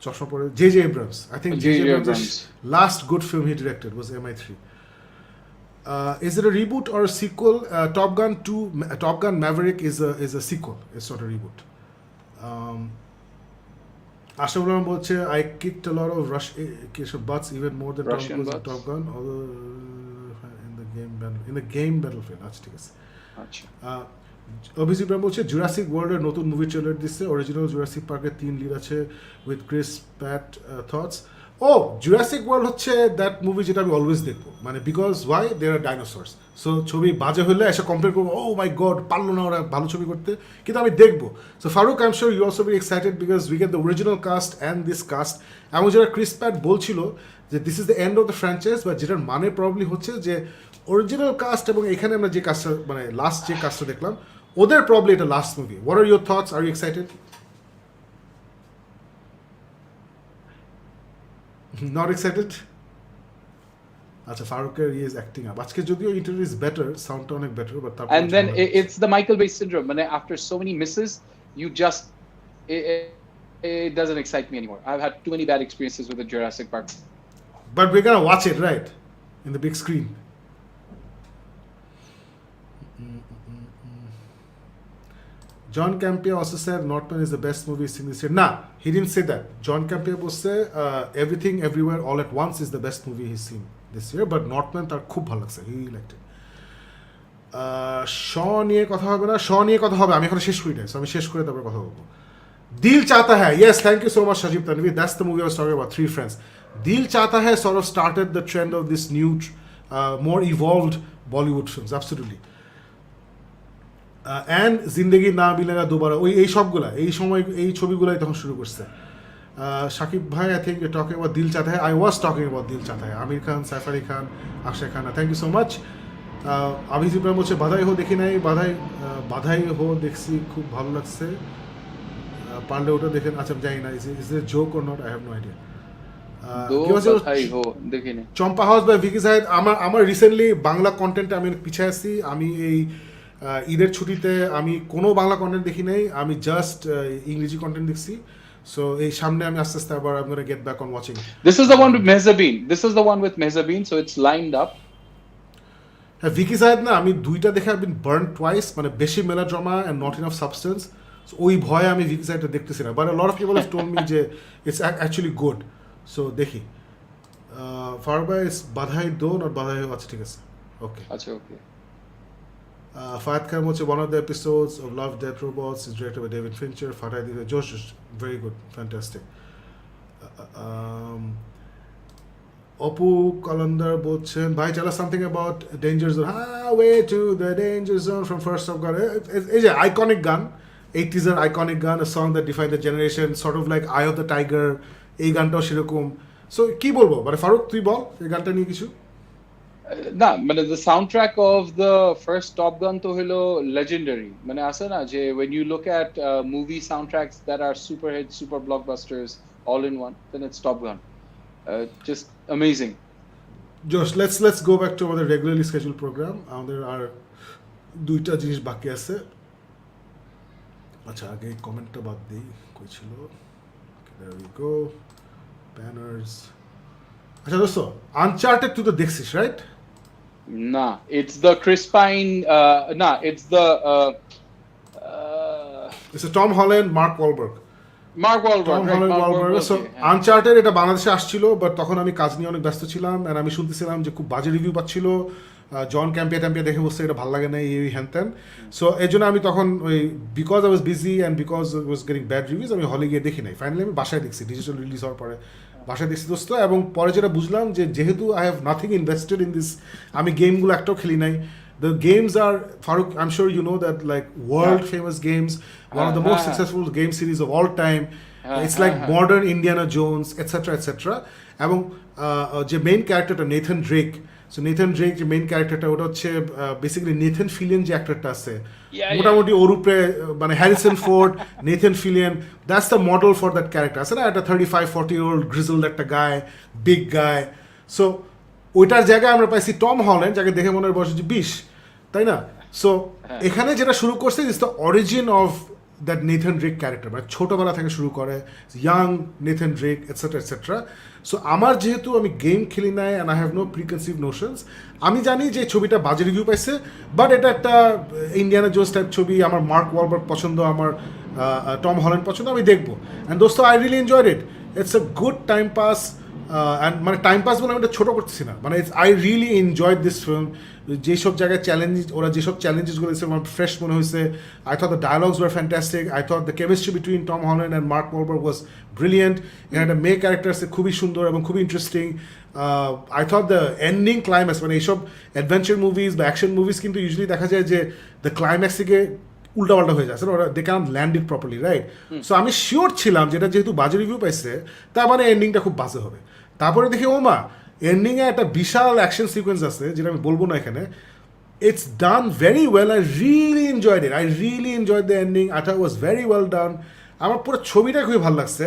চশমা পরে, J.J. Abrams. I think J.J. Abrams' last good film he directed was MI3. Is it a reboot or a sequel? Top Gun 2, Top Gun Maverick is a sequel. It's not a reboot. Ashraf Rahman বলছে I kicked a lot of Russian butts even more than Tom Cruise in Top Gun, although in the game Battlefield. আচ্ছা ঠিক আছে। অভিজিৎ বলছে Jurassic ওয়ার্ল্ডের নতুন movie trailer দিচ্ছে, original Jurassic পার্কের 3 lead আছে with Chris Pratt. Thoughts? Oh Jurassic world হচ্ছে দ্যাট মুভি যেটা আমি অলওয়েজ দেখবো, মানে because why there are dinosaurs, so ছবি বাজে হলে এসে কম্পেয়ার করবো, ও মাই গড পারলো না ওরা ভালো ছবি করতে, কিন্তু আমি দেখবো। So Farooq, I am sure you also very excited because we get the original cast and this cast. এবং যেটা ক্রিস প্যাট বলছিল যে this is the end of the franchise, বা যেটার মানে প্রবলি হচ্ছে যে অরিজিনাল কাস্ট এবং এখানে আমরা যে কাস্টটা মানে লাস্ট যে কাস্টটা দেখলাম ওদের প্রবলি এটা last movie. What are your thoughts? Are you excited? Not excited? আচ্ছা, ফারুকের ইজ অ্যাক্টিং আপ আজকে, যদিও ইন্টারভিউ ইজ বেটার, সাউন্ডটা অনেক বেটার, বাট তারপর and then it's the Michael Bay syndrome, মানে after so many misses you just it doesn't excite me anymore. I've had too many bad experiences with the Jurassic Park, but we're gonna watch it right in the big screen. John Campea also said Northman is the best movie seen this year. Nah, he didn't say that. John Campea বলছে Everything Everywhere All at Once is the best movie he's seen this year, but Northman তার খুব ভালো লাগছে, he liked it. শ নিয়ে কথা হবে না, শ নিয়ে কথা হবে, আমি এখন শেষ করি না, আমি শেষ করে তারপর কথা বলবো। দিল চাহতা হ্যায়, yes, thank you so much Sajib Tanvi, that's the movie I was talking about, Three Friends. Dil Chahta Hai sort of started the trend of this new more evolved Bollywood films, absolutely. And Zindagi Na Milega দুবারা, এই সবগুলা এই সময় এই ছবিগুলাই তখন শুরু করছে। শাকিব ভাই, I think you talking about Dil Chahta হ্যায়, I was talking about Dil Chahta Hai. Aamir Khan, Saif Ali Khan, Akshaye Khanna, thank you so much. Abhijit Ibrahim বলছে বাধাই হো দেখি নাই, বাধাই হো দেখছি, খুব ভালো লাগছে, পারলে ওটা দেখেন। আচ্ছা জানি না is a joke or not, I have no idea. Champa House by Vicky Zahed, আমার রিসেন্টলি বাংলা কন্টেন্টে আমি পিছিয়ে আসছি। আমি এই ঈদের ছুটিতে আমি কোনো বাংলা কন্টেন্ট দেখি নাই, আমি জাস্ট ইংরেজি কন্টেন্ট দেখছি। সো এই সামনে আমি আস্তে আস্তে আবার I'm going to get back on watching. This is the one with Mehzabeen. This is the one with Mehzabeen, so it's lined up. হ্যাঁ, ভিকি জাহিদ না, আমি দুইটা দেখে I've been burned twice, মানে বেশি melodrama and not enough substance. So ওই ভয়ে আমি ভিকি জাহিদটা দেখতেছি না, but a lot of people have told me যে it's actually good. So দেখি। ফারবা is বাধাই দো not বাধাই হো, আচ্ছা ঠিক আছে, ওকে আচ্ছা ওকে। Fahad Khan was one of the episodes of Love, Death, Robots is directed by David Fincher. Fatah Dida Josh is very good, fantastic. Opu Kalandar বলছেন ভাই tell us something about Danger Zone. Way to the Danger Zone from First of God. It's an iconic gun, 80s er iconic gun, a song that defined the generation, sort of like Eye of the Tiger. এই গানটাও সেরকম। So কি বলবো, মানে ফারুক তুই বল এই গানটা নিয়ে কিছু। না মানে the soundtrack of the first Top Gun তো হলো legendary, মানে আছে না যে when you look at movie soundtracks that are super hits, super blockbusters all in one, then it's Top Gun. Just amazing. Josh, let's go back to our regularly scheduled program. আমাদের আর দুইটা জিনিস বাকি আছে। আচ্ছা আগে কমেন্টটা বাদ দিই, কই ছিল? There we go. Banners. আচ্ছা দোস্ত, Uncharted তুই তো দেখছিস right? Nah, it's the Chris Pine. Nah, it's the It's a Tom Holland, Mark Wahlberg. Mark Wahlberg, Tom right? Holland Mark Wahlberg. Wahlberg. So হ্যাঁ। আনচার্টেড এটা বাংলাদেশে আসছিল, বাট তখন আমি কাজ নিয়ে অনেক ব্যস্ত ছিলাম, অ্যান্ড আমি শুনতেছিলাম যে খুব বাজে রিভিউ পাচ্ছিল, জন ক্যাম্পিয়া ট্যাম্পিয়া দেখে বসছে এটা ভালো লাগে না, এই হ্যান ত্যান। সো এই জন্য আমি তখন ওই because I was busy and because was getting bad reviews আমি হলে গিয়ে দেখি নাই। ফাইনালি আমি বাসায় দেখছি, ডিজিটাল রিলিজ হওয়ার পরে বাসায় দেখছি দোস্ত। এবং পরে যেটা বুঝলাম যে যেহেতু I have nothing invested in this, আমি গেমগুলো একটাও খেলি নাই। The games are, Farooq, I'm sure you know that, like world famous games, one of the most successful game series of all time. It's like modern Indiana Jones, etc. etc. এবং যে main ক্যারেক্টারটা Nathan Drake, so Nathan Drake যে main ক্যারেক্টারটা ওটা হচ্ছে basically Nathan ফিলিয়ান যে অ্যাক্টরটা আছে মোটামুটি ওর উপরে, মানে Harrison Ford, Nathan Fillion, that's the model for that character আছে না, একটা 35-40-year-old গ্রিজলড একটা গায়, বিগ গায়। সো ওইটার জায়গায় আমরা পাইছি টম হল্যান্ড, যাকে দেখে মনে হয় বয়স হচ্ছে 20, তাই না? সো এখানে যেটা শুরু করছে is the origin of that Nathan Drake character, মানে ছোটোবেলা থেকে শুরু করে young Nathan Drake etcetera etcetera. So আমার যেহেতু আমি গেম খেলি নাই and I have no preconceived notions, আমি জানি যে ছবিটা বাজে রিভিউ পাইছে, বাট এটা একটা ইন্ডিয়ানা জোন্স টাইপ ছবি, আমার মার্ক ওয়ালবার্গ পছন্দ, আমার টম হল্যান্ড পছন্দ, আমি দেখবো। অ্যান্ড দোস্ত I really enjoyed it, it's a good time pass. And মানে টাইম পাস বলে আমি এটা ছোটো করতেছি না, মানে I really enjoyed this film. যেসব জায়গায় চ্যালেঞ্জ, ওরা যেসব চ্যালেঞ্জেসগুলো দিয়েছে আমার ফ্রেশ মনে হয়েছে। I thought the dialogues were fantastic, I thought the chemistry between Tom Holland and Mark Wahlberg was brilliant. এখানে একটা মেয়ে ক্যারেক্টার আছে খুবই সুন্দর এবং খুবই interesting. I thought the ending climax, মানে এইসব অ্যাডভেঞ্চার মুভিজ বা অ্যাকশন মুভিজ কিন্তু ইউজুয়ালি দেখা যায় যে দ্য ক্লাইম্যাক্স থেকে উল্টাপাল্টা হয়ে যাচ্ছে, ওরা they can land it properly, right? So আমি শিওর ছিলাম যেটা যেহেতু বাজে রিভিউ পাইছে তার মানে এন্ডিংটা খুব বাজে হবে। তারপরে দেখি ওমা এন্ডিংয়ে একটা বিশাল অ্যাকশন সিকোয়েন্স আছে যেটা আমি বলবো না এখানে। It's done very well. I really enjoyed it. I really enjoyed the ending. I thought it was very well done. আমার পুরো ছবিটা খুবই ভালো লাগছে,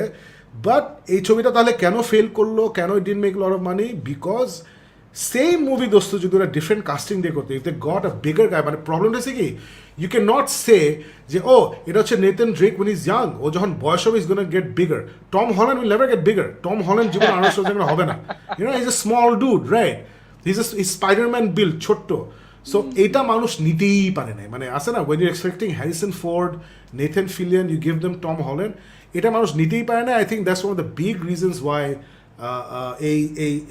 বাট এই ছবিটা তাহলে কেন ফেল করলো, কেন it didn't make lot of money? Because same movie দোস্ত যদি ওরা ডিফারেন্ট কাস্টিং দিয়ে করতে, if they got a bigger guy, মানে প্রবলেমটা হচ্ছে কি, ইউ ক্যান নট সে যে ও এটা হচ্ছে Nathan Drake when he's young, ও যখন বয়স হবে is gonna get bigger. Tom Holland will never get bigger. Tom Holland জীবন আরো হবে না, you know, is a small dude, right? His Spiderman build, ছোট্ট। সো এইটা মানুষ নিতেই পারে না, মানে আছে না, when you expecting Harrison Ford, Nathan Fillion, you give them Tom Holland, এটা মানুষ নিতেই পারে না। I think that's one of the big reasons why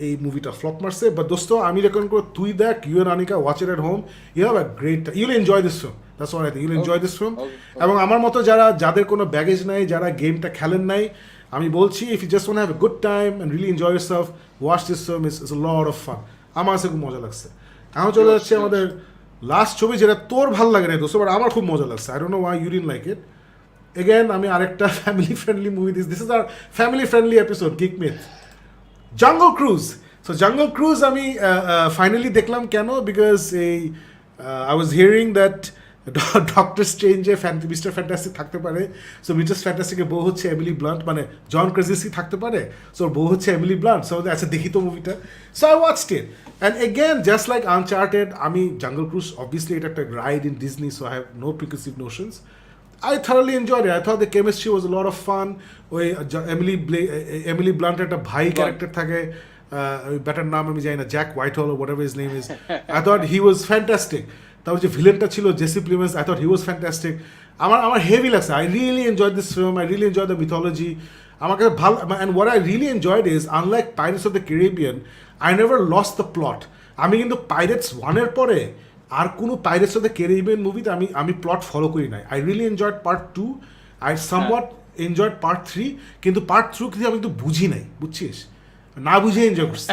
এই মুভিটা ফ্লপ মারছে। বাট দোস্ত আমি রেকমেন্ড করবো তুই দেখ, you and Anika, watch it at home, you have a great, you'll enjoy this film, that's what I think, you'll enjoy this film. এবং আমার মতো যাদের কোনো ব্যাগেজ নাই, যারা গেমটা খেলেন নাই, আমি বলছি if you just want have a good time and really enjoy yourself, watch this film, it's a lot of fun. আমার কাছে খুব মজা লাগছে। এখন চলে যাচ্ছে আমাদের লাস্ট ছবি, যেটা তোর ভাল লাগে না দোস্ত, বাট আমার খুব মজা লাগছে। I don't know why you didn't like it. Again আমি আরেকটা family friendly movie, this is our family friendly episode, Geek Myth, Jungle Cruise. So Jungle Cruise আমি ফাইনালি দেখলাম। কেন? বিকজ এই I was hearing that Doctor স্ট্রেঞ্জে Mister Fantastic থাকতে পারে, so mister ফ্যান্টাস্টিকের বউ হচ্ছে এমিলি ব্লান্ট, মানে জন ক্রেজিসি থাকতে পারে, সো ওর বউ হচ্ছে এমিলি ব্লান্ট। সো আচ্ছা দেখি তো মুভিটা। So I watched it and again just like Uncharted, আমি জাঙ্গল ক্রুজ অবভিয়াসলি এটা একটা ride in Disney, so I have no preconceived notions. I thoroughly enjoyed it. I thought the chemistry was a lot of fun. ওই Emily ব্লান্টের একটা ভাই character থাকে, ব্যাটার নাম আমি জানি না, Jack Whitehall, whatever his name is. I thought he was fantastic. তারপর যে ভিলেনটা ছিল Jesse Plemons, I thought he was fantastic. আমার হেভি লাগছে। I really enjoyed this film, I really enjoy the mythology. আমাকে ভালো, and what I really enjoyed is unlike Pirates of the Caribbean, I never lost the plot. আমি কিন্তু pirates 1-এর পরে আর কোনো pirates of the Caribbean মুভিতে আমি plot follow করি নাই। I really enjoyed part 2, I somewhat enjoyed part 3, কিন্তু part 3 কিন্তু আমি কিন্তু বুঝি নাই, বুঝছিস, না বুঝে এনজয় করছি।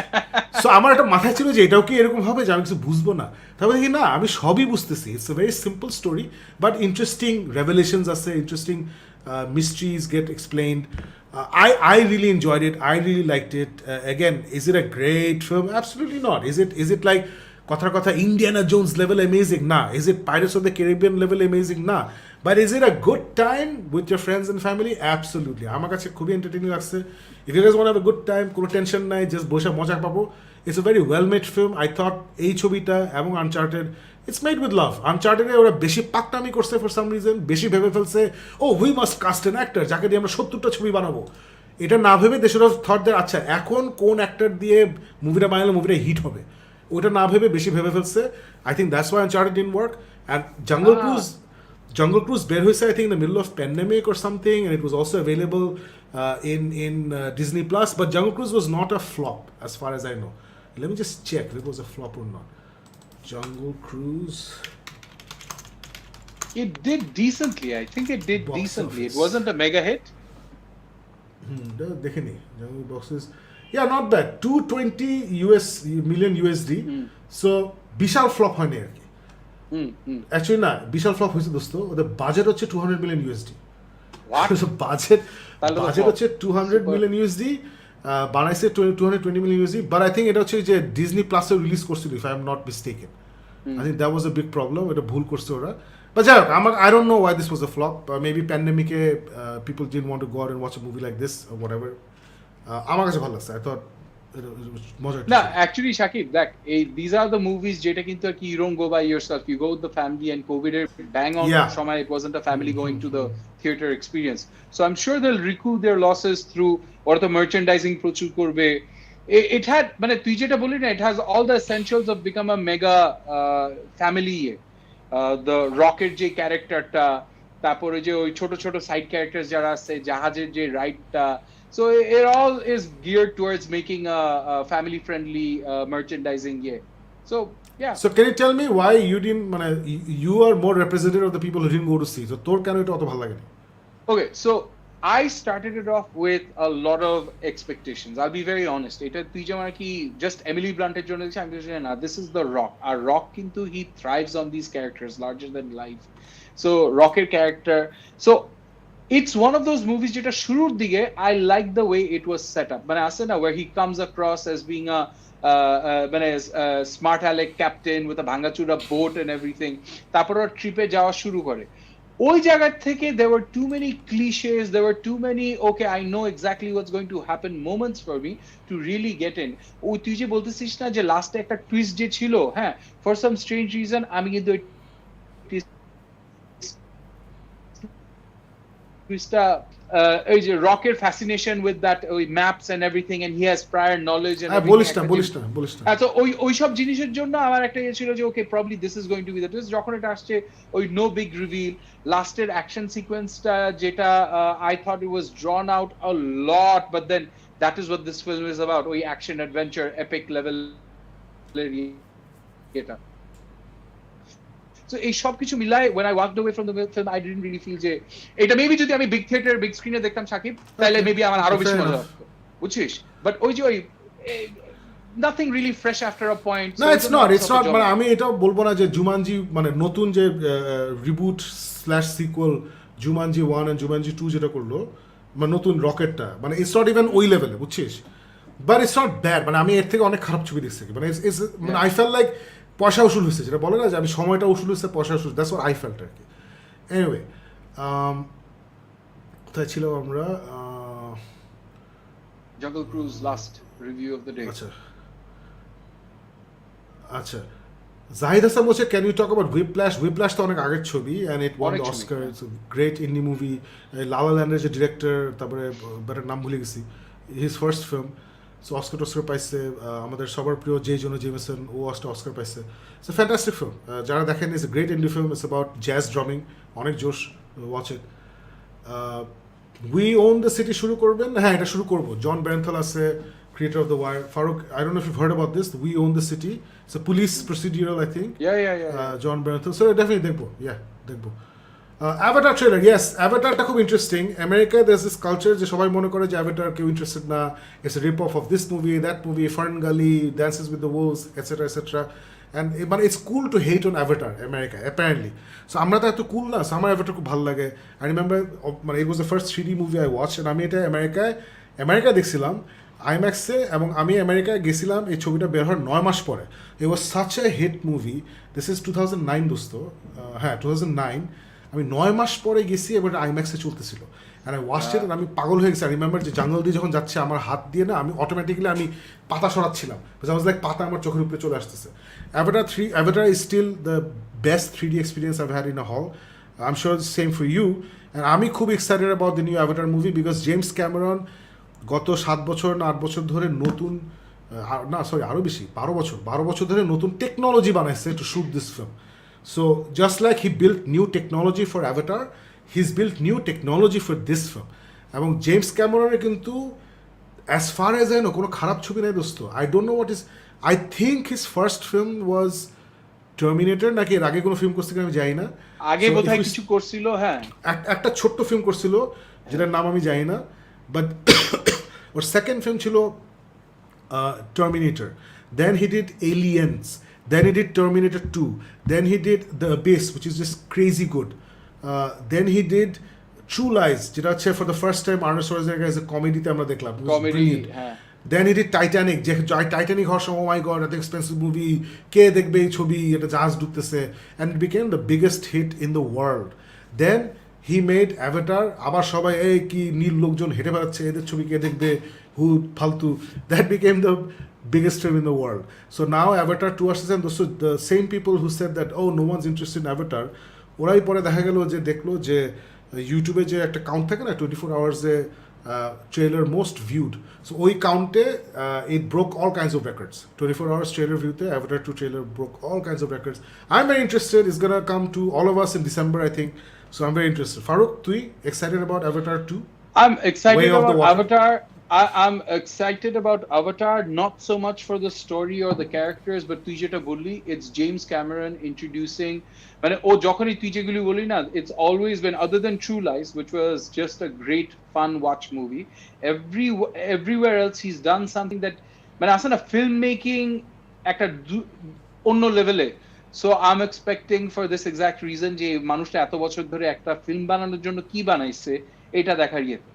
সো আমার একটা মাথায় ছিল যে এটাও কি এরকম হবে যে আমি কিছু বুঝবো না, তারপরে দেখি না আমি সবই বুঝতেছি। It's a very simple story, but interesting revelations আছে, interesting mysteries get explained. I really enjoyed it. I really liked it. Again, is it a great film? Absolutely not. Is it like কথার কথা Indiana Jones level amazing? না। Is it Pirates of the Caribbean level amazing? না। But is it a good time with your friends and family? Absolutely. আমার কাছে খুবই entertaining লাগছে। If you guys want have a good time, কোনো tension নাই, just বসে মজা পাবো। It's a very well made film. I thought এই ছবিটা এবং Uncharted, it's made with love. আনচার্টেডে ওরা বেশি পাকটামি করছে ফর সাম রিজন, বেশি ভেবে ফেলছে ও we must cast an actor যাকে দিয়ে আমরা 70টা ছবি বানাবো। এটা না ভেবে they should have thought that আচ্ছা এখন কোন অ্যাক্টর দিয়ে মুভিটা বানালে মুভিটা হিট হবে। ওটা না ভেবে বেশি ভেবে ফেলছে। I think that's why Uncharted didn't work. And Jungle Cruise বের হয়েছে I think in the middle of pandemic or something, and it was also available in Disney Plus. But Jungle Cruise was not a flop as far as I know. Let me just check if it was a flop or not. Jungle Cruise. It did decently. I think it did Box decently. office. It wasn't a mega hit. দেখেনি Jungle Boxes. Yeah, not bad. 220 million USD. So Vishal flop হয়নি আর কি। Actually না, বিশাল flop হয়েছে দোস্ত। ওদের budget হচ্ছে 200 million USD। What? Budget তাহলে তো বাজেট flop. হচ্ছে 200 Super. million USD, বানাইছে 220 million USD, but I think এটা হচ্ছে যে ডিজনি প্লাসে রিলিজ করছিল if I am not mistaken. I think that was a big problem, এটা ভুল করছে ওরা। বাট যাই হোক, আমার I don't know why this was a flop, maybe প্যান্ডেমিকে people didn't want to go out and watch a movie like this or whatever. আমার কাছে ভালো লাগছে, আই থট মজা। No, actually, Shakib, these are the movies যেটা কিন্তু আর কি you don't go by yourself. You go with the family, and COVID bang on Yeah. সময় it wasn't a family going to the theater experience. So I'm sure they'll recoup their losses through or the merchandising প্রচুর করবে. It had মানে তুই যেটা বললি না, it has all the essentials of become a mega family. The Rocket যে ক্যারেক্টারটা, তারপরে যে ওই ছোট ছোট সাইড ক্যারেক্টার্স যারা আছে, জাহাজের যে রাইডটা, so it all is geared towards making a family friendly merchandising. So yeah. So can you tell me why you didn't, মানে you are more representative of the people who didn't go to see, so তোর কেন এটা অত ভালো লাগেনি? Okay, so I started it off with a lot of expectations. I'll be very honest. এটা তুই যেমন কি just Emily Blunt'ের জন্য দেখছি, আমি বলছি না, this is the Rock. Our Rock কিন্তু he thrives on these characters larger than life. So Rocket character. So it's one of those movies যেটা শুরুর দিকে I like the way it was set up. মানে আছে না where he comes across as being a মানে smart aleck captain with a ভাঙাচুরা boat and everything. তারপর ওর ট্রিপে যাওয়া শুরু করে। ওই জায়গা থেকে there were too many cliches, there were too many okay I know exactly what's going to happen moments for me to really get in. ও তুই যে বলতেছিস না যে লাস্টে একটা টুইস্ট যে ছিল, হ্যাঁ, for some strange reason আমি কিন্তু টুইস্টটা ওই যে রকের ফ্যাসিনেশন উইথ দ্যাট ওই maps and everything and he has prior knowledge and বলিস না। তো ওই সব জিনিসের জন্য আমার একটা ইয়ে ছিল যে okay probably this is going to be the twist. যখন এটা আসছে ওই নো বিগ রিভিল, লাস্টের অ্যাকশন সিকোয়েন্সটা যেটা I thought it was drawn out a lot, but then that is what this film is about, ওই অ্যাকশন অ্যাডভেঞ্চার এপিক লেভেলের এটা। So এই সব কিছু মিলাই when I walked away from the film I didn't really feel যে এটা maybe যদি আমি বিগ থিয়েটার বিগ স্ক্রিনে দেখতাম সাকিব, তাহলে মেবি আমার আরো বেশি মজা লাগতো, বুঝছিস? বাট ওই যে ওই nothing really fresh after a point. No, it's not মানে আমি এটাও বলবো না যে জুমানজি মানে নতুন যে reboot slash sequel Jumanji 1 and Jumanji 2 যেটা করলো, মানে নতুন রকেটটা, মানে ইটস নট ইভেন ওই লেভেলে, বুঝছিস? বাট ইটস নট ব্যাড, মানে আমি এর থেকে অনেক খারাপ ছবি দেখছি, মানে মানে আই ফেল লাইক পয়সা উসুল হয়েছে, যেটা বলে না যে আমি সময়টা উসুল হয়েছে, পয়সা উসুল, দ্যাটস হোয়াট আই ফেল্ট আর কি। এনিওয়ে, কোথায় ছিলাম আমরা? Jungle Cruise last review of the day. আচ্ছা জাহিদ হাসান বলছে can you talk about Whiplash? Whiplash তো অনেক আগের ছবি and it won the Oscar, it's great indie movie. La La ল্যান্ডের যে ডিরেক্টর, তারপরে বেটার নাম ভুলে গেছি, his first film, so Oscar টস্কার পাইছে। আমাদের সবার প্রিয় জে জোনা জেমিসন, ও অস্কার পাইছে। ইটস এ ফ্যান্টাস্টিক ফিল্ম, যারা দেখেন it's a great indie film, it's about jazz drumming, অনেক জোশ, watch it. We own the city শুরু করবেন? হ্যাঁ, এটা শুরু করবো। জন ব্যারেনথেল আছে, creator of The Wire. Farooq, I don't know if you've heard about this, We Own the City. It's a police procedural, I think. Yeah. John Bernthal. So definitely দেখবো, দেখবো। Avatar trailer, yes, Avatarটা খুব interesting. আমেরিকায় there's this culture যে সবাই মনে করে যে Avatar কেউ ইন্টারেস্টেড না, it's a rip off of this movie, that movie, Fern Gully, Dances with the Wolves, etc. And মানে it's cool to hate on Avatar, America, apparently. So আমরা তো এত cool না, so আমার Avatar খুব ভালো লাগে। I remember, মানে it was the first 3D movie I watched, and আমি এটা আমেরিকায় দেখছিলাম আইম্যাক্সে, এবং আমি আমেরিকায় গেছিলাম এই ছবিটা বের হওয়ার 9 মাস পরে। It was such a hit movie, this is 2009 দোস্ত, হ্যাঁ 2009। আমি 9 মাস পরে গেছি, এবার আইম্যাক্সে চলতেছিল, অ্যান্ড আই ওয়াচড ইট, আমি পাগল হয়ে গেছি। আই রিমেম্বার যে জঙ্গল দিয়ে যখন যাচ্ছে, আমার হাত দিয়ে না আমি অটোমেটিক্যালি আমি পাতা সরাচ্ছিলাম, বিকজ আই ওয়াজ লাইক পাতা আমার চোখের উপরে চলে আসতেছে। Avatar is still the best 3D experience I've had in a hall. I'm sure it's the same for you. And আমি খুব excited about the new Avatar movie because James Cameron গত 7 বছর না 8 বছর ধরে নতুন না সরি আরও বেশি 12 বছর ধরে নতুন টেকনোলজি বানাইছে to shoot this film so just like he built new technology for Avatar he is built new technology for this film এবং জেমস ক্যামেরনের কিন্তু as far as I know কোনো খারাপ ছবি নেই দোস্ত I don't know what is I think his first film was Terminator নাকি এর আগে কোনো ফিল্ম করছে কিনা আমি জানি না আগে বোধহয় কিছু করছিল হ্যাঁ একটা ছোট্ট ফিল্ম করছিল যেটার নাম আমি জানি না বাট ওর সেকেন্ড ফিল্ম ছিল Terminator. Then he did Aliens. Then he did Terminator 2. Then he did The Abyss, which is just crazy good. Then he did True Lies, যেটা হচ্ছে for the first time Arnold Schwarzenegger as a comedy তে আমরা দেখলাম. Comedy হ্যাঁ Then he did Titanic. যে Titanic হওয়ার সময় oh my god এত এক্সপেন্সিভ মুভি কে দেখবে এই ছবি এটা জাহাজ ডুবতেছে and it became the biggest hit in the world. Then he made Avatar আবার সবাই এই কি নীল লোকজন হেঁটে বেড়াচ্ছে এদের ছবি কে দেখবে হু ফালতু that became the biggest film in the world so now Avatar 2 আসছে and the same people who said that oh no one's interested in Avatar ওরাই পরে দেখা গেল যে দেখলো যে ইউটিউবে যে একটা কাউন্ট থাকে না 24 আওয়ার্সে ট্রেলার মোস্ট ভিউড সো ওই কাউন্টে it broke all kinds of records 24 hours trailer viewতে Avatar 2 trailer broke all kinds of records I'm very interested it's gonna come to all of us in December I think so I'm very interested Farooq তুই excited about Avatar 2 I'm excited Way of the about Water. Avatar. I'm excited about Avatar, not so much for the story or the characters, but তুই যেটা বললি, it's James Cameron introducing, মানে ও যখনই তুই যেগুলি বলি না, it's always been, other than True Lies, which was just a great fun watch movie, everywhere else he's done something that, মানে আসলে না filmmaking একটা অন্য লেভেলে. So I'm expecting for this exact reason যে মানুষটা এত বছর ধরে একটা ফিল্ম বানানোর জন্য কি বানাইছে এটা দেখার ইয়েতে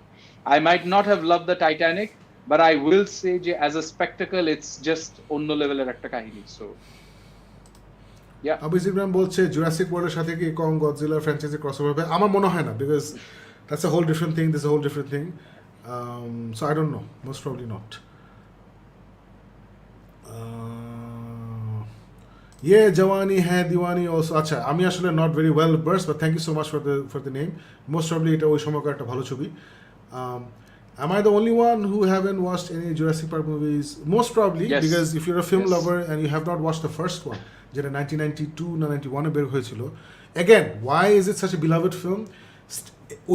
I might not have loved the Titanic, but I will say যে as a spectacle it's just অন্য লেভেলের একটা কাহিনী so yeah অভিজিৎ ম্যাম বলছে জুরাসিক ওয়ার্ল্ডের সাথে কি কং গডজিলা ফ্র্যাঞ্চাইজি ক্রসওভার হবে আমার মনে হয় না because that's a whole different thing this a whole different thing so I don't know most probably not Yeh Jawaani Hai Deewani also আচ্ছা আমি আসলে নট ভেরি ওয়েল বার্স but thank you so much for the name most probably এটা ওই সময়কার একটা ভালো ছবি am I the only one who haven't watched any Jurassic Park movies most probably Yes. because if you're a film Yes. lover and you have not watched the first one যেটা 1992 না 91 এ বের হয়েছিল again why is it such a beloved film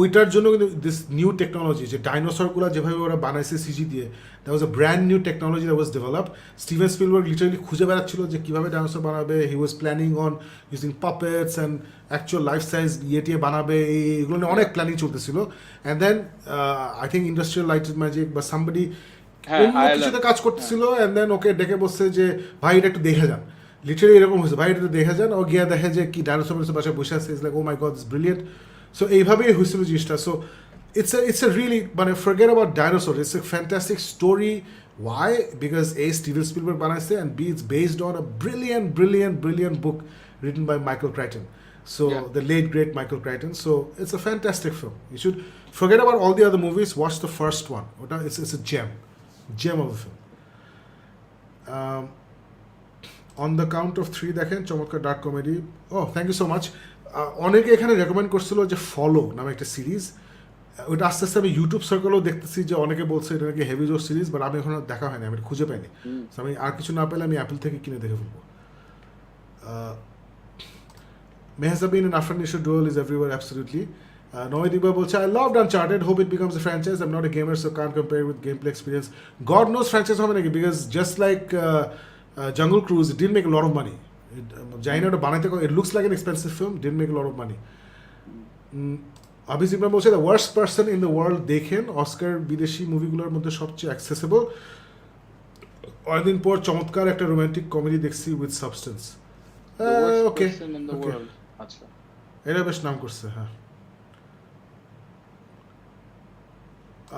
ওইটার জন্য কিন্তু this new technology যে ডাইনোসরগুলো যেভাবে ওরা বানাইছে সিজি দিয়ে that was a brand new technology that was developed Steven Spielberg literally খুঁজে বেড়াচ্ছিল যে কীভাবে ডাইনোসর বানাবে he was planning on using puppets and actual life size টিয়ে বানাবে এগুলো নিয়ে অনেক প্ল্যানিং চলতেছিল and then I think industrial lighted magic বা সামবডি অন্য কিছুতে কাজ করতেছিল অ্যান্ড দেন ওকে ডেকে বসছে যে ভাই এটা একটু দেখে যান লিটারালি এরকম হয়েছে ভাই এটা দেখে যান ও গিয়ে দেখে যে কি ডাইনোসর বাসায় বসে আছে is like oh my god is brilliant so এইভাবেই হয়েছিল জিনিসটা সো it's a really মানে forget about dinosaurs it's a fantastic story why because A Steven Spielberg বানাইছে and B it's based on a brilliant book written by Michael Crichton so the late great Michael Crichton so it's a fantastic film you should forget about all the other movies watch the first one it's a gem of a film on the count of 3 দেখেন চমৎকার dark comedy thank you so much অনেকে এখানে recommend করছিল যে follow নামে একটা series ওইটা আস্তে আস্তে আমি ইউটিউব সার্কেলেও দেখতেছি যে অনেকে বলছে এটা নাকি হেভি জোর সিরিজ বাট আমি এখনো দেখা হয়নি আমি খুঁজে পাইনি আমি আর কিছু না পেলে আমি অ্যাপল থেকে কিনে দেখে ফেলবো Mehjabin and Afran Nisha duel is everywhere absolutely Noid Iqbal বলছে I loved Uncharted hope it becomes a franchise I'm not a gamer so can't compare with gameplay experience God knows franchise হবে নাকি because just like Jungle Cruise it didn't make a lot of money জানি না ওটা বানাইতে it looks like an expensive film didn't make a lot of money Abhijit ma'am বলছে the worst person in the world দেখেন Oscar বিদেশি মুভিগুলোর মধ্যে সবচেয়ে অ্যাক্সেসেবল অনেকদিন পর চমৎকার একটা রোমান্টিক কমেডি দেখছি উইথ সাবস্টেন্স ওকে এটা বেশ নাম করছে হ্যাঁ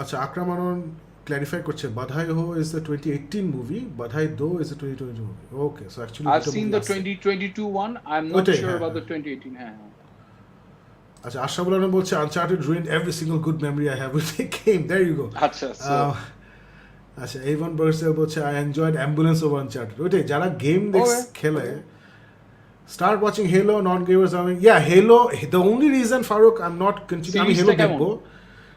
আচ্ছা আকরাম আনন ক্ল্যারিফাই করছে বাধাই হো ইজ দ্য 2018 মুভি বাধাই দো is the 2022 movie okay so actually I've seen the 2022 one I'm not sure about the 2018 হ্যাঁ আচ্ছা আশরাফুল আলম বলছে Uncharted ruined every single good memory I have with the game there you go আচ্ছা আচ্ছা Avon Bursell বলছে I enjoyed Ambulance over Uncharted ওইটাই যারা game খেলে start watching Halo non-gamers I mean yeah Halo the only reason Farooq I'm not continuing আমি Halo দেখবো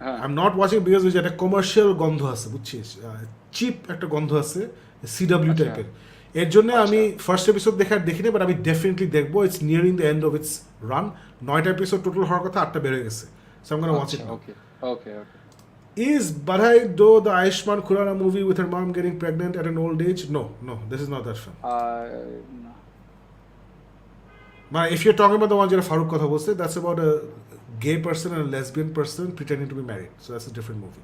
হ্যাঁ I am not watching because ওই যে একটা কমার্শিয়াল গন্ধ আছে বুঝছিস, চিপ একটা গন্ধ আছে সিডাব্লিউ আচ্ছা টাইপের। এর জন্য আমি আচ্ছা ফার্স্ট এপিসোড দেখিনি, বাট আমি ডেফিনেটলি দেখবো। It's nearing the end of its run. 9টা এপিসোড টোটাল হওয়ার কথা, 8টা বেড়ে গেছে। So I am gonna watch আচ্ছা it now. Okay okay okay Is Badhai Do the Ayushmann Khurrana movie with her mom getting pregnant at an old age? No, this is not that film. না But if you're talking about the one যেটা ফারুক কথা বলছে, that's about a gay person and a lesbian person pretending to be married. So that's a different movie.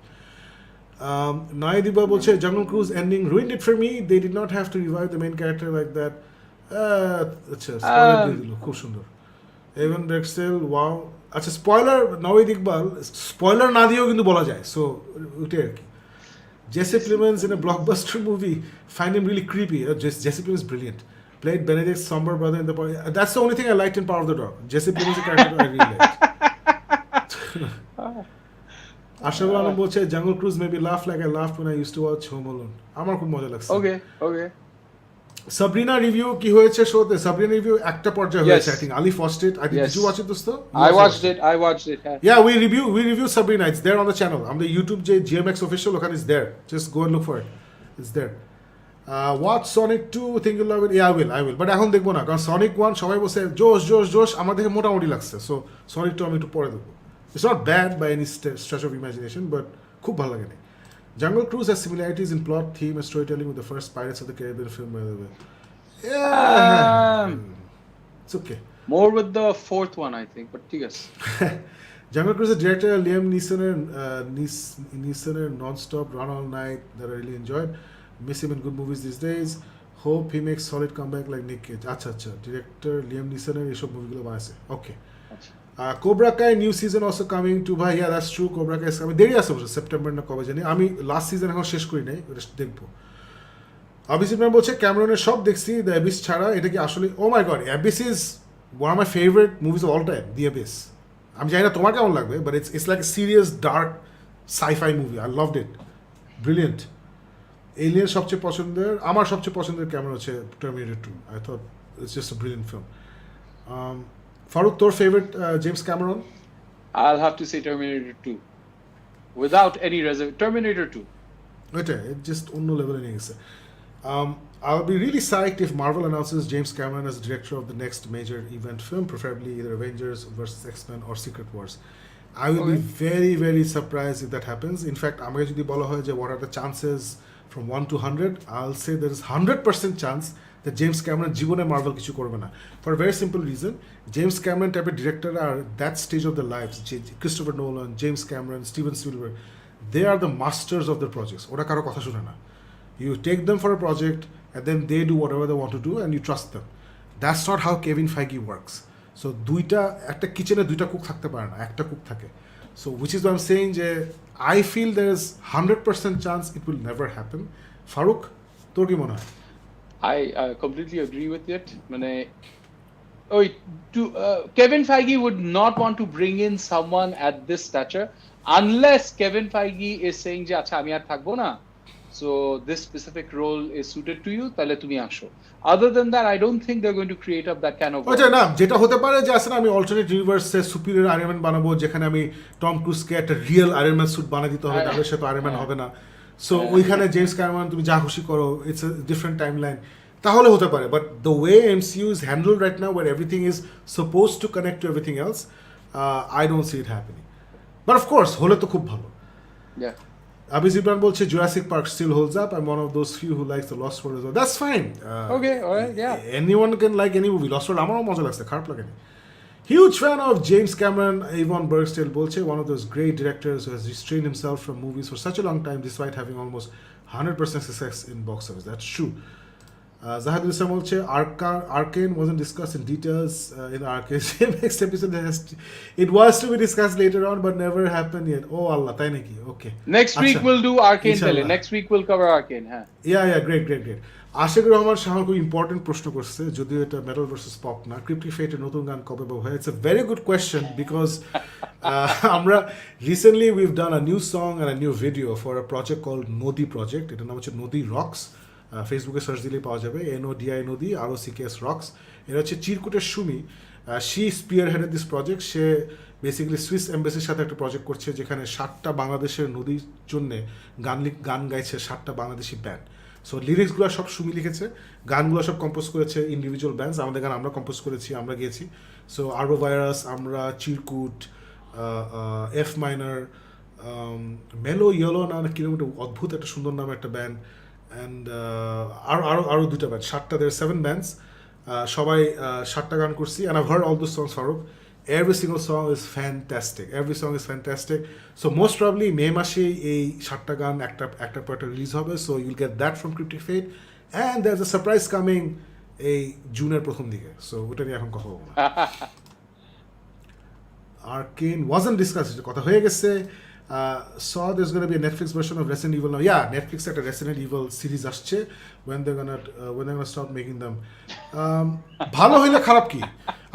Nayadiba বলছে Jungle Cruise ending ruined it for me. They did not have to revive the main character like that. আচ্ছা spoiler দিয়ে দিল, খুব সুন্দর। এভেন ব্রেক্সেল wow. আচ্ছা spoiler Nawaz Iqbal, spoiler না দিয়েও কিন্তু বলা যায়। সো ওইটাই আর কি। Jesse Plemons in a blockbuster movie find him really creepy. Jesse Plemons is brilliant. Played Benedict's somber brother in the. That's the only thing I liked in Power of the Dog. Jesse Plemons is a character I really liked. Ashabul Alam বলছে Jungle Cruise made me laugh like I laughed when I used to watch Home Alone. আমার খুব মজা লাগছে। ওকে ওকে Sabrina review কি হয়েছে শোতে? Sabrina review একটা পর্যায়ে হয়েছে, Yes. I think Ali watched it. I think Yes. did you watch it দোস্ত? I watched it Yeah, we review Sabrina. It's there on the channel. On the YouTube GMX official, look, and it's there. Just go and look for it. It's there. Watch Sonic 2, think you'll love it. Yeah, I will. But এখন দেখবো না, কারণ Sonic 1 সবাই বলছে জোশ আমার দেখে মোটামুটি লাগছে। So Sonic 2 আমি একটু পরে দেখবো। It's not bad by any stretch of imagination, but খুব ভালো লাগে না। Jungle Cruise has similarities in plot, theme, and storytelling with the first Pirates of the Caribbean film, by the way. Yeah. It's okay. more with the fourth one I think but ঠিক আছে Jungle Cruise director Liam Neesoner non-stop Run All Night that I really enjoyed. Miss him in good movies these days. Hope he makes solid comeback like Nick Cage. আচ্ছা director Liam Neesoner এইসব মুভিগুলো বানাইছে। Okay. Cobra Kai new season also coming to ভাই। Yeah, that's true. Cobra Kai is coming. দেরি আছে অবশ্য, September না কবে জানি। আমি লাস্ট সিজন এখন শেষ করি নাই, ওটা দেখবো। অভিজিৎ ম্যাম বলছে ক্যামেরনের সব দেখছি, দ্য অ্যাবিস ছাড়া। এটা কি আসলে? Oh my god, Abyss is one of my favourite movies of all time, the Abyss. আমি জানি না তোমার কেমন লাগবে, but it's like serious dark sci-fi movie. I loved it, brilliant. Alien সবচেয়ে পছন্দের, আমার সবচেয়ে পছন্দের ক্যামেরা হচ্ছে Terminator 2। I thought it's just a brilliant film. Farooq, তোর favourite James Cameron? I'll have to say Terminator 2 without any reservation. Terminator 2 ওইটা just অন্য লেভেলে নিয়ে গেছে। I'll be really psyched if Marvel announces James Cameron as director of the next major event film, preferably either Avengers vs. X-Men or Secret Wars. I will be very, very surprised if that happens. In fact, আমাকে যদি বলা হয় যে what are the chances from 1 to 100, I'll say there is 100% chance that James Cameron জীবনে Marvel কিছু করবে না, for a very simple reason. James Cameron type of director are that stage of their lives. Christopher Nolan, James Cameron, Steven Spielberg, they are the masters of their projects. ওরা কারো কথা শুনে না। You take them for a project and then they do whatever they want to do and you trust them. That's not how Kevin Feige works. So একটা কিচেনে দুইটা cook থাকতে পারে না, একটা কুক থাকে। So which is what I'm saying যে I feel there is 100% chance it will never happen. Faruk, তোর কি মনে হয়? I completely agree with it. মানে Kevin Feige would not want to bring in someone at this stature unless Kevin Feige is saying যে আচ্ছা আমি আর থাকবো না, so this specific role is suited to you, তাহলে তুমি আসো। Other than that, I don't think they're going to create up that kind of আচ্ছা না, যেটা হতে পারে যে আসলে আমি অল্টারনেট ইউনিভার্সে সুপিরিয়র আয়রন ম্যান বানাবো, যেখানে আমি টম ক্রুজকে একটা রিয়েল আয়রন ম্যান স্যুট বানিয়ে দিতে হবে, তাহলে সে তো আয়রন ম্যান হবে না। সো ওইখানে জেমস ক্যামেরন তুমি যা খুশি করো, it's a different time line, তাহলে হতে পারে। But the way MCU is handled right now, where everything is supposed to connect to everything else, I don't see it happening. But of course, হলে তো খুব ভালো। Yeah. Abhis Ibran বলছে Jurassic Park still holds up. I'm one of those few who likes the Lost World as well. That's fine. Okay, alright, yeah. Anyone can like any movie. Lost World আমারও মজা লাগছে, খারাপ লাগেনি। Huge fan of James Cameron. Yvonne Bergstale বলছে one of those great directors who has restrained himself from movies for such a long time despite having almost 100% success in box office. That's true. Zahadul Islam বলছে Arcane wasn't discussed in details in the Arcane next episode. It was to be discussed later on but never happened yet. Oh Allah, তাই নাকি? Okay. Next week we'll do Arcane tele. Next week we'll cover Arcane, huh? Yeah, great. Ashikur Rahman Shah খুব important প্রশ্ন করছে, যদিও এটা metal versus pop না। Cryptic ফেটের নতুন গান কবে পাবো? It's a very good question because আমরা recently we've done a new song and a new video for a project called Nadi project. এটার নাম হচ্ছে নদী রক্স। ফেসবুকে সার্চ দিলেই পাওয়া যাবে, NODI নদী ROCKS রক্স। এটা হচ্ছে চিরকুটের Sumi, she spearheaded this project. সে বেসিক্যালি সুইস এম্বাসির সাথে একটা প্রজেক্ট করছে যেখানে 7টা বাংলাদেশের নদীর জন্যে গান গাইছে 7টা বাংলাদেশি ব্যান্ড। সো লিরিক্সগুলো সব সুমি লিখেছে, গানগুলো সব কম্পোজ করেছে ইন্ডিভিজুয়াল ব্যান্ডস, আমাদের গান আমরা কম্পোজ করেছি, আমরা গিয়েছি। সো আরবো ভাইরাস, আমরা, চিরকুট, এফ মাইনার, মেলো ইয়েলো না কিরকম একটা অদ্ভুত একটা সুন্দর নাম একটা ব্যান্ড, অ্যান্ড আরও 2টা ব্যান্ড, 7টা, দের 7 ব্যান্ডস, সবাই 7টা গান করছি। And I've heard all those songs Farooq. Every single song is fantastic. Every song is fantastic. So most probably মে মাসে এই 7টা গান একটা পর একটা রিলিজ হবে। So you'll get that from Cryptic Fate. And there's a surprise coming এই জুনের প্রথম দিকে। So ওটা নিয়ে এখন কথা বলবো না। Arcane wasn't discussed. কথা হয়ে গেছে। Saw there's going to be a Netflix version of Resident Evil now. Yeah, Netflix একটা Resident Evil series আসছে when they're gonna start making them. ভালো হইলে খারাপ কি?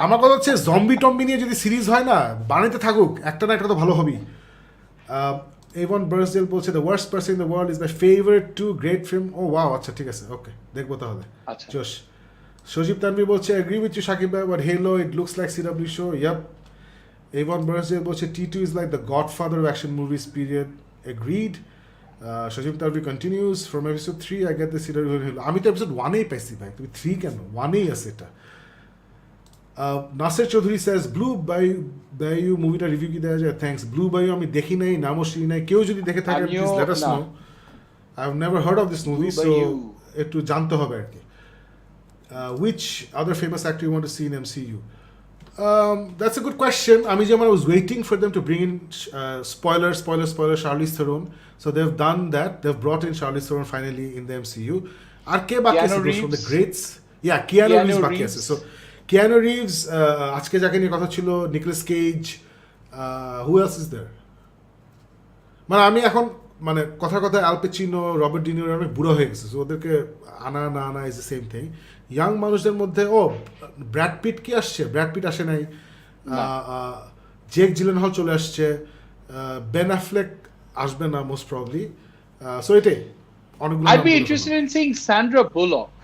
আমার কথা হচ্ছে জম্বি টম্বি নিয়ে যদি সিরিজ হয় না, বানাইতে থাকুক, একটা না একটা তো ভালো হবেই। এভন বার্সডেল বলছে the worst person in the world is my favourite too great film. Oh wow, আচ্ছা ঠিক আছে, ওকে দেখবো তাহলে। আচ্ছা জোশ। সজীব তানভীর বলছে এগ্রি উইথ ইউ শাকিব ভাই, but hello it looks like CW show. Yup. Avon Barksdale বলছে T2 is like the Godfather of action movies period. Agreed. Sajib Tanvir continues from episode 3 I get the CW hello. আমি তো episode 1-এই পাইছি ভাই, তুমি 3 কেন? 1-এই আছে এটা। নাসির চৌধুরী says ব্লু বায়ু মুভিটা রিভিউ কি দেওয়া যায়? থ্যাঙ্কস। ব্লু বায়ু আমি দেখি নাই, নামও শুনি নাই, কেউ যদি দেখে থাকে please let us know. I have never heard of this movie, so একটু জানতে হবে আর কি। Which other famous actor you want to see in MCU? That's a good question. I was waiting for them to bring in spoiler Charlize Theron. So they've done that. They've brought in Charlize Theron finally in the MCU. Are ke baki ase from the greats? Yeah, Keanu Reeves baki ase. So Keanu Reeves, আজকে যাকে নিয়ে কথা ছিল, Nicolas Cage, who else is there? মানে আমি এখন মানে কথা Al Pacino, Robert De Niro অনেক বুড়ো হয়ে গেছে, সো ওদেরকে আনা না আনা is the same thing. Young মানুষদের মধ্যে ব্র্যাড পিট কি আসছে? ব্র্যাড পিট আসে নাই। জেক জিলেনহল চলে আসছে। বেন অ্যাফ্লেক আসবে না মোস্ট প্রবাবলি। সো এটাই অনেকগুলো। I'd be interested in seeing Sandra Bullock.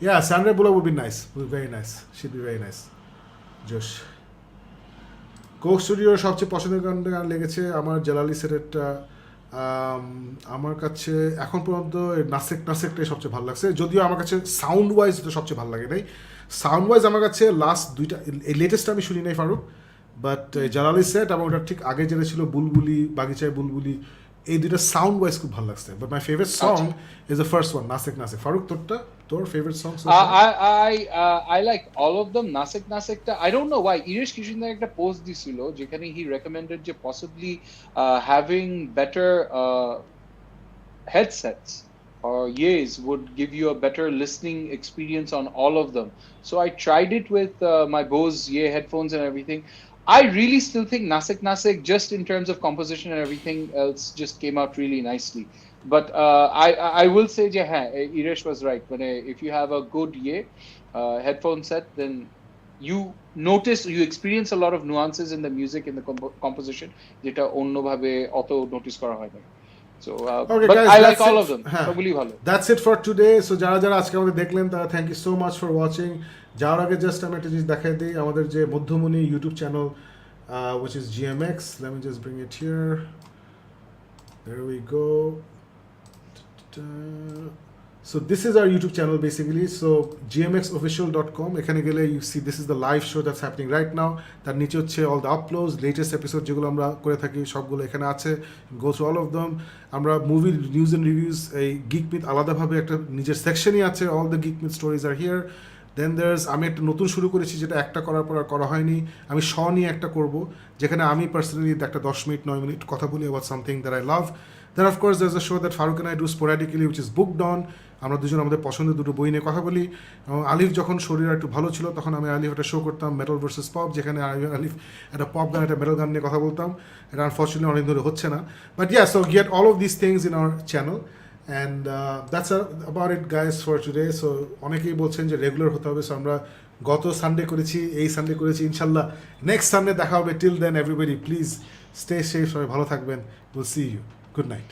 Yeah, Sandra Bullock would be nice. Would be very nice. She'd be very nice. Josh. Coke স্টুডিওর সবচেয়ে পছন্দের গান লেগেছে আমার জালালি সেটেরটা। আমার কাছে এখন পর্যন্ত নাসেকটাই সবচেয়ে ভালো লাগছে, যদিও আমার কাছে সাউন্ড ওয়াইজ তো সবচেয়ে ভালো লাগে নাই। সাউন্ড ওয়াইজ আমার কাছে লাস্ট 2টা, এই লেটেস্টটা আমি শুনি নাই ফারুক, বাট জালালি সেট এবং ওটার ঠিক আগে যেটা ছিল বুলবুলি, বাগিচায় বুলবুলি, এই 2টা সাউন্ড ওয়াইজ খুব ভালো লাগছে। But my favourite song is the first one, নাসেক। ফারুক তোর favourite song? I like all of them. Nasekta, I don't know why Irish Kishinder একটা পোস্ট দিছিল যেখানে he recommended যে possibly having better headsets or ears would give you a better listening experience on all of them. So I tried it with my Bose headphones and everything. I really still think Nasek just in terms of composition and everything else just came out really nicely. But I will say Irish was right. When if you have a good headphone set, then you experience a lot of nuances in the music, in the composition যেটা অন্যভাবে অত notice করা হয় না। So okay, but guys, I like all of them. সবগুলোই ভালো। That's it for today. So যারা আজকে আমাদের দেখলেন তারা thank you so much for watching. যাওয়ার আগে জাস্ট আমি একটা জিনিস দেখাই দিই, আমাদের যে মধ্যমণি YouTube channel which is GMX. Let me just bring it here. There we go. So this is our YouTube channel basically. So gmxofficial.com. এখানে গেলে you see this is the live show that's happening right now. তার নিচে হচ্ছে all the uploads, latest episode যেগুলো আমরা করে থাকি সবগুলো এখানে আছে. Go through all of them. আমরা মুভি নিউজ এন্ড রিভিউজ, এই গিক মিথ আলাদাভাবে একটা নিজের সেকশনই আছে, all the geek myth stories are here. দেন আমি একটা নতুন শুরু করেছি যেটা একটা করার পর আর করা হয়নি, আমি নিয়ে একটা করব যেখানে আমি পার্সোনালি একটা 10 মিনিট 9 মিনিট কথা বলি about something that I love. Then of course there's a show that Farooq and I do sporadically which is Booked On. আমরা দুজন আমাদের পছন্দের 2টো বই নিয়ে কথা বলি। এবং আলিফ যখন শরীর একটু ভালো ছিল তখন আমি আলিফ একটা শো করতাম মেটাল ভার্সেস পপ, যেখানে আলিফ একটা পপ গান একটা মেটাল গান নিয়ে কথা বলতাম। এটা আনফর্চুনেটলি অনেক ধরে হচ্ছে না, but yeah, so get all of these things in our channel. And that's about it guys for today. So অনেকেই বলছেন যে রেগুলার হতে হবে, সো আমরা গত সানডে করেছি, এই সানডে করেছি, ইনশাল্লাহ নেক্সট সানডে দেখা হবে। Till then everybody please stay safe, সবাই ভালো থাকবেন। Will see you, good night.